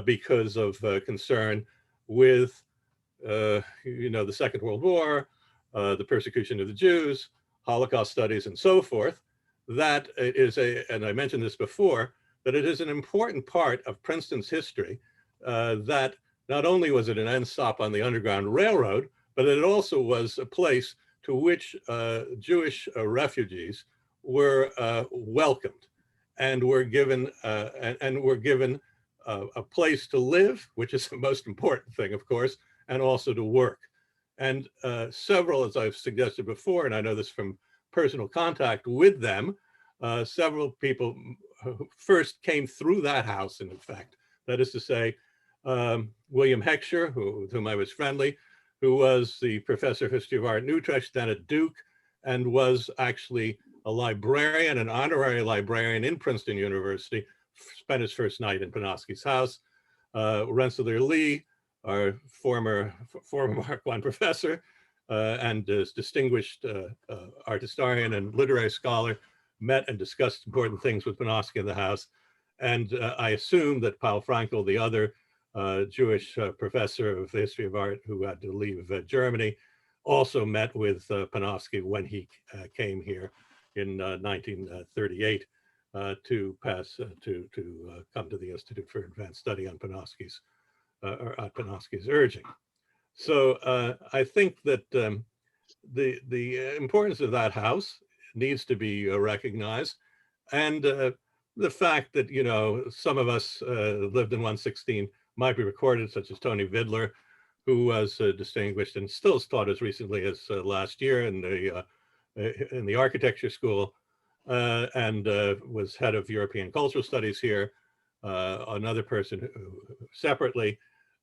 because of concern with, the Second World War, the persecution of the Jews, Holocaust studies, and so forth, that it is and I mentioned this before, that it is an important part of Princeton's history, that not only was it an end stop on the Underground Railroad, but it also was a place to which Jewish refugees were welcomed and were given a place to live, which is the most important thing, of course, and also to work. And several, as I've suggested before, and I know this from personal contact with them, several people who first came through that house, in effect. That is to say, William Heckscher, with whom I was friendly, who was the professor of history of art in Utrecht, then at Duke, and was actually a librarian, an honorary librarian in Princeton University, spent his first night in Panoski's house. Rensselaer Lee, our former Mark I professor, and as distinguished art historian and literary scholar, met and discussed important things with Panoski in the house. And I assume that Paul Frankel, the other Jewish professor of the history of art who had to leave Germany, also met with Panoski when he came here in 1938 to come to the Institute for Advanced Study on Panoski's urging. So I think that the importance of that house needs to be recognized, and the fact that, you know, some of us lived in 116 might be recorded, such as Tony Vidler, who was distinguished and still is taught as recently as last year in the architecture school, and was head of European cultural studies here. Another person who separately,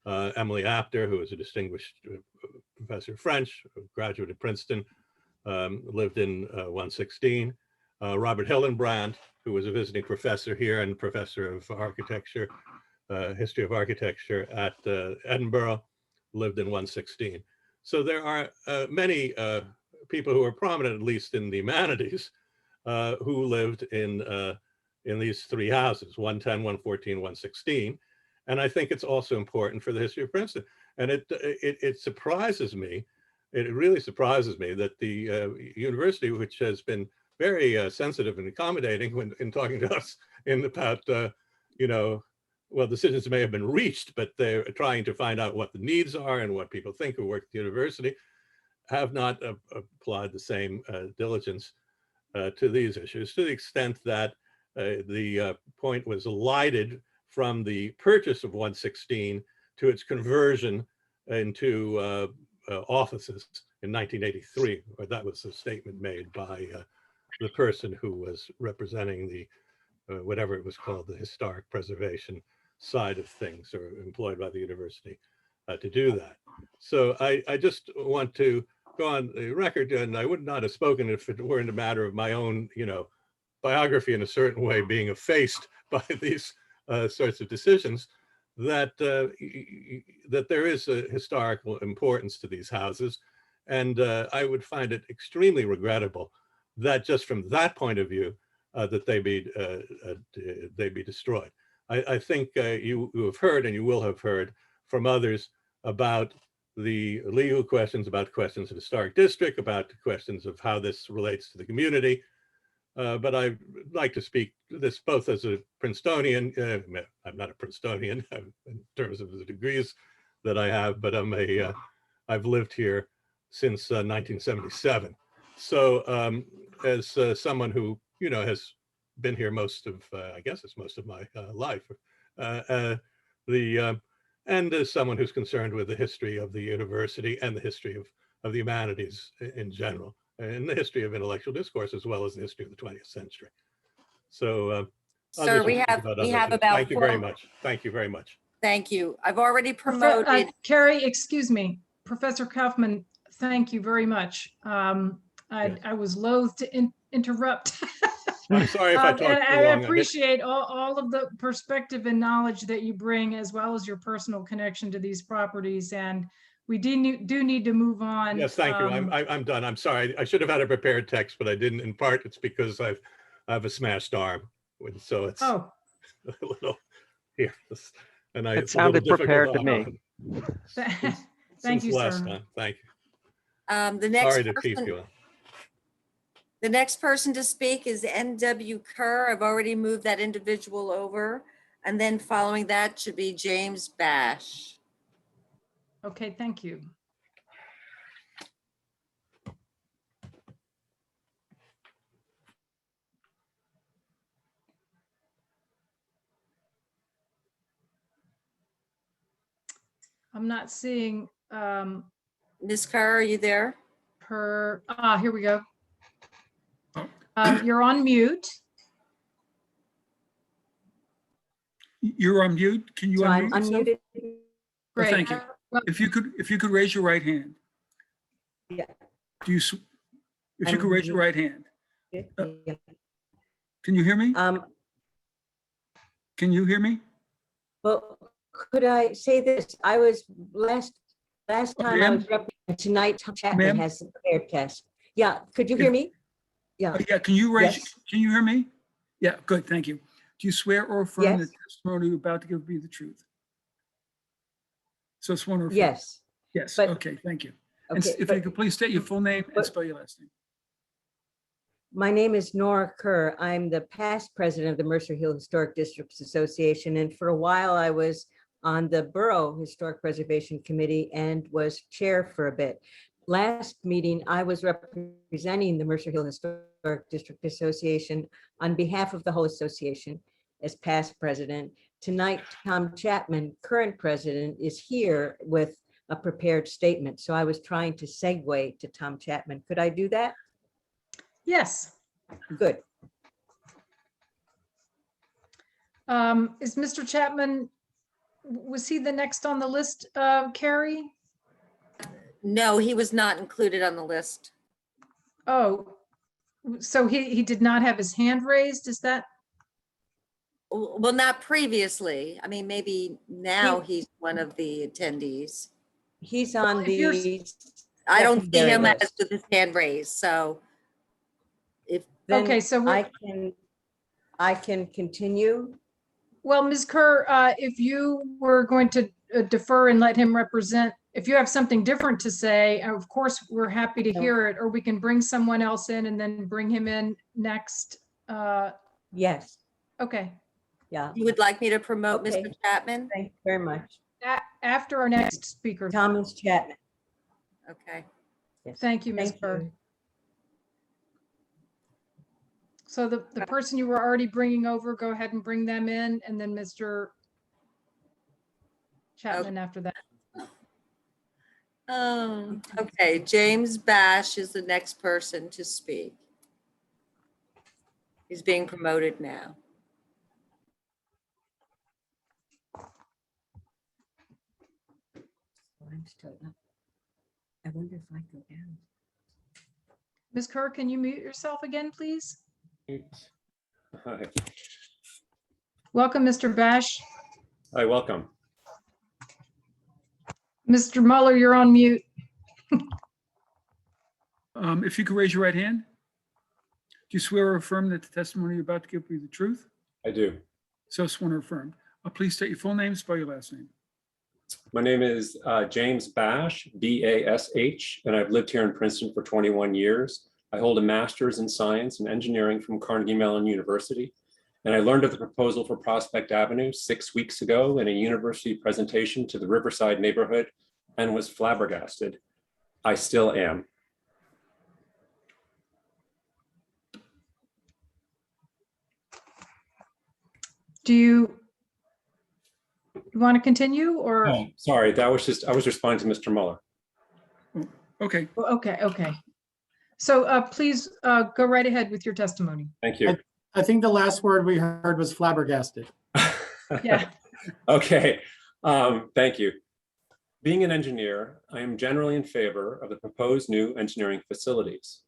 Emily Apter, who is a distinguished professor of French, a graduate of Princeton, lived in 116. Robert Hillenbrand, who was a visiting professor here and professor of architecture, history of architecture at Edinburgh, lived in 116. So there are many people who are prominent, at least in the humanities, who lived in these three houses, 110, 114, 116. And I think it's also important for the history of Princeton. And it surprises me, it really surprises me that the university, which has been very sensitive and accommodating when in talking to us about, you know, well, decisions may have been reached, but they're trying to find out what the needs are and what people think who work at the university, have not applied the same diligence to these issues, to the extent that the point was elided from the purchase of 116 to its conversion into offices in 1983, or that was a statement made by the person who was representing the, whatever it was called, the historic preservation side of things, or employed by the university to do that. So I just want to go on the record, and I would not have spoken if it weren't a matter of my own, you know, biography in a certain way being effaced by these sorts of decisions, that that there is a historical importance to these houses. And I would find it extremely regrettable that just from that point of view, that they be destroyed. I think you have heard, and you will have heard from others, about the legal questions, about questions of historic district, about questions of how this relates to the community. But I'd like to speak to this both as a Princetonian. I'm not a Princetonian in terms of the degrees that I have, but I've lived here since 1977. So as someone who, you know, has been here most of, I guess it's most of my life, and as someone who's concerned with the history of the university and the history of the humanities in general, and the history of intellectual discourse, as well as the history of the 20th century. So, Sir, we have about Thank you very much. Thank you very much. Thank you. I've already promoted. Carrie, excuse me, Professor Kaufman, thank you very much. I was loath to interrupt. I'm sorry if I talked too long. I appreciate all of the perspective and knowledge that you bring, as well as your personal connection to these properties. And we do need to move on. Yes, thank you. I'm done. I'm sorry. I should have had a prepared text, but I didn't. In part, it's because I have a smashed arm, so it's a little here. And it sounded prepared to me. Thank you, last sir. time. Thank you. The next Sorry to keep person, you. the next person to speak is N.W. Kerr. I've already moved that individual over. And then following that should be James Bash. Okay, thank you. I'm not seeing Ms. Kerr, are you there? here we go. You're on mute. You're on mute. Can you So I'm unmute yourself? unmuted. Oh, Great. thank you. If you could raise your right hand. Yeah. Do you, if you could raise your right hand. Yeah. Can you hear me? Can you hear me? Well, could I say this? I was last time I was representing tonight, Chapman has a prepared test. Yeah, could you hear me? Yeah. Yeah, can you raise, Yes. can you hear me? Yeah, good, thank you. Do you swear or affirm Yes. that the testimony you're about to give be the truth? So sworn or affirm? Yes. Yes, But- okay, thank you. And Okay, if you could please state your full name and spell your last name. My name is Nora Kerr. I'm the past president of the Mercer Hill Historic Districts Association. And for a while I was on the Borough Historic Preservation Committee and was chair for a bit. Last meeting, I was representing the Mercer Hill Historic District Association on behalf of the whole association as past president. Tonight, Tom Chapman, current president, is here with a prepared statement. So I was trying to segue to Tom Chapman. Could I do that? Yes. Good. Is Mr. Chapman, was he the next on the list, Carrie? No, he was not included on the list. Oh, so he did not have his hand raised, is that? Well, not previously. I mean, maybe now he's one of the attendees. He's on if you're- the. I don't see secondary him as list. with his hand raised, so if, Then Okay, so I can continue. well, Ms. Kerr, if you were going to defer and let him represent, if you have something different to say, of course, we're happy to hear it, or we can bring someone else in and then bring him in next. Yes, Okay, yeah. you would like me to promote Okay. Mr. Chapman? Thank you very much. after our next speaker. Thomas Chapman. Okay. Yes. Thank you, Ms. Thank Kerr. you. So the person you were already bringing over, go ahead and bring them in, and then Mr. Chapman after that. Okay, James Bash is the next person to speak. He's being promoted now. I'm still up. I wonder if I go down. Ms. Kerr, can you mute yourself again, please? Hi, Welcome, Mr. Bash. hi, welcome. Mr. Mueller, you're on mute. If you could raise your right hand. Do you swear or affirm that the testimony you're about to give be the truth? I do. So sworn or affirmed. Please state your full name, spell your last name. My name is James Bash, B-A-S-H, and I've lived here in Princeton for 21 years. I hold a master's in science and engineering from Carnegie Mellon University. And I learned of the proposal for Prospect Avenue 6 weeks ago in a university presentation to the Riverside neighborhood and was flabbergasted. I still am. Do you want to continue or? Oh, sorry, that was just, I was responding to Mr. Mueller. Okay. Okay. So please go right ahead with your testimony. Thank you. I think the last word we heard was flabbergasted. Yeah. Okay, thank you. Being an engineer, I am generally in favor of the proposed new engineering facilities,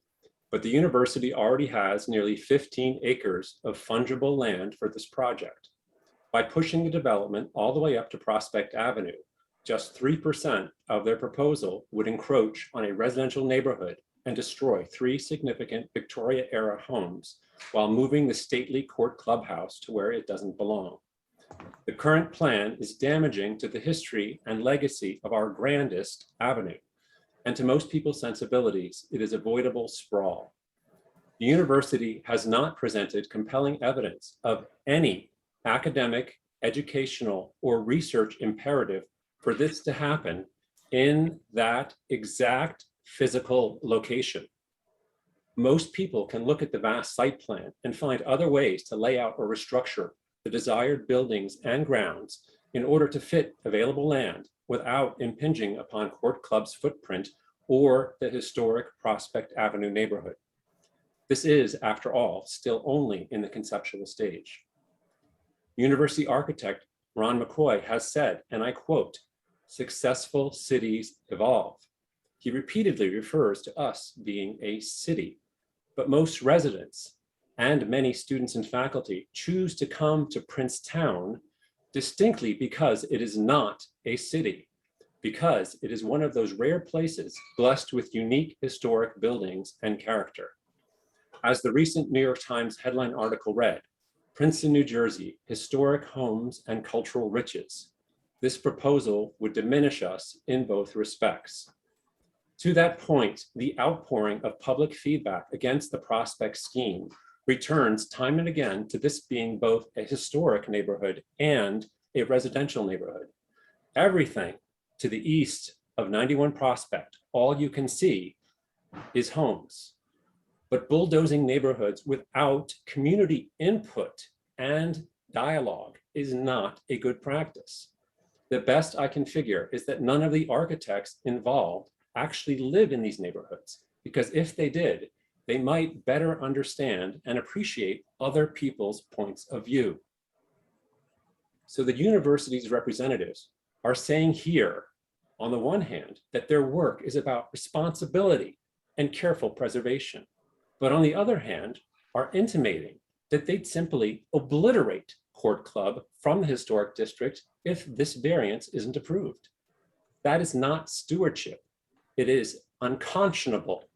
but the university already has nearly 15 acres of fungible land for this project. By pushing the development all the way up to Prospect Avenue, just 3% of their proposal would encroach on a residential neighborhood and destroy 3 significant Victoria-era homes while moving the stately court clubhouse to where it doesn't belong. The current plan is damaging to the history and legacy of our grandest avenue and to most people's sensibilities, it is avoidable sprawl. The university has not presented compelling evidence of any academic, educational, or research imperative for this to happen in that exact physical location. Most people can look at the vast site plan and find other ways to lay out or restructure the desired buildings and grounds in order to fit available land without impinging upon Court Club's footprint or the historic Prospect Avenue neighborhood. This is, after all, still only in the conceptual stage. University architect Ron McCoy has said, and I quote, "Successful cities evolve." He repeatedly refers to us being a city, but most residents and many students and faculty choose to come to Princetown distinctly because it is not a city, because it is one of those rare places blessed with unique historic buildings and character. As the recent New York Times headline article read, Princeton, New Jersey, historic homes and cultural riches. This proposal would diminish us in both respects. To that point, the outpouring of public feedback against the Prospect scheme returns time and again to this being both a historic neighborhood and a residential neighborhood. Everything to the east of 91 Prospect, all you can see is homes. But bulldozing neighborhoods without community input and dialogue is not a good practice. The best I can figure is that none of the architects involved actually live in these neighborhoods, because if they did, they might better understand and appreciate other people's points of view. So the university's representatives are saying here, on the one hand, that their work is about responsibility and careful preservation, but on the other hand, are intimating that they'd simply obliterate Court Club from the historic district if this variance isn't approved. That is not stewardship. It is unconscionable.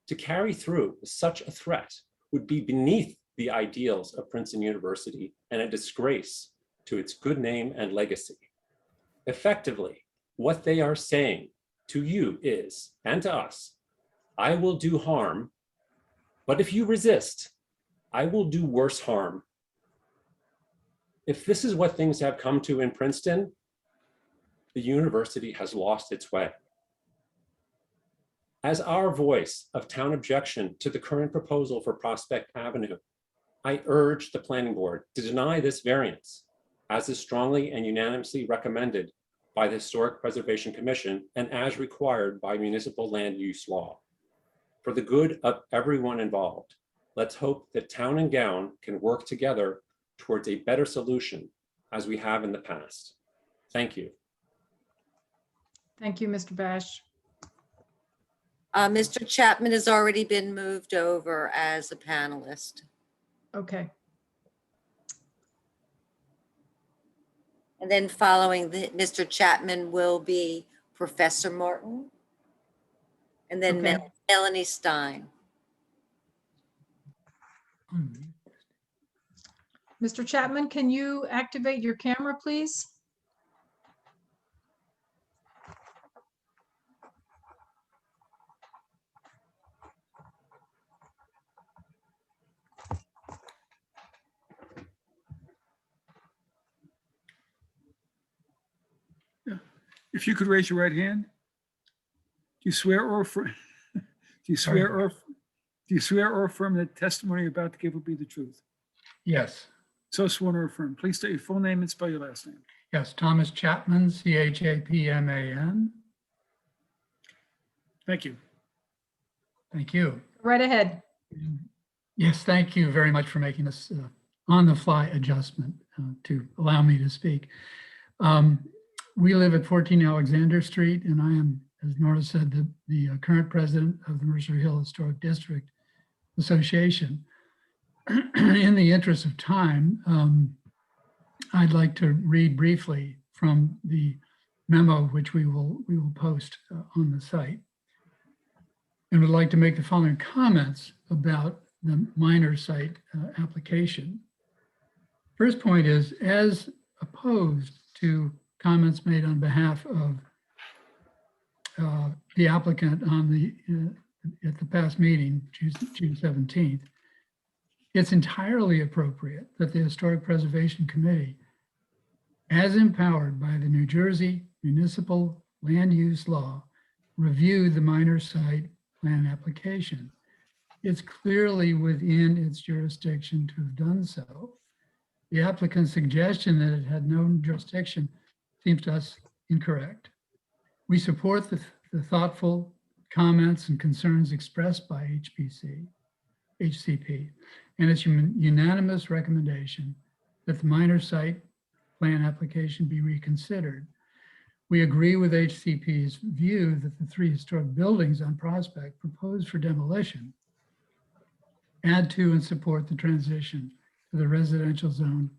To carry through such a threat would be beneath the ideals of Princeton University and a disgrace to its good name and legacy. Effectively, what they are saying to you is, and to us, I will do harm, but if you resist, I will do worse harm. If this is what things have come to in Princeton, the university has lost its way. As our voice of town objection to the current proposal for Prospect Avenue, I urge the planning board to deny this variance, as is strongly and unanimously recommended by the Historic Preservation Commission and as required by municipal land use law. For the good of everyone involved, let's hope that town and gown can work together towards a better solution as we have in the past. Thank you. Thank you, Mr. Bash. Mr. Chapman has already been moved over as a panelist. Okay. And then following Mr. Chapman will be Professor Martin. And then Okay. Melanie Stein. Mr. Chapman, can you activate your camera, please? If you could raise your right hand. Do you swear or affirm, do you swear or affirm that testimony you're about to give will be the truth? Yes, So sworn or affirmed. Please state your full name and spell your last name. yes, Thomas Chapman, Chapman. Thank you. Thank you. Right ahead. Yes, thank you very much for making this on-the-fly adjustment to allow me to speak. We live at 14 Alexander Street, and I am, as Nora said, the current president of the Mercer Hill Historic District Association. In the interest of time, I'd like to read briefly from the memo which we will post on the site, and would like to make the following comments about the minor site application. First point is, as opposed to comments made on behalf of the applicant on at the past meeting, June 17th, it's entirely appropriate that the Historic Preservation Committee, as empowered by the New Jersey Municipal Land Use Law, review the minor site plan application. It's clearly within its jurisdiction to have done so. The applicant's suggestion that it had no jurisdiction seems to us incorrect. We support the thoughtful comments and concerns expressed by HCP, and its unanimous recommendation that the minor site plan application be reconsidered. We agree with HCP's view that the 3 historic buildings on Prospect proposed for demolition add to and support the transition to the residential zone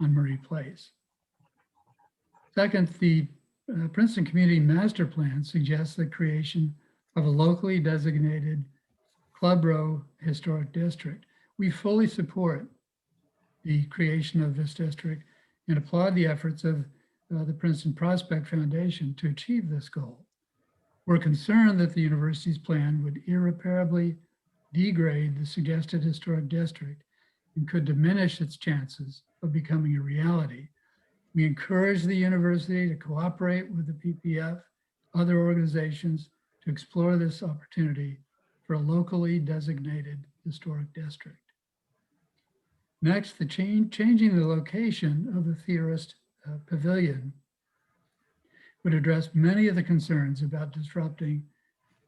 on Murray Place. Second, the Princeton Community Master Plan suggests the creation of a locally designated Club Row Historic District. We fully support the creation of this district and applaud the efforts of the Princeton Prospect Foundation to achieve this goal. We're concerned that the university's plan would irreparably degrade the suggested historic district and could diminish its chances of becoming a reality. We encourage the university to cooperate with the PPF, other organizations to explore this opportunity for a locally designated historic district. Next, the changing the location of the Theorist Pavilion would address many of the concerns about disrupting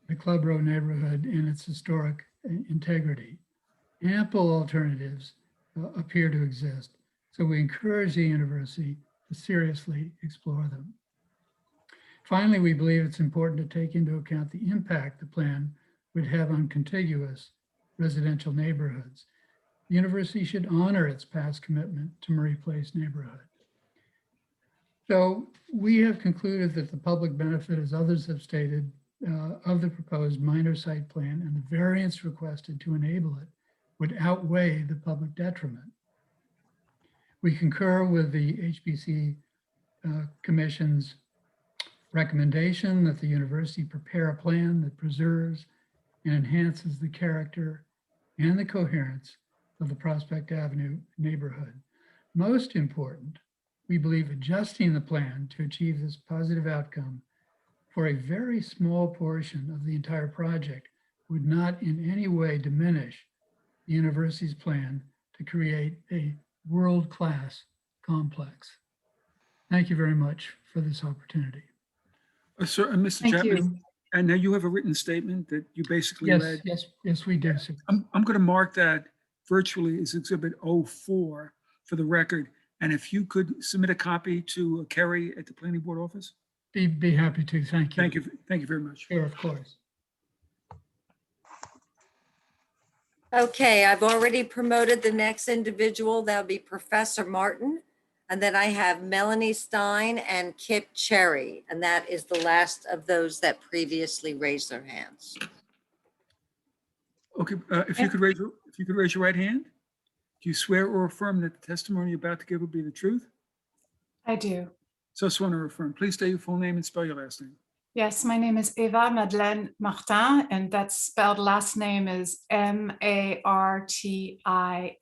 the Club Row neighborhood and its historic integrity. Ample alternatives appear to exist, so we encourage the university to seriously explore them. Finally, we believe it's important to take into account the impact the plan would have on contiguous residential neighborhoods. The university should honor its past commitment to Murray Place neighborhood. So we have concluded that the public benefit, as others have stated, of the proposed minor site plan and the variance requested to enable it would outweigh the public detriment. We concur with the HBC Commission's recommendation that the university prepare a plan that preserves and enhances the character and the coherence of the Prospect Avenue neighborhood. Most important, we believe adjusting the plan to achieve this positive outcome for a very small portion of the entire project would not in any way diminish the university's plan to create a world-class complex. Thank you very much for this opportunity. Sir, Mr. Thank Chapman, you. and now you have a written statement that you basically Yes, read. yes, we do, sir. I'm going to mark that virtually as Exhibit 04 for the record. And if you could submit a copy to Kerry at the Planning Board office? Be happy to, thank you. Thank you. Thank you very much. Sure, of course. Okay, I've already promoted the next individual. That'll be Professor Martin. And then I have Melanie Stein and Kip Cherry. And that is the last of those that previously raised their hands. Okay, if you could raise your right hand. Do you swear or affirm that the testimony you're about to give will be the truth? I do. So sworn or affirm. Please state your full name and spell your last name. Yes, my name is Eva Madeleine Martin, and that's spelled last name is Martin. I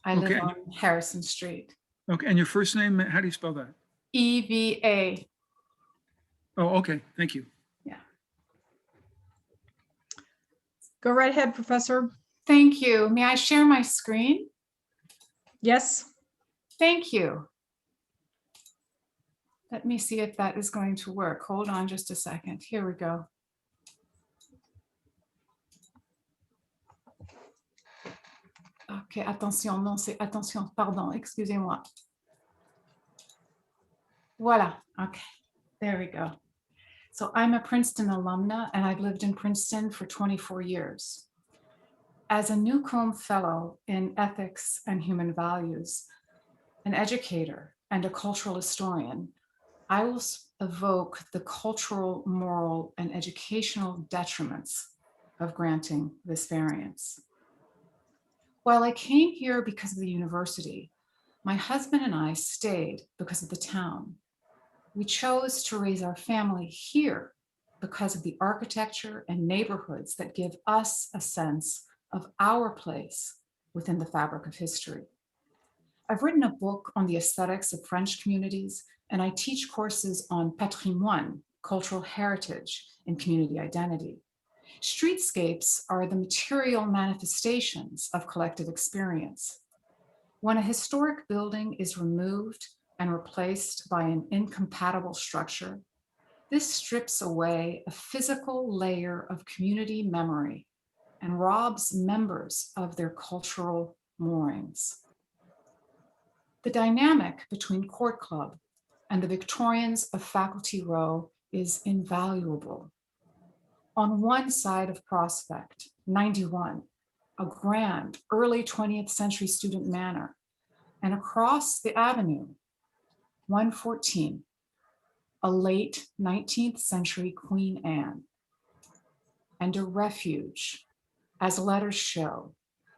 live Okay. on Harrison Street. Okay, and your first name, how do you spell that? EVA. Oh, okay, thank you. Go right ahead, Professor. Thank you. May I share my screen? Yes. Thank you. Let me see if that is going to work. Hold on just a second. Here we go. Ok, attention, non, c'est attention, pardon, excusez-moi. Voilà, okay, there we go. So I'm a Princeton alumna and I've lived in Princeton for 24 years. As a Newcomb Fellow in Ethics and Human Values, an educator and a cultural historian, I will evoke the cultural, moral, and educational detriments of granting this variance. While I came here because of the university, my husband and I stayed because of the town. We chose to raise our family here because of the architecture and neighborhoods that give us a sense of our place within the fabric of history. I've written a book on the aesthetics of French communities, and I teach courses on patrimoine, cultural heritage, and community identity. Streetscapes are the material manifestations of collective experience. When a historic building is removed and replaced by an incompatible structure, this strips away a physical layer of community memory and robs members of their cultural moorings. The dynamic between Court Club and the Victorians of Faculty Row is invaluable. On one side of Prospect, 91, a grand early 20th century student manor, and across the avenue, 114, a late 19th century Queen Anne, and a refuge, as letters show,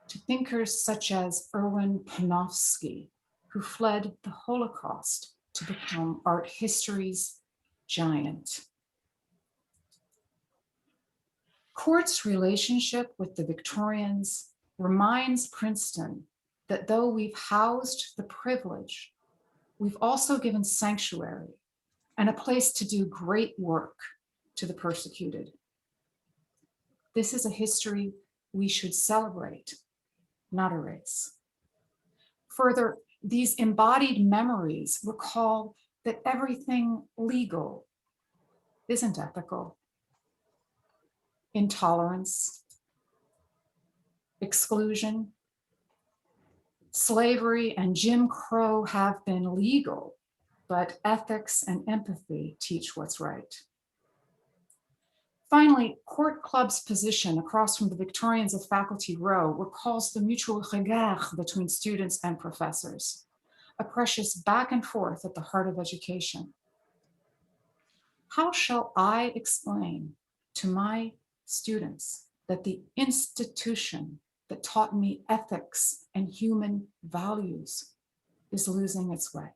to thinkers such as Erwin Panofsky, who fled the Holocaust to become art history's giant. Court's relationship with the Victorians reminds Princeton that though we've housed the privileged, we've also given sanctuary and a place to do great work to the persecuted. This is a history we should celebrate, not erase. Further, these embodied memories recall that everything legal isn't ethical. Intolerance, exclusion, slavery, and Jim Crow have been legal, but ethics and empathy teach what's right. Finally, Court Club's position across from the Victorians of Faculty Row recalls the mutual regard between students and professors, a precious back and forth at the heart of education. How shall I explain to my students that the institution that taught me ethics and human values is losing its way?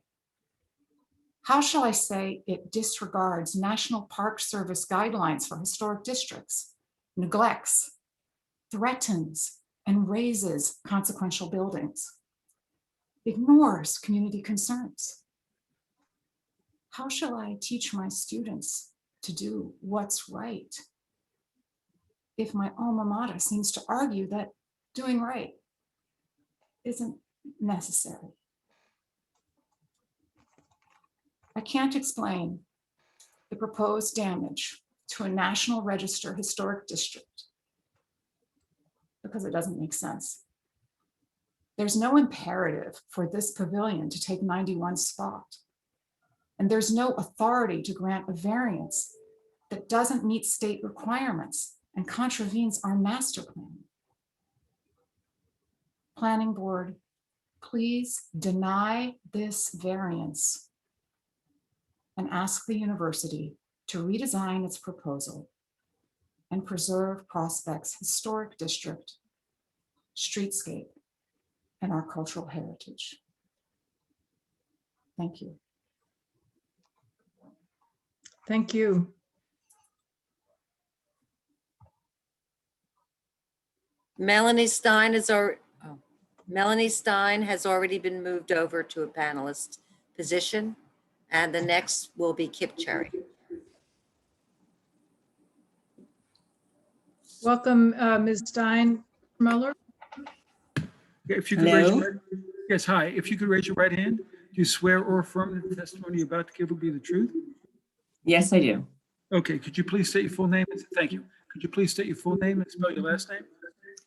How shall I say it disregards National Park Service guidelines for historic districts, neglects, threatens, and raises consequential buildings, ignores community concerns? How shall I teach my students to do what's right if my alma mater seems to argue that doing right isn't necessary? I can't explain the proposed damage to a National Register historic district because it doesn't make sense. There's no imperative for this pavilion to take 91's spot. And there's no authority to grant a variance that doesn't meet state requirements and contravenes our master plan. Planning Board, please deny this variance and ask the university to redesign its proposal and preserve Prospect's historic district, streetscape, and our cultural heritage. Thank you. Thank you. Melanie Stein has already been moved over to a panelist position, and the next will be Kip Cherry. Welcome, Ms. Stein. Muller? Yeah, if you could raise your yes, hi. If you could raise your right hand, do you swear or affirm that the testimony you're about to give will be the truth? Yes, I do. Okay, could you please state your full name? Thank you. Could you please state your full name and spell your last name?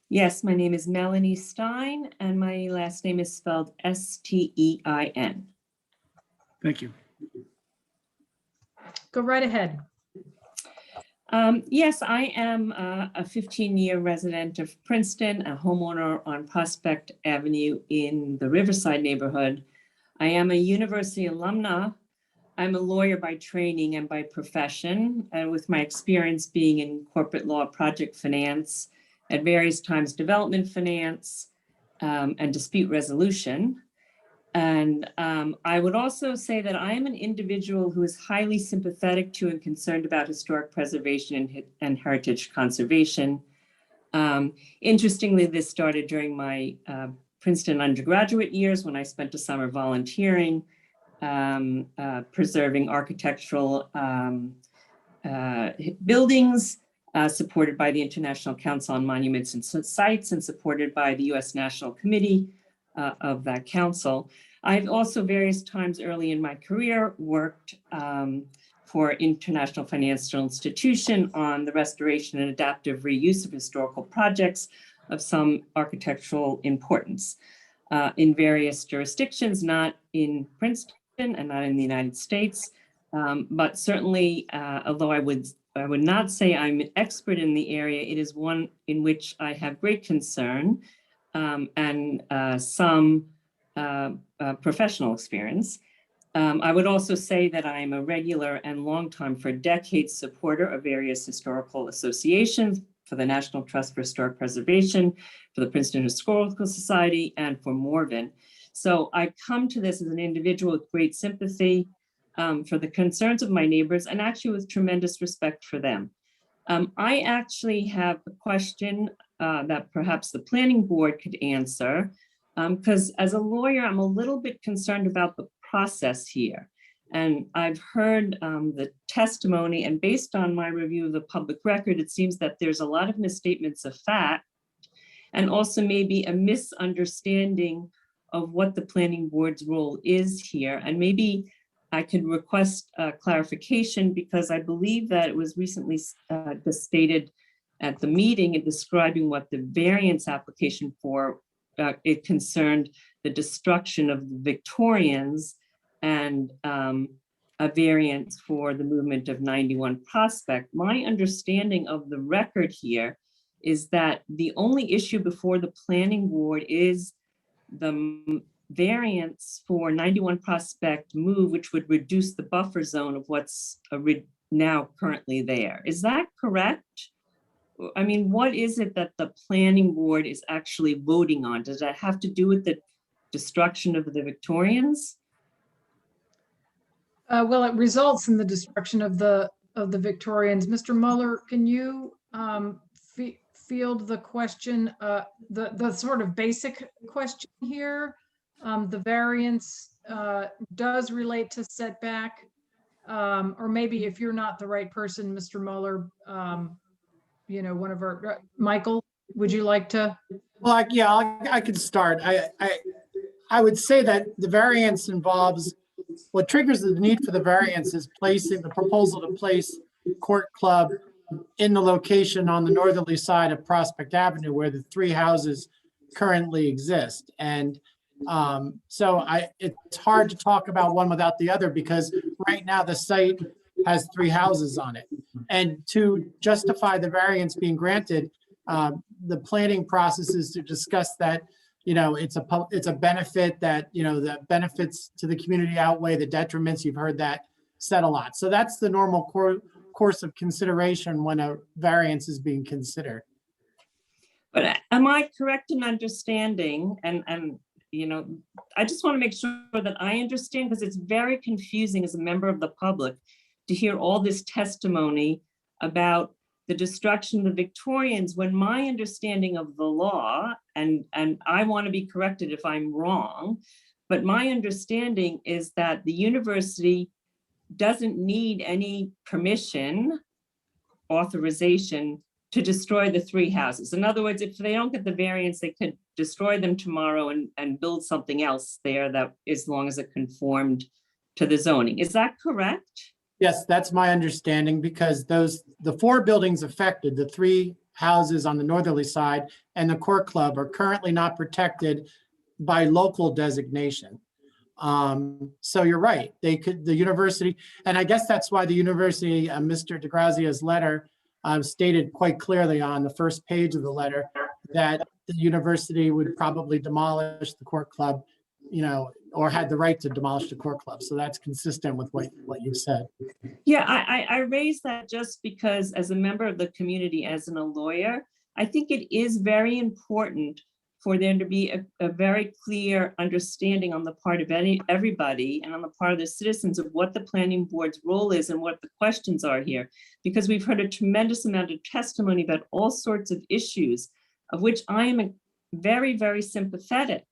Yes, my name is Melanie Stein, and my last name is spelled S-T-E-I-N. Thank you. Go right ahead. Yes, I am a 15-year resident of Princeton, a homeowner on Prospect Avenue in the Riverside neighborhood. I am a university alumna. I'm a lawyer by training and by profession, and with my experience being in corporate law, project finance, at various times development finance, and dispute resolution. And I would also say that I am an individual who is highly sympathetic to and concerned about historic preservation and heritage conservation. Interestingly, this started during my Princeton undergraduate years when I spent a summer volunteering, preserving architectural buildings supported by the International Council on Monuments and Sites and supported by the U.S. National Committee of that council. I've also various times early in my career worked for International Financial Institution on the restoration and adaptive reuse of historical projects of some architectural importance in various jurisdictions, not in Princeton and not in the United States, but certainly, although I would not say I'm an expert in the area, it is one in which I have great concern and some professional experience. I would also say that I'm a regular and longtime, for decades, supporter of various historical associations, for the National Trust for Historic Preservation, for the Princeton Historical Society, and for Morven. So I come to this as an individual with great sympathy for the concerns of my neighbors and actually with tremendous respect for them. I actually have a question that perhaps the planning board could answer, because as a lawyer, I'm a little bit concerned about the process here. And I've heard the testimony, and based on my review of the public record, it seems that there's a lot of misstatements of fact and also maybe a misunderstanding of what the planning board's role is here. And maybe I could request clarification, because I believe that it was recently stated at the meeting in describing what the variance application for, it concerned the destruction of the Victorians and a variance for the movement of 91 Prospect. My understanding of the record here is that the only issue before the planning board is the variance for 91 Prospect move, which would reduce the buffer zone of what's now currently there. Is that correct? I mean, what is it that the planning board is actually voting on? Does that have to do with the destruction of the Victorians? Well, it results in the destruction of the Victorians. Mr. Mueller, can you field the question, the sort of basic question here? The variance does relate to setback, or maybe if you're not the right person, Mr. Mueller, you know, one of our, Michael, would you like to? Well, yeah, I could start. I would say that the variance involves, what triggers the need for the variance is placing the proposal to place Court Club in the location on the northerly side of Prospect Avenue where the three houses currently exist. And so it's hard to talk about one without the other, because right now the site has three houses on it. And to justify the variance being granted, the planning process is to discuss that, you know, it's a benefit that, you know, the benefits to the community outweigh the detriments. You've heard that said a lot. So that's the normal course of consideration when a variance is being considered. But am I correct in understanding, and you know, I just want to make sure that I understand, because it's very confusing as a member of the public to hear all this testimony about the destruction of the Victorians, when my understanding of the law, and I want to be corrected if I'm wrong, but my understanding is that the university doesn't need any permission, authorization to destroy the three houses. In other words, if they don't get the variance, they could destroy them tomorrow and build something else there, that as long as it conformed to the zoning. Is that correct? Yes, that's my understanding, because the four buildings affected, the three houses on the northerly side and the Court Club, are currently not protected by local designation. So you're right, the university, and I guess that's why the university, Mr. DeGrazia's letter stated quite clearly on the first page of the letter that the university would probably demolish the Court Club, you know, or had the right to demolish the Court Club. So that's consistent with what you said. Yeah, I raised that just because as a member of the community, as a lawyer, I think it is very important for there to be a very clear understanding on the part of everybody and on the part of the citizens of what the planning board's role is and what the questions are here. Because we've heard a tremendous amount of testimony about all sorts of issues, of which I am very, very sympathetic.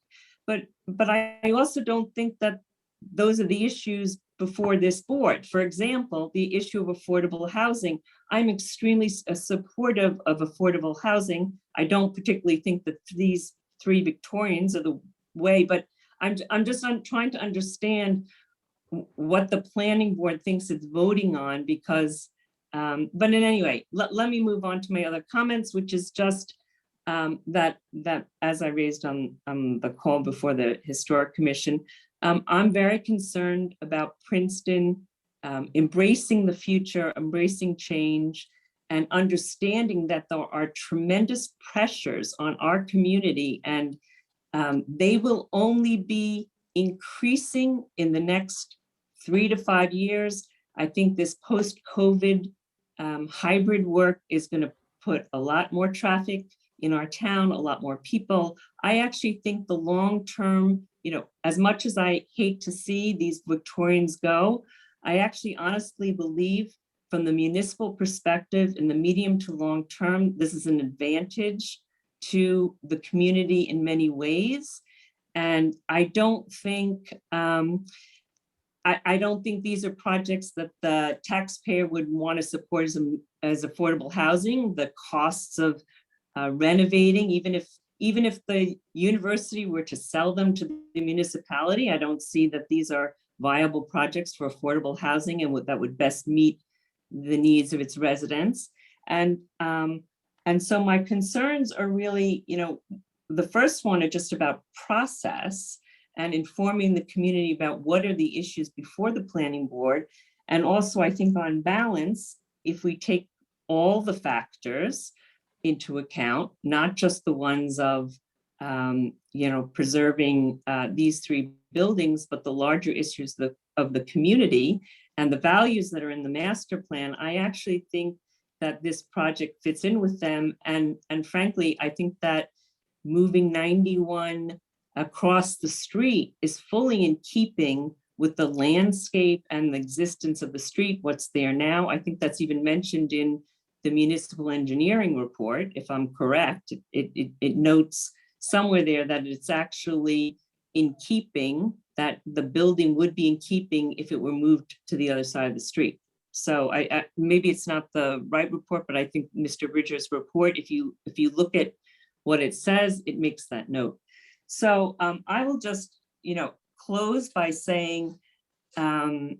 But I also don't think that those are the issues before this board. For example, the issue of affordable housing. I'm extremely supportive of affordable housing. I don't particularly think that these 3 Victorians are the way, but I'm trying to understand what the planning board thinks it's voting on, because, but in any way, let me move on to my other comments, which is just that as I raised on the call before the Historic Commission, I'm very concerned about Princeton embracing the future, embracing change, and understanding that there are tremendous pressures on our community, and they will only be increasing in the next 3 to 5 years. I think this post-COVID hybrid work is going to put a lot more traffic in our town, a lot more people. I actually think the long-term, as much as I hate to see these Victorians go, I actually honestly believe from the municipal perspective in the medium to long term, this is an advantage to the community in many ways. And I don't think, I don't think these are projects that the taxpayer would want to support as affordable housing. The costs of renovating, even if the university were to sell them to the municipality, I don't see that these are viable projects for affordable housing and that would best meet the needs of its residents. And so my concerns are really, the first one are just about process and informing the community about what are the issues before the planning board. And also, I think on balance, if we take all the factors into account, not just the ones of, preserving these 3 buildings, but the larger issues of the community and the values that are in the master plan, I actually think that this project fits in with them. And frankly, I think that moving 91 across the street is fully in keeping with the landscape and the existence of the street, what's there now. I think that's even mentioned in the municipal engineering report, if I'm correct. It notes somewhere there that it's actually in keeping, that the building would be in keeping if it were moved to the other side of the street. So I maybe it's not the right report, but I think Mr. Bridger's report, if you look at what it says, it makes that note. So I will just, close by saying, I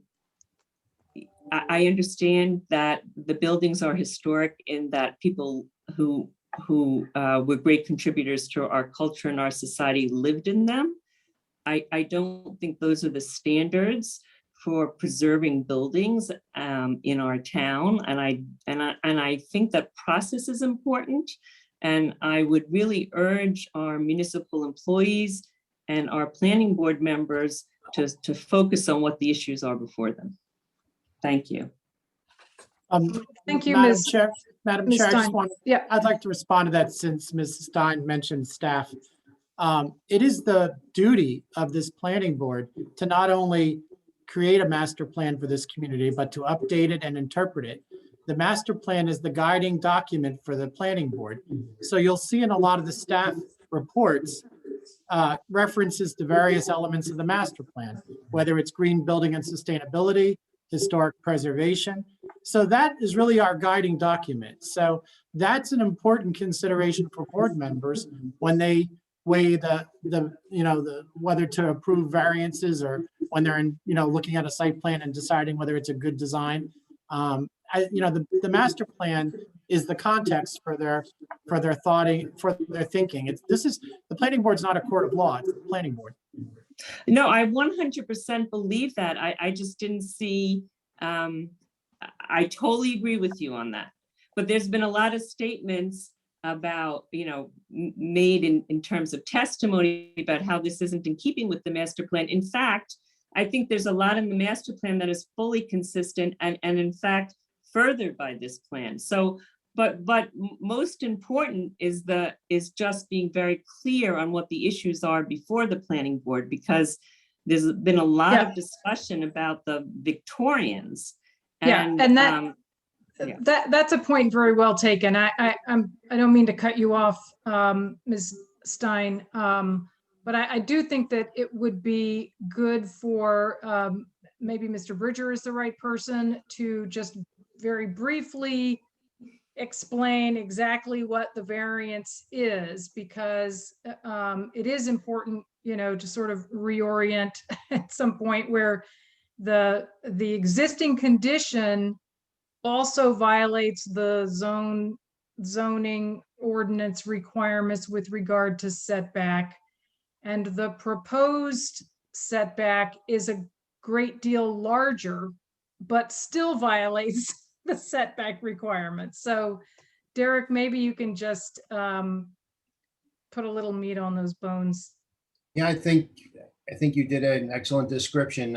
understand that the buildings are historic in that people who were great contributors to our culture and our society lived in them. I don't think those are the standards for preserving buildings in our town, and I think that process is important. And I would really urge our municipal employees and our planning board members to focus on what the issues are before them. Thank you. Thank you, Madam Ms. Chair, Madam Ms. Chair, I just Stein. want, Yeah. I'd like to respond to that since Ms. Stein mentioned staff. It is the duty of this planning board to not only create a master plan for this community, but to update it and interpret it. The master plan is the guiding document for the planning board. So you'll see in a lot of the staff reports, references to various elements of the master plan, whether it's green building and sustainability, historic preservation. So that is really our guiding document. So that's an important consideration for board members when they weigh the whether to approve variances or when they're looking at a site plan and deciding whether it's a good design. The master plan is the context for their thinking. The planning board's not a court of law, it's the planning board. No, I 100% believe that. I just didn't see, I totally agree with you on that. But there's been a lot of statements about, made in terms of testimony about how this isn't in keeping with the master plan. In fact, I think there's a lot in the master plan that is fully consistent and in fact, furthered by this plan. So most important is just being very clear on what the issues are before the planning board, because there's been a lot of discussion about the Victorians. And that's a point very well taken. I don't mean to cut you off, Ms. Stein, but I do think that it would be good for maybe Mr. Bridger is the right person to just very briefly explain exactly what the variance is, because it is important, to sort of reorient at some point where the existing condition also violates the zoning ordinance requirements with regard to setback. And the proposed setback is a great deal larger, but still violates the setback requirements. So Derek, maybe you can just put a little meat on those bones. Yeah, I think you did an excellent description.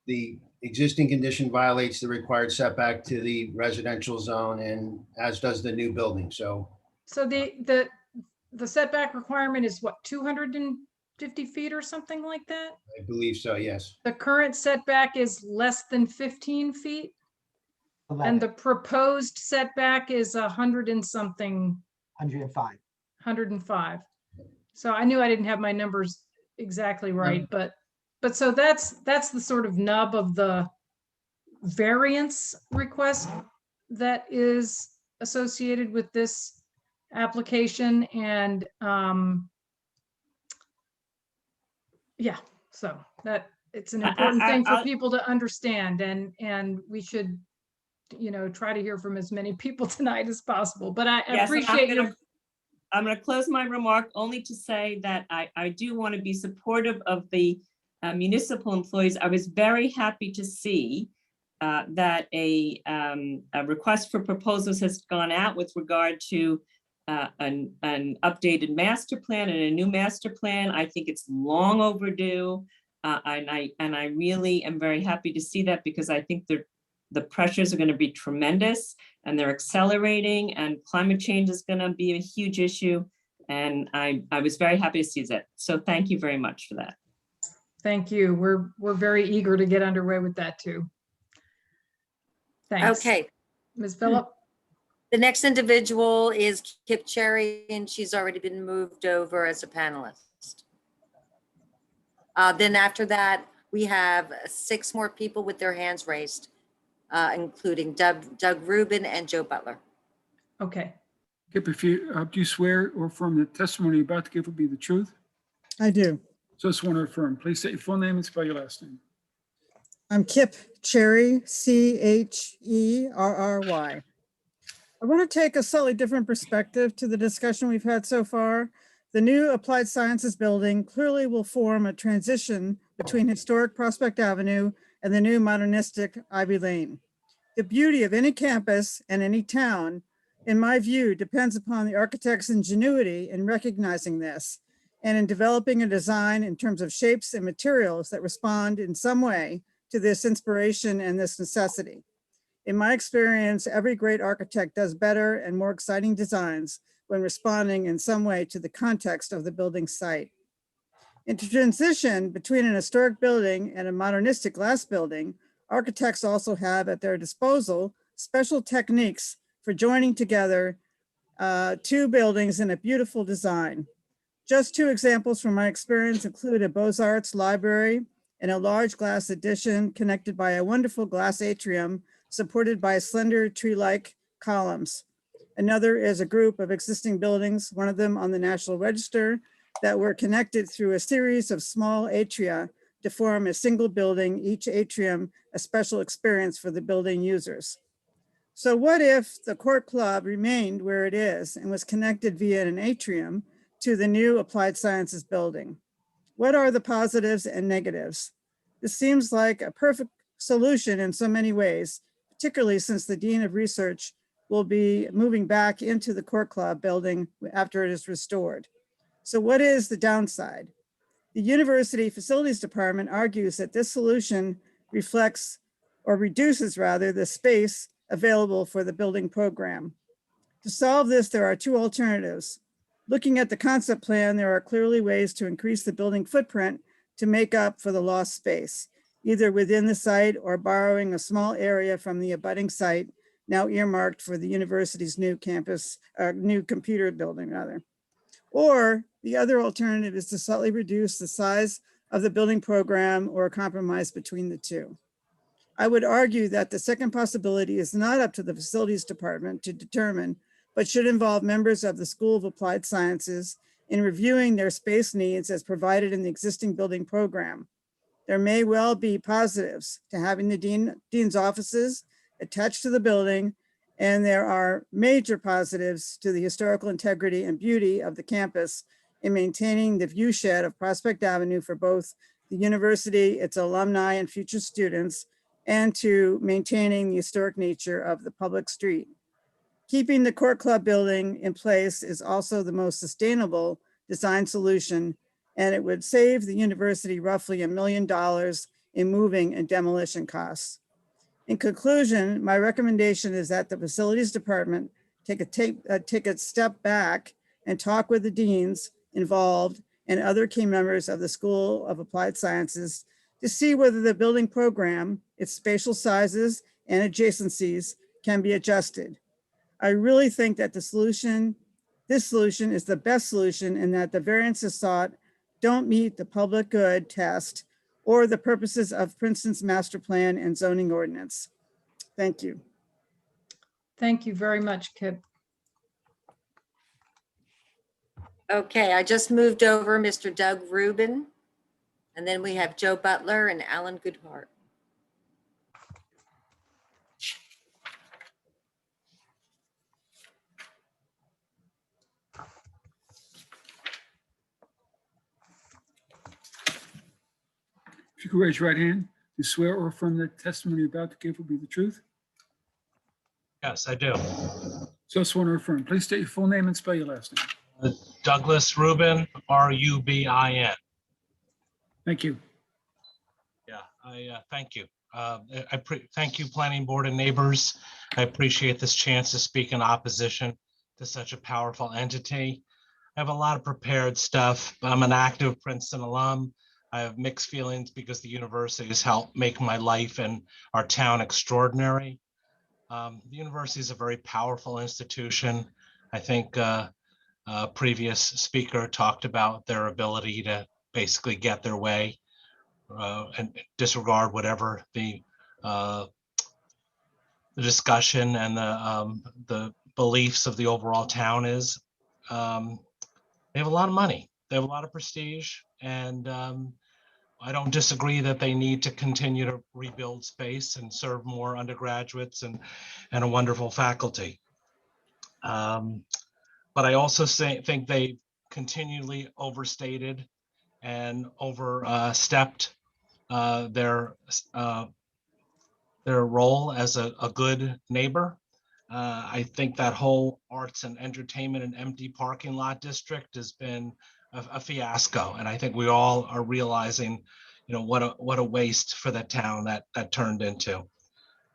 The existing condition violates the required setback to the residential zone, and as does the new building. So the setback requirement is what, 250 feet or something like that? I believe so, yes. The current setback is less than 15 feet. 11. And the proposed setback is 100 and something. 105. 105. So I knew I didn't have my numbers exactly right, but so that's the sort of nub of the variance request that is associated with this application. And so that it's an important thing for people to understand, and we should try to hear from as many people tonight as possible. But I appreciate I'm going to close my remark only to say that I do want to be supportive of the municipal employees. I was very happy to see that a request for proposals has gone out with regard to an updated master plan and a new master plan. I think it's long overdue. And I really am very happy to see that, because I think the pressures are going to be tremendous and they're accelerating, and climate change is going to be a huge issue. And I was very happy to see that. So thank you very much for that. Thank you. We're very eager to get underway with that too. Thanks. Okay. Ms. Phillip. The next individual is Kip Cherry, and she's already been moved over as a panelist. Then after that, we have 6 more people with their hands raised, including Doug Rubin and Joe Butler. Okay. Kip, do you swear or affirm the testimony you're about to give will be the truth? I do. So it's sworn or affirm. Please state your full name and spell your last name. I'm Kip Cherry, Cherry. I want to take a slightly different perspective to the discussion we've had so far. The new Applied Sciences building clearly will form a transition between historic Prospect Avenue and the new modernistic Ivy Lane. The beauty of any campus and any town, in my view, depends upon the architect's ingenuity in recognizing this and in developing a design in terms of shapes and materials that respond in some way to this inspiration and this necessity. In my experience, every great architect does better and more exciting designs when responding in some way to the context of the building site. In the transition between an historic building and a modernistic glass building, architects also have at their disposal special techniques for joining together 2 buildings in a beautiful design. Just 2 examples from my experience include a Beaux-Arts library and a large glass addition connected by a wonderful glass atrium supported by slender tree-like columns. Another is a group of existing buildings, one of them on the National Register, that were connected through a series of small atria to form a single building, each atrium a special experience for the building users. So what if the Court Club remained where it is and was connected via an atrium to the new Applied Sciences building? What are the positives and negatives? This seems like a perfect solution in so many ways, particularly since the Dean of Research will be moving back into the Court Club building after it is restored. So what is the downside? The University Facilities Department argues that this solution reflects or reduces rather the space available for the building program. To solve this, there are two alternatives. Looking at the concept plan, there are clearly ways to increase the building footprint to make up for the lost space, either within the site or borrowing a small area from the abutting site, now earmarked for the university's new campus, new computer building rather. Or the other alternative is to slightly reduce the size of the building program or a compromise between the two. I would argue that the second possibility is not up to the facilities department to determine, but should involve members of the School of Applied Sciences in reviewing their space needs as provided in the existing building program. There may well be positives to having the dean's offices attached to the building, and there are major positives to the historical integrity and beauty of the campus in maintaining the view shed of Prospect Avenue for both the university, its alumni, and future students, and to maintaining the historic nature of the public street. Keeping the Court Club building in place is also the most sustainable design solution, and it would save the university roughly $1 million in moving and demolition costs. In conclusion, my recommendation is that the facilities department take a step back and talk with the deans involved and other key members of the School of Applied Sciences to see whether the building program, its spatial sizes and adjacencies can be adjusted. I really think that this solution is the best solution, and that the variances sought don't meet the public good test or the purposes of Princeton's master plan and zoning ordinance. Thank you. Thank you very much, Kip. Okay, I just moved over Mr. Doug Rubin, and then we have Joe Butler and Alan Goodhart. If you could raise your right hand, do you swear or affirm that testimony you're about to give will be the truth? Yes, I do. So sworn or affirmed. Please state your full name and spell your last name. Douglas Rubin, Rubin. Thank you. Yeah, I thank you. Thank you, Planning Board and neighbors. I appreciate this chance to speak in opposition to such a powerful entity. I have a lot of prepared stuff. I'm an active Princeton alum. I have mixed feelings because the university has helped make my life and our town extraordinary. The university is a very powerful institution. I think a previous speaker talked about their ability to basically get their way and disregard whatever the discussion and the beliefs of the overall town is. They have a lot of money. They have a lot of prestige, and I don't disagree that they need to continue to rebuild space and serve more undergraduates and a wonderful faculty. But I also think they continually overstated and overstepped their role as a good neighbor. I think that whole arts and entertainment and empty parking lot district has been a fiasco, and I think we all are realizing, what a waste for that town that turned into.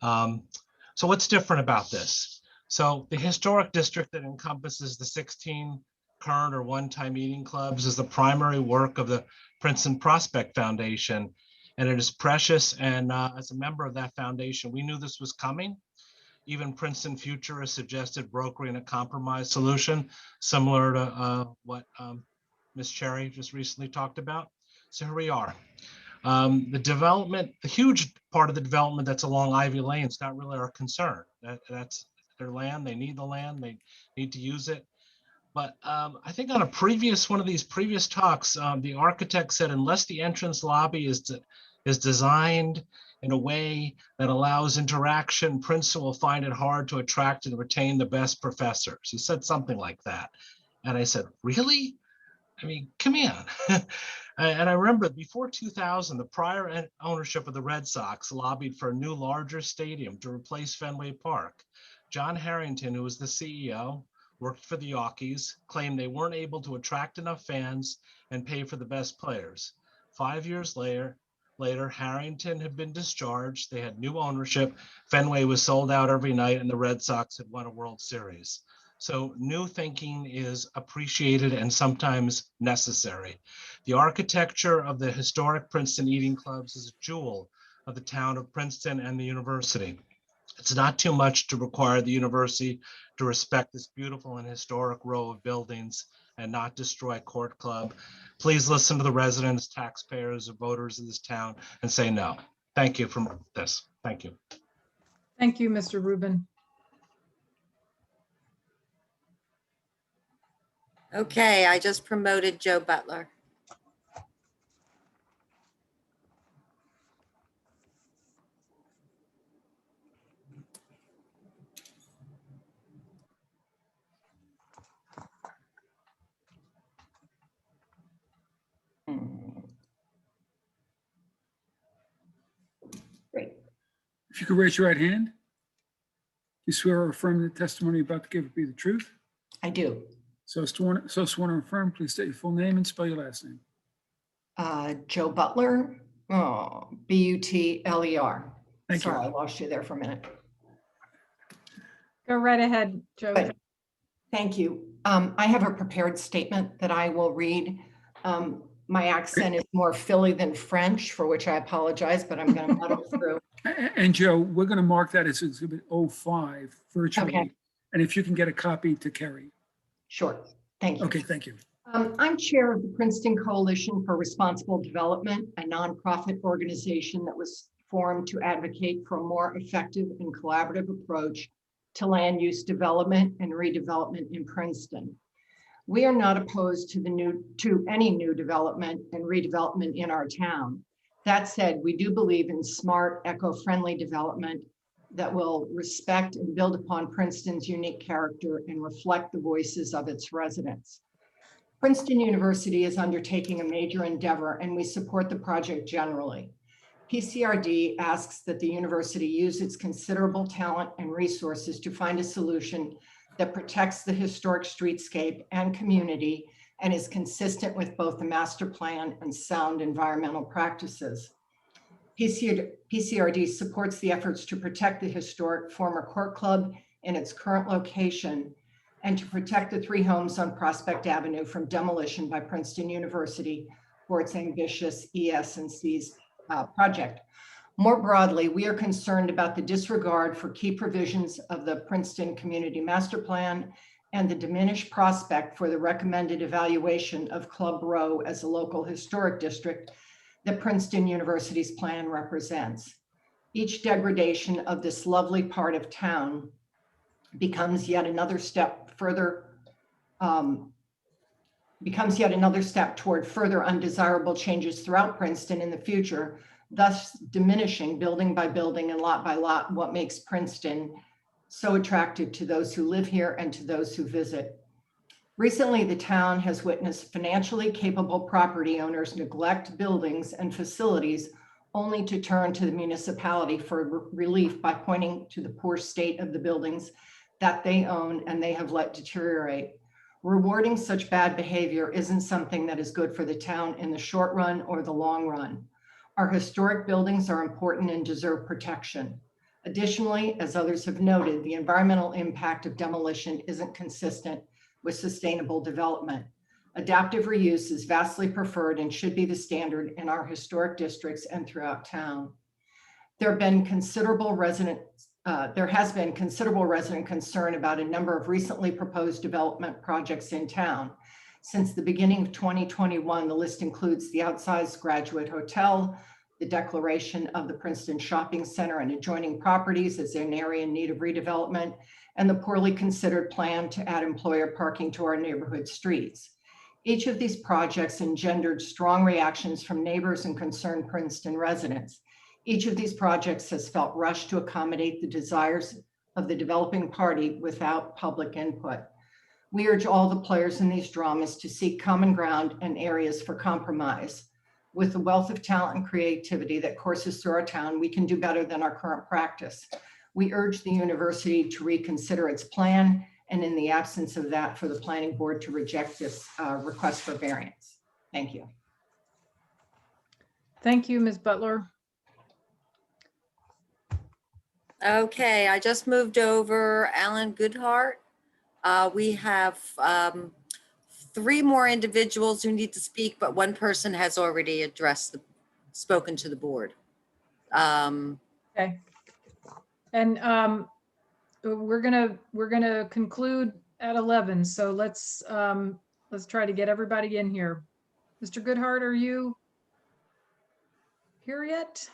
So what's different about this? So the historic district that encompasses the 16 current or one-time meeting clubs is the primary work of the Princeton Prospect Foundation, and it is precious. And as a member of that foundation, we knew this was coming. Even Princeton Future has suggested brokering a compromise solution similar to what Ms. Cherry just recently talked about. So here we are. The huge part of the development that's along Ivy Lane is not really our concern. That's their land. They need the land. They need to use it. But I think on one of these previous talks, the architect said unless the entrance lobby is designed in a way that allows interaction, Princeton will find it hard to attract and retain the best professors. He said something like that. And I said, really? I mean, come on. And I remember before 2000, the prior ownership of the Red Sox lobbied for a new, larger stadium to replace Fenway Park. John Harrington, who was the CEO, worked for the Yankees, claimed they weren't able to attract enough fans and pay for the best players. 5 years later, Harrington had been discharged. They had new ownership. Fenway was sold out every night, and the Red Sox had won a World Series. So new thinking is appreciated and sometimes necessary. The architecture of the historic Princeton Eating Clubs is a jewel of the town of Princeton and the university. It's not too much to require the university to respect this beautiful and historic row of buildings and not destroy Court Club. Please listen to the residents, taxpayers, or voters of this town and say no. Thank you for this. Thank you. Thank you, Mr. Rubin. Okay, I just promoted Joe Butler. Great. If you could raise your right hand. You swear or affirm the testimony you're about to give will be the truth? I do. So sworn or affirm, please state your full name and spell your last name. Joe Butler, B-U-T-L-E-R. Thank you. Sorry, I lost you there for a minute. Go right ahead, Joe. Good. Thank you. I have a prepared statement that I will read. My accent is more Philly than French, for which I apologize, but I'm going to muddle through. And Joe, we're going to mark that as Exhibit 05 virtually. Okay. And if you can get a copy to Kerry. Sure. Thank you. Okay, thank you. I'm chair of the Princeton Coalition for Responsible Development, a nonprofit organization that was formed to advocate for a more effective and collaborative approach to land use development and redevelopment in Princeton. We are not opposed to any new development and redevelopment in our town. That said, we do believe in smart, eco-friendly development that will respect and build upon Princeton's unique character and reflect the voices of its residents. Princeton University is undertaking a major endeavor, and we support the project generally. PCRD asks that the university use its considerable talent and resources to find a solution that protects the historic streetscape and community and is consistent with both the master plan and sound environmental practices. PCRD supports the efforts to protect the historic former Court Club in its current location and to protect the 3 homes on Prospect Avenue from demolition by Princeton University for its ambitious ES&C's project. More broadly, we are concerned about the disregard for key provisions of the Princeton Community Master Plan and the diminished prospect for the recommended evaluation of Club Row as a local historic district that Princeton University's plan represents. Each degradation of this lovely part of town becomes yet another step toward further undesirable changes throughout Princeton in the future, thus diminishing building by building and lot by lot what makes Princeton so attractive to those who live here and to those who visit. Recently, the town has witnessed financially capable property owners neglect buildings and facilities only to turn to the municipality for relief by pointing to the poor state of the buildings that they own and they have let deteriorate. Rewarding such bad behavior isn't something that is good for the town in the short run or the long run. Our historic buildings are important and deserve protection. Additionally, as others have noted, the environmental impact of demolition isn't consistent with sustainable development. Adaptive reuse is vastly preferred and should be the standard in our historic districts and throughout town. There has been considerable resident concern about a number of recently proposed development projects in town. Since the beginning of 2021, the list includes the outsized Graduate Hotel, the declaration of the Princeton Shopping Center and adjoining properties as an area in need of redevelopment, and the poorly considered plan to add employer parking to our neighborhood streets. Each of these projects engendered strong reactions from neighbors and concerned Princeton residents. Each of these projects has felt rushed to accommodate the desires of the developing party without public input. We urge all the players in these dramas to seek common ground and areas for compromise. With the wealth of talent and creativity that courses through our town, we can do better than our current practice. We urge the university to reconsider its plan, and in the absence of that, for the planning board to reject this request for variance. Thank you. Thank you, Ms. Butler. Okay, I just moved over Alan Goodhart. We have 3 more individuals who need to speak, but one person has already spoken to the board. Okay. And we're gonna conclude at 11. So let's try to get everybody in here. Mr. Goodhart, are you here yet?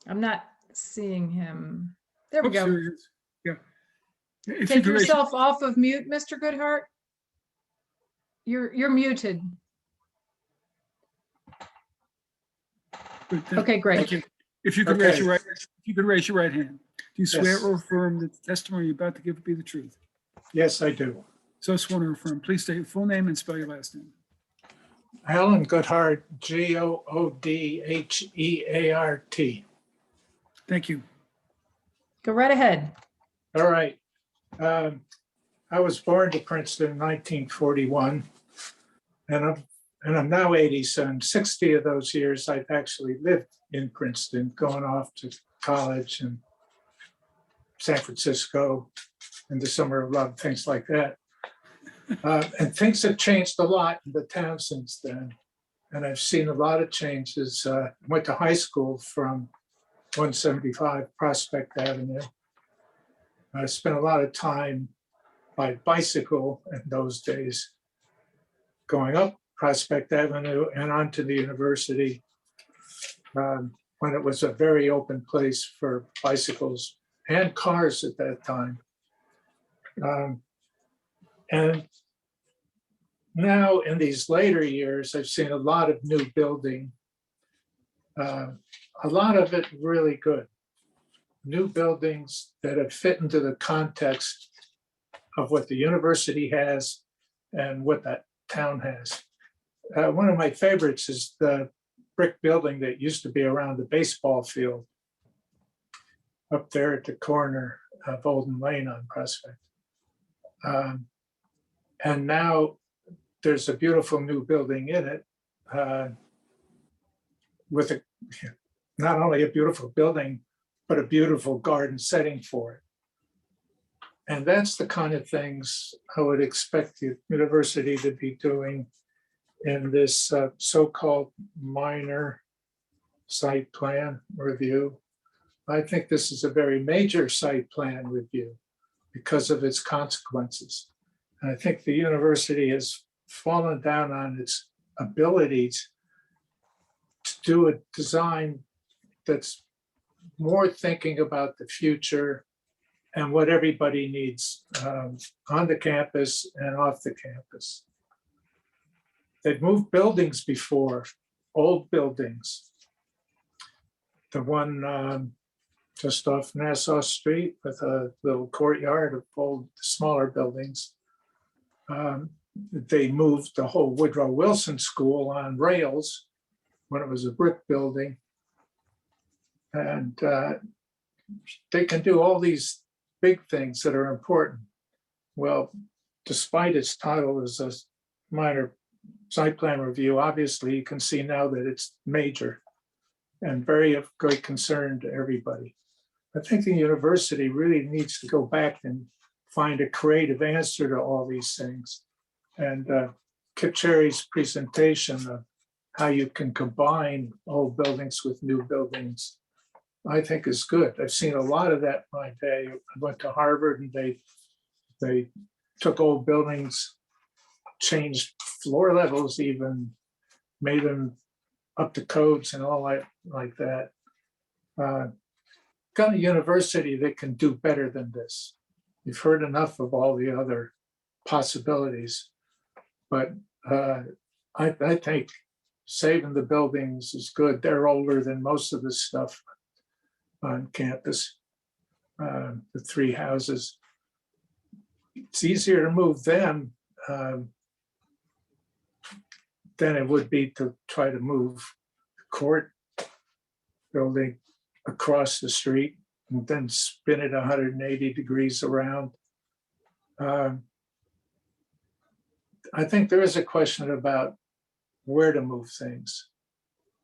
I'm not seeing him. There we Oops, go. there he is. Yeah. If you Take could raise- yourself off of mute, Mr. Goodhart. You're muted. Okay, great. Thank you. If you could raise your right hand. Do you swear Yes. or affirm that the testimony you're about to give will be the truth? Yes, I do. So sworn or affirm. Please state your full name and spell your last name. Alan Goodhart, Goodheart. Thank you. Go right ahead. All right. I was born to Princeton in 1941, and I'm now 80, so in 60 of those years, I've actually lived in Princeton, going off to college in San Francisco in the Summer of Love, things like that. And things have changed a lot in the town since then. And I've seen a lot of changes. Went to high school from 175 Prospect Avenue. I spent a lot of time by bicycle in those days, going up Prospect Avenue and onto the university when it was a very open place for bicycles and cars at that time. And now in these later years, I've seen a lot of new building, a lot of it really good. New buildings that have fit into the context of what the university has and what that town has. One of my favorites is the brick building that used to be around the baseball field up there at the corner of Olden Lane on Prospect. And now there's a beautiful new building in it with not only a beautiful building, but a beautiful garden setting for it. And that's the kind of things I would expect the university to be doing in this so-called minor site plan review. I think this is a very major site plan review because of its consequences. And I think the university has fallen down on its abilities to do a design that's more thinking about the future and what everybody needs on the campus and off the campus. They've moved buildings before, old buildings. The one just off Nassau Street with a little courtyard of old, smaller buildings. They moved the whole Woodrow Wilson School on rails when it was a brick building. And they can do all these big things that are important. Well, despite its title as a minor site plan review, obviously you can see now that it's major and very of great concern to everybody. I think the university really needs to go back and find a creative answer to all these things. And Kip Cherry's presentation of how you can combine old buildings with new buildings, I think is good. I've seen a lot of that in my day. I went to Harvard and they took old buildings, changed floor levels even, made them up to codes and all like that. Got a university that can do better than this. You've heard enough of all the other possibilities, but I think saving the buildings is good. They're older than most of the stuff on campus, the 3 houses. It's easier to move them than it would be to try to move the court building across the street and then spin it 180 degrees around. I think there is a question about where to move things,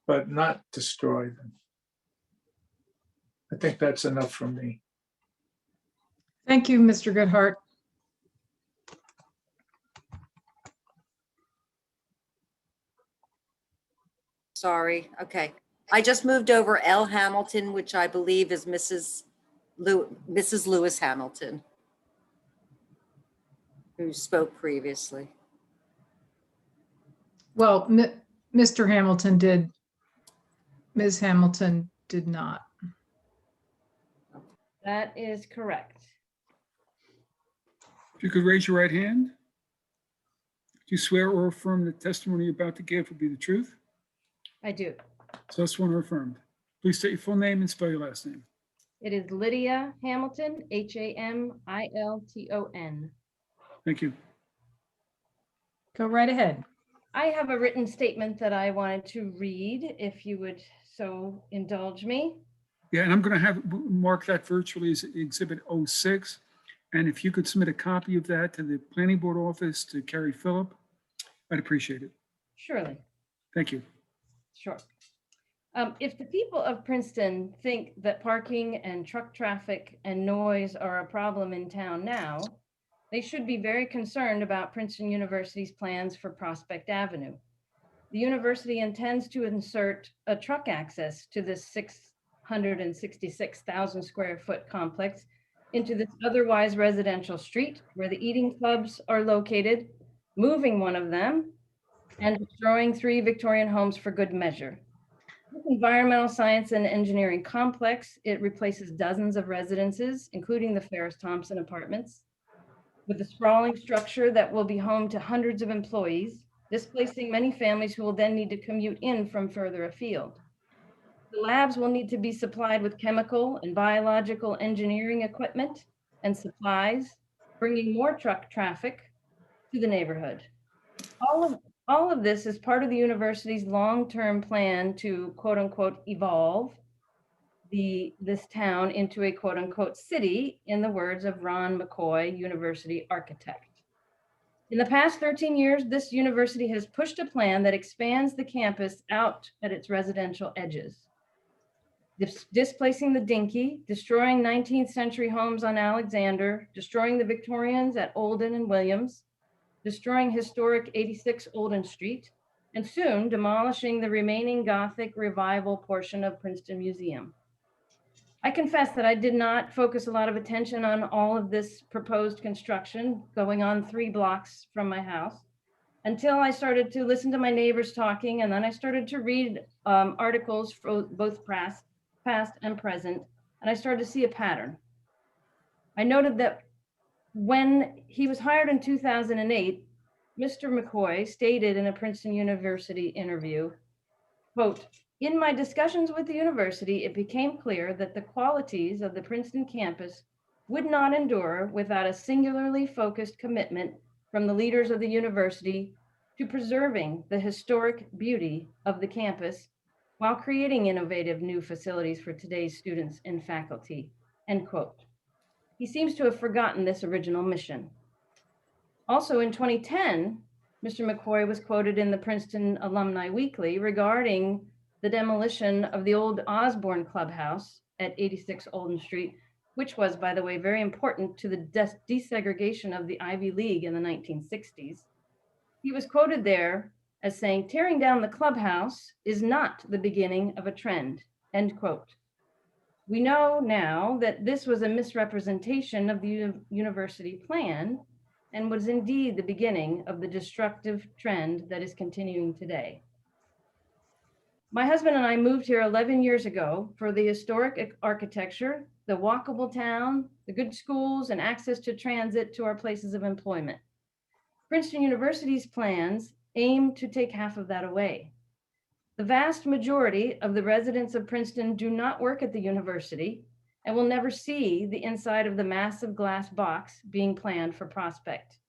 but not destroy them. I think that's enough for me. Thank you, Mr. Goodhart. Sorry, okay. I just moved over L. Hamilton, which I believe is Mrs. Lewis Hamilton, who spoke previously. Well, Mr. Hamilton did. Ms. Hamilton did not. That is correct. If you could raise your right hand. Do you swear or affirm the testimony you're about to give will be the truth? I do. So sworn or affirmed. Please state your full name and spell your last name. It is Lydia Hamilton, Hamilton. Thank you. Go right ahead. I have a written statement that I wanted to read, if you would so indulge me. Yeah, and I'm going to mark that virtually as Exhibit 06. And if you could submit a copy of that to the Planning Board office to Carrie Phillip, I'd appreciate it. Surely. Thank you. Sure. If the people of Princeton think that parking and truck traffic and noise are a problem in town now, they should be very concerned about Princeton University's plans for Prospect Avenue. The university intends to insert a truck access to this 666,000 square foot complex into this otherwise residential street where the eating clubs are located, moving one of them and destroying 3 Victorian homes for good measure. This environmental science and engineering complex, it replaces dozens of residences, including the Ferris Thompson apartments, with a sprawling structure that will be home to hundreds of employees, displacing many families who will then need to commute in from further afield. The labs will need to be supplied with chemical and biological engineering equipment and supplies, bringing more truck traffic to the neighborhood. All of this is part of the university's long-term plan to quote unquote evolve this town into a quote unquote city, in the words of Ron McCoy, university architect. In the past 13 years, this university has pushed a plan that expands the campus out at its residential edges, displacing the Dinky, destroying 19th century homes on Alexander, destroying the Victorians at Olden and Williams, destroying historic 86 Olden Street, and soon demolishing the remaining Gothic revival portion of Princeton Museum. I confess that I did not focus a lot of attention on all of this proposed construction going on 3 blocks from my house until I started to listen to my neighbors talking, and then I started to read articles for both past and present, and I started to see a pattern. I noted that when he was hired in 2008, Mr. McCoy stated in a Princeton University interview, quote, "In my discussions with the university, it became clear that the qualities of the Princeton campus would not endure without a singularly focused commitment from the leaders of the university to preserving the historic beauty of the campus while creating innovative new facilities for today's students and faculty," end quote. He seems to have forgotten this original mission. Also in 2010, Mr. McCoy was quoted in the Princeton Alumni Weekly regarding the demolition of the old Osborne Clubhouse at 86 Olden Street, which was, by the way, very important to the desegregation of the Ivy League in the 1960s. He was quoted there as saying, "Tearing down the clubhouse is not the beginning of a trend," end quote. We know now that this was a misrepresentation of the university plan and was indeed the beginning of the destructive trend that is continuing today. My husband and I moved here 11 years ago for the historic architecture, the walkable town, the good schools, and access to transit to our places of employment. Princeton University's plans aim to take half of that away. The vast majority of the residents of Princeton do not work at the university and will never see the inside of the massive glass box being planned for Prospect.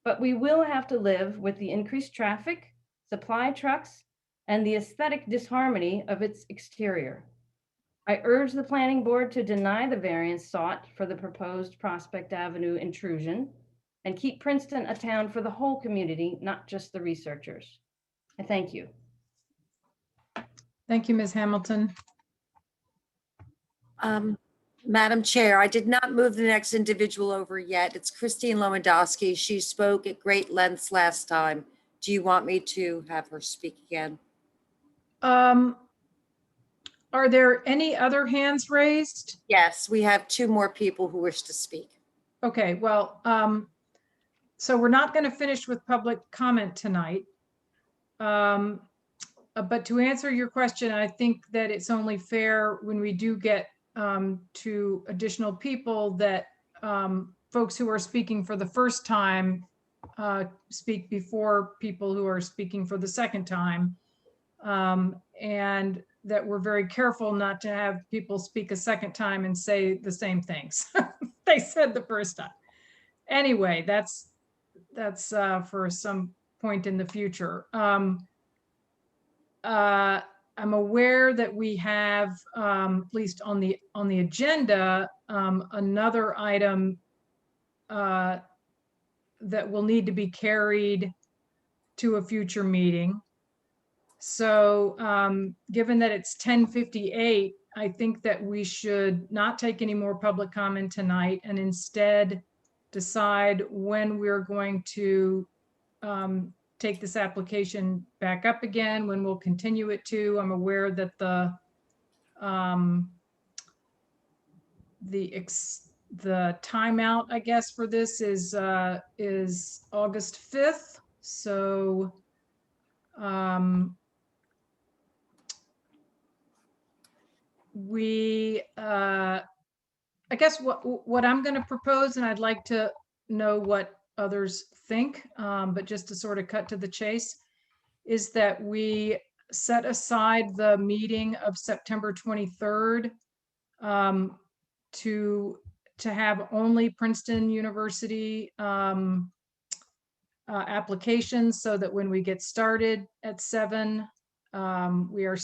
But we will have to live with the increased traffic, supply trucks, and the aesthetic disharmony of its exterior. I urge the planning board to deny the variance sought for the proposed Prospect Avenue intrusion and keep Princeton a town for the whole community, not just the researchers. I thank you. Thank you, Ms. Hamilton. Madam Chair, I did not move the next individual over yet. It's Christine Lewandowski. She spoke at great lengths last time. Do you want me to have her speak again? Are there any other hands raised? Yes, we have two more people who wish to speak. Okay, well, so we're not going to finish with public comment tonight. But to answer your question, I think that it's only fair when we do get to additional people that folks who are speaking for the first time speak before people who are speaking for the second time. And that we're very careful not to have people speak a second time and say the same things they said the first time. Anyway, that's for some point in the future. I'm aware that we have, at least on the agenda, another item that will need to be carried to a future meeting. So given that it's 10:58, I think that we should not take any more public comment tonight and instead decide when we're going to take this application back up again, when we'll continue it to. I'm aware that the timeout, I guess, for this is August 5th. So I guess what I'm going to propose, and I'd like to know what others think, but just to sort of cut to the chase, is that we set aside the meeting of September 23rd to have only Princeton University applications, so that when we get started at 7, we are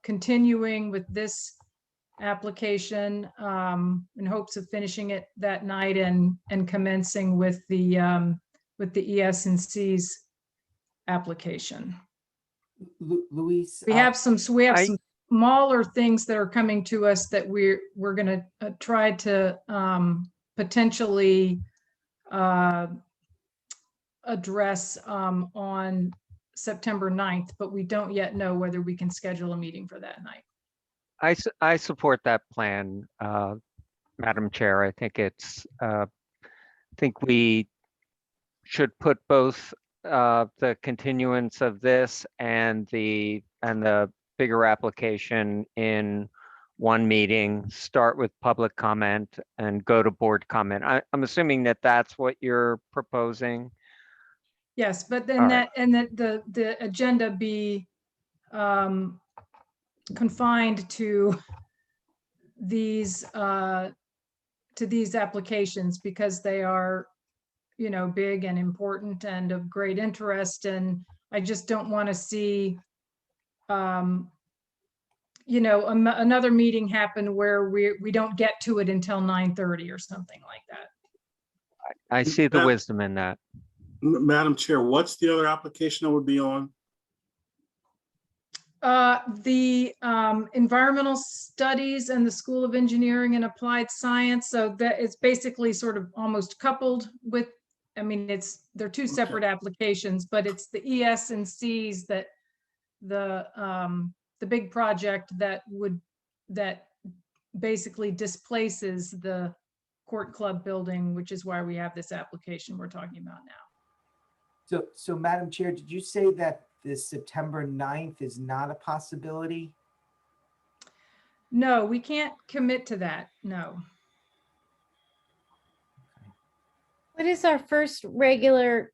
continuing with this application in hopes of finishing it that night and commencing with the ES&C's application. Louise, we have some smaller things that are coming to us that we're going to try to potentially address on September 9th, but we don't yet know whether we can schedule a meeting for that night. I support that plan, Madam Chair. I think we should put both the continuance of this and the bigger application in one meeting, start with public comment and go to board comment. I'm assuming that that's what you're proposing. Yes, but then All that the agenda be confined to these applications, because they are, big and important and of great interest, and I just don't want to see another meeting happen where we don't get to it until 9:30 or something like that. I see the wisdom in that. Madam Chair, what's the other application that would be on? The environmental studies and the School of Engineering and Applied Science. So that it's basically sort of almost coupled with, they're two separate applications, but it's the ES&Cs that the big project that basically displaces the Court Club building, which is why we have this application we're talking about now. So Madam Chair, did you say that this September 9th is not a possibility? No, we can't commit to that. No. What is our first regular,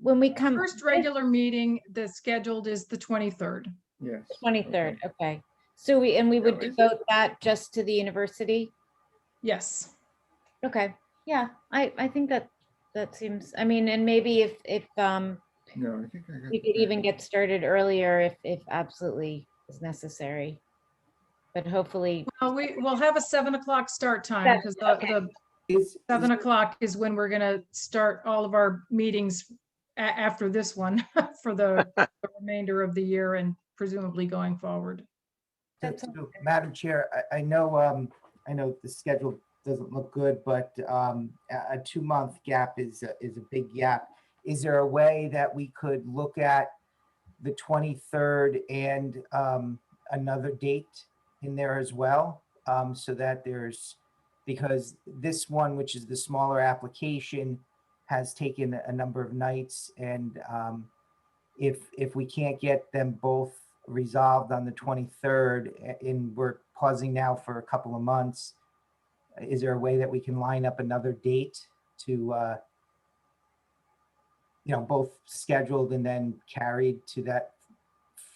when we come? First regular meeting that's scheduled is the 23rd. Yes. 23rd, okay. So we would devote that just to the university? Yes. Okay, yeah, I think that seems, and maybe if No, I think we could even get started earlier if absolutely is necessary. But hopefully. Well, we'll have a 7 o'clock start time, because the 7 o'clock is when we're going to start all of our meetings after this one for the remainder of the year and presumably going forward. So, Madam Chair, I know the schedule doesn't look good, but a 2-month gap is a big gap. Is there a way that we could look at the 23rd and another date in there as well? So that because this one, which is the smaller application, has taken a number of nights, and if we can't get them both resolved on the 23rd, and we're pausing now for a couple of months, is there a way that we can line up another date to, both scheduled and then carried to that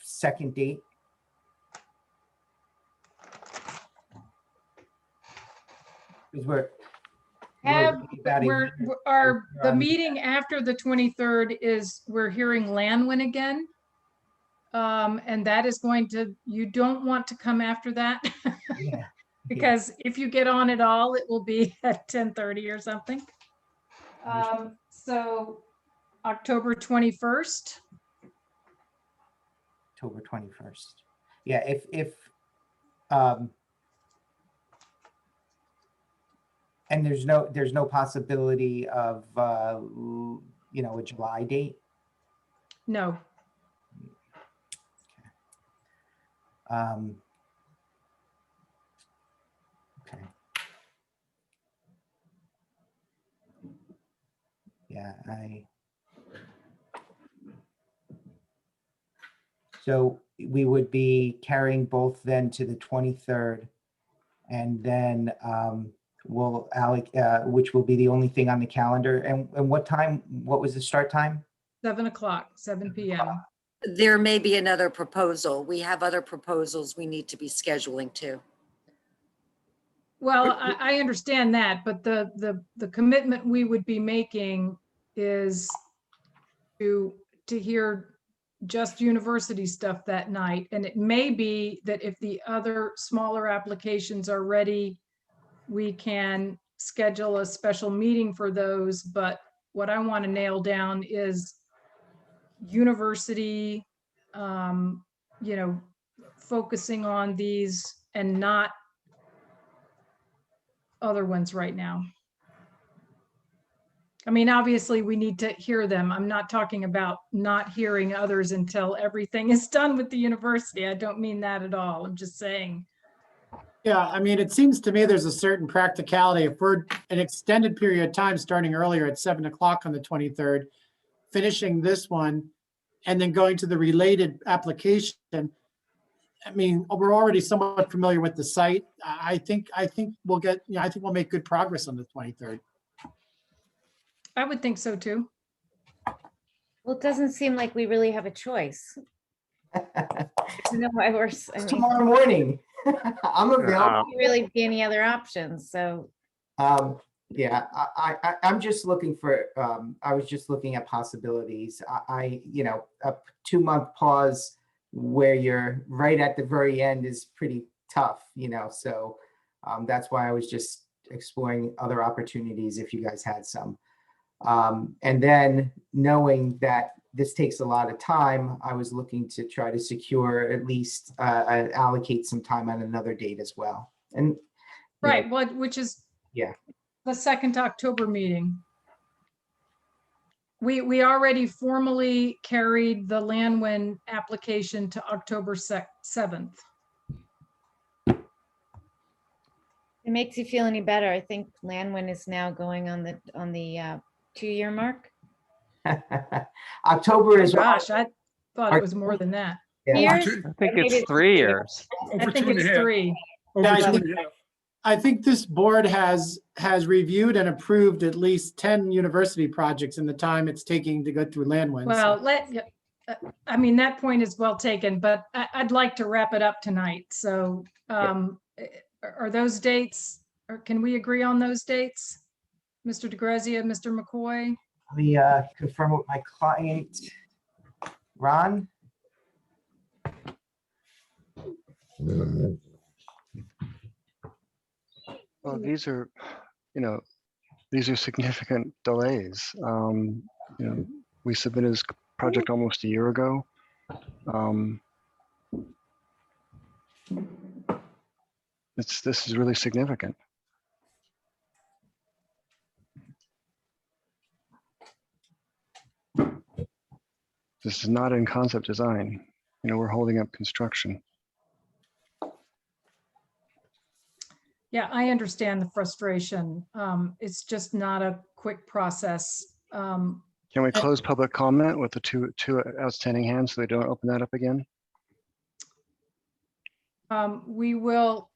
second date? Because the meeting after the 23rd is, we're hearing Lanwin again. And that is you don't want to come after that. Yeah. Because if you get on at all, it will be at 10:30 or something. So October 21st. October 21st. Yeah, if and there's no possibility of a July date? No. Okay. Yeah, so we would be carrying both then to the 23rd, and then we'll which will be the only thing on the calendar. And what time? What was the start time? 7 o'clock, 7 p.m. There may be another proposal. We have other proposals we need to be scheduling too. Well, I understand that, but the commitment we would be making is to hear just university stuff that night. And it may be that if the other smaller applications are ready, we can schedule a special meeting for those. But what I want to nail down is university, focusing on these and not other ones right now. I mean, obviously we need to hear them. I'm not talking about not hearing others until everything is done with the university. I don't mean that at all. I'm just saying. Yeah, I mean, it seems to me there's a certain practicality. If we're an extended period of time, starting earlier at 7 o'clock on the 23rd, finishing this one, and then going to the related application, I mean, we're already somewhat familiar with the site. I think we'll get, I think we'll make good progress on the 23rd. I would think so too. Well, it doesn't seem like we really have a choice. No, Tomorrow morning. I'm available. Really be any other options, so. Yeah, I'm just looking for, I was just looking at possibilities. A 2-month pause where you're right at the very end is pretty tough, so that's why I was just exploring other opportunities if you guys had some. And then knowing that this takes a lot of time, I was looking to try to secure at least allocate some time on another date as well. And right, which is the 2nd October meeting. We already formally carried the Lanwin application to October 7th. It makes you feel any better. I think Lanwin is now going on the 2-year mark. October is. Gosh, I thought it was more than that. Years? I think it's 3 years. I think it's 3. I think this board has reviewed and approved at least 10 university projects in the time it's taking to go through Lanwin. Well, I mean, that point is well taken, but I'd like to wrap it up tonight. So are those dates, or can we agree on those dates? Mr. DeGrazia, Mr. McCoy? Let me confirm with my client, Ron. Well, these are significant delays. We submitted this project almost a year ago. this is really significant. This is not in concept design. You know, we're holding up construction. Yeah, I understand the frustration. It's just not a quick process. Can we close public comment with the two outstanding hands so they don't open that up again? We will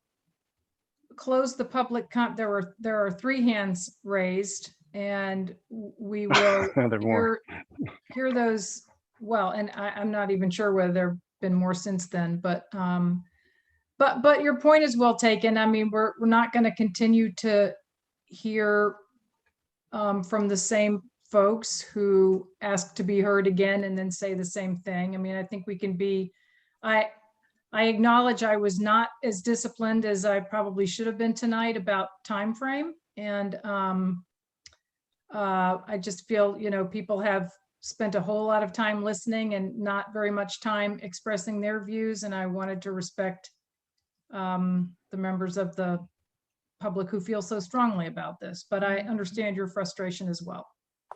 close the public there are 3 hands raised, and we will There are more. hear those. Well, and I'm not even sure whether there have been more since then, but your point is well taken. I mean, we're not going to continue to hear from the same folks who ask to be heard again and then say the same thing. I mean, I think we can be, I acknowledge I was not as disciplined as I probably should have been tonight about time frame. And I just feel, you know, people have spent a whole lot of time listening and not very much time expressing their views. And I wanted to respect the members of the public who feel so strongly about this, but I understand your frustration as well.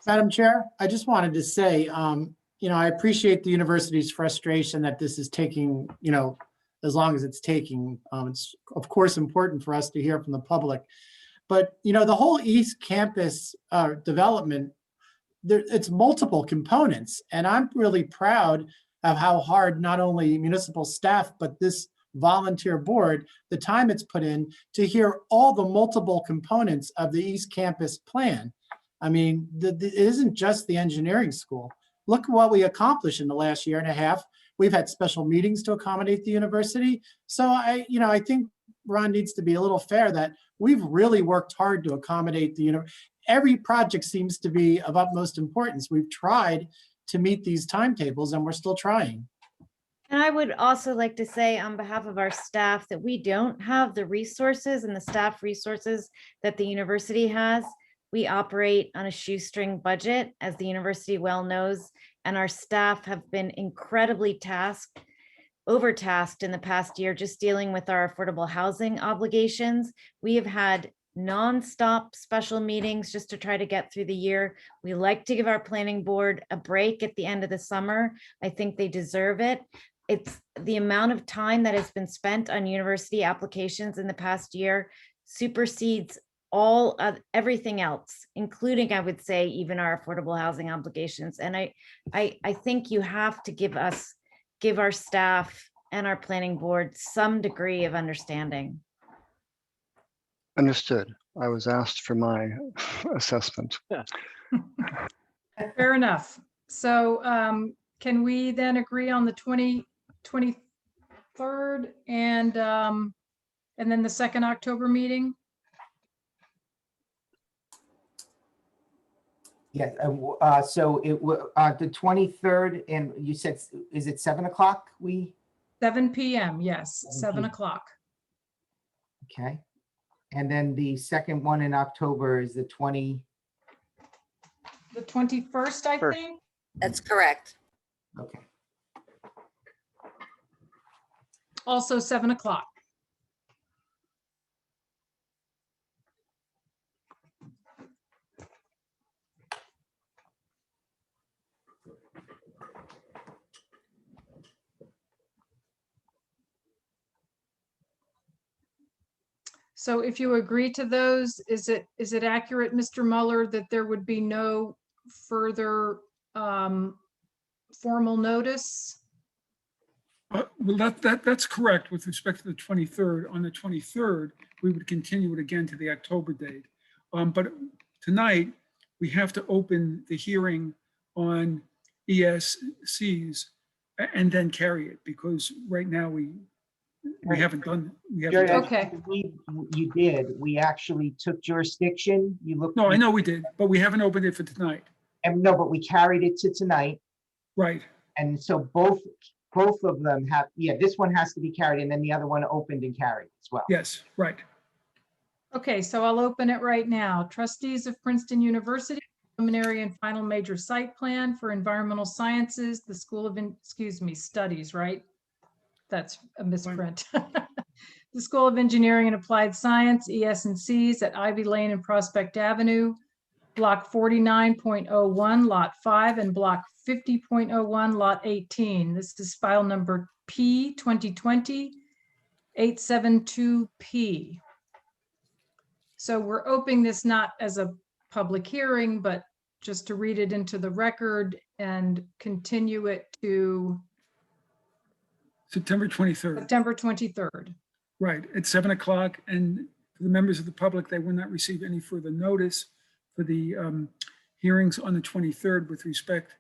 Madam Chair, I just wanted to say, you know, I appreciate the university's frustration that this is taking, you know, as long as it's taking. It's of course important for us to hear from the public, but you know, the whole East Campus development, it's multiple components, and I'm really proud of how hard not only municipal staff but this volunteer board, the time it's put in to hear all the multiple components of the East Campus plan. I mean, it isn't just the engineering school. Look what we accomplished in the last year and a half. We've had special meetings to accommodate the university. So I think Ron needs to be a little fair that we've really worked hard to accommodate the university. Every project seems to be of utmost importance. We've tried to meet these timetables and we're still trying. And I would also like to say on behalf of our staff that we don't have the resources and the staff resources that the university has. We operate on a shoestring budget, as the university well knows, and our staff have been incredibly overtasked in the past year, just dealing with our affordable housing obligations. We have had nonstop special meetings just to try to get through the year. We like to give our planning board a break at the end of the summer. I think they deserve it. It's the amount of time that has been spent on university applications in the past year supersedes all of everything else, including, I would say, even our affordable housing obligations. And I think you have to give our staff and our planning board some degree of understanding. Understood. I was asked for my assessment. Fair enough. So can we then agree on the 23rd and then the second October meeting? Yes, so the 23rd, and you said, is it 7 o'clock? 7 p.m. Yes, 7 o'clock. Okay. And then the second one in October is the 21st, I think. That's correct. Okay. Also 7 o'clock. So if you agree to those, is it accurate, Mr. Mueller, that there would be no further formal notice? Well, that's correct with respect to the 23rd. On the 23rd, we would continue it again to the October date. But tonight, we have to open the hearing on ESCs and then carry it, because right now we haven't done. Okay. You did. We actually took jurisdiction. You looked. No, I know we did, but we haven't opened it for tonight. And no, but we carried it to tonight. Right. And so both of them have, this one has to be carried and then the other one opened and carried as well. Yes, right. Okay, so I'll open it right now. Trustees of Princeton University, preliminary and final major site plan for environmental sciences, the School of, Studies, right? That's a misprint. the School of Engineering and Applied Science, ES&Cs at Ivy Lane and Prospect Avenue, Block 49.01, Lot 5, and Block 50.01, Lot 18. This is file number P 2020-872P. So we're opening this not as a public hearing, but just to read it into the record and continue it to September 23rd. September 23rd. Right, at 7 o'clock. And for the members of the public, they will not receive any further notice for the hearings on the 23rd with respect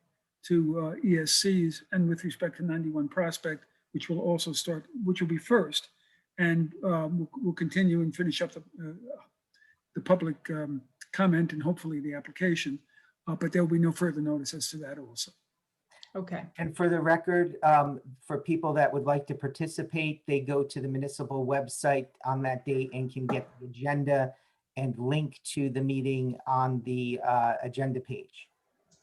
to ESCs and with respect to 91 Prospect, which will also start, which will be first. And we'll continue and finish up the public comment and hopefully the application. But there will be no further notice as to that also. Okay. And for the record, for people that would like to participate, they go to the municipal website on that date and can get the agenda and link to the meeting on the agenda page.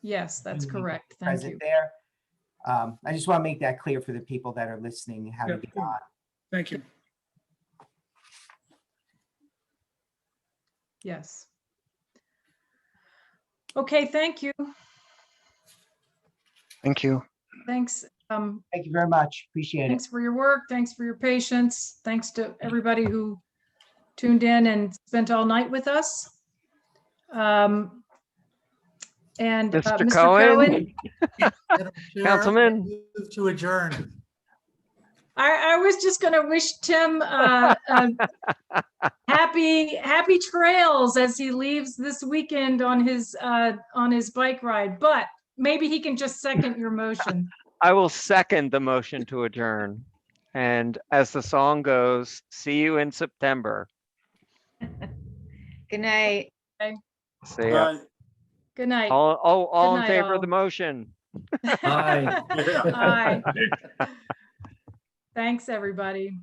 Yes, that's You will be correct. Thank present you. there. I just want to make that clear for the people that are listening, how to Yeah, get good. on. Thank you. Yes. Okay, thank you. Thank you. Thanks. Thank you very much. Appreciate it. Thanks for your work. Thanks for your patience. Thanks to everybody who tuned in and spent all night with us. And Mr. Mr. Cohen? Cohen, Councilman? Move to adjourn. I was just going to wish Tim happy trails as he leaves this weekend on his bike ride, but maybe he can just second your motion. I will second the motion to adjourn. And as the song goes, see you in September. Good night. See ya. Good night. All Good in night, favor of all. the motion? Aye. Aye. Thanks, everybody.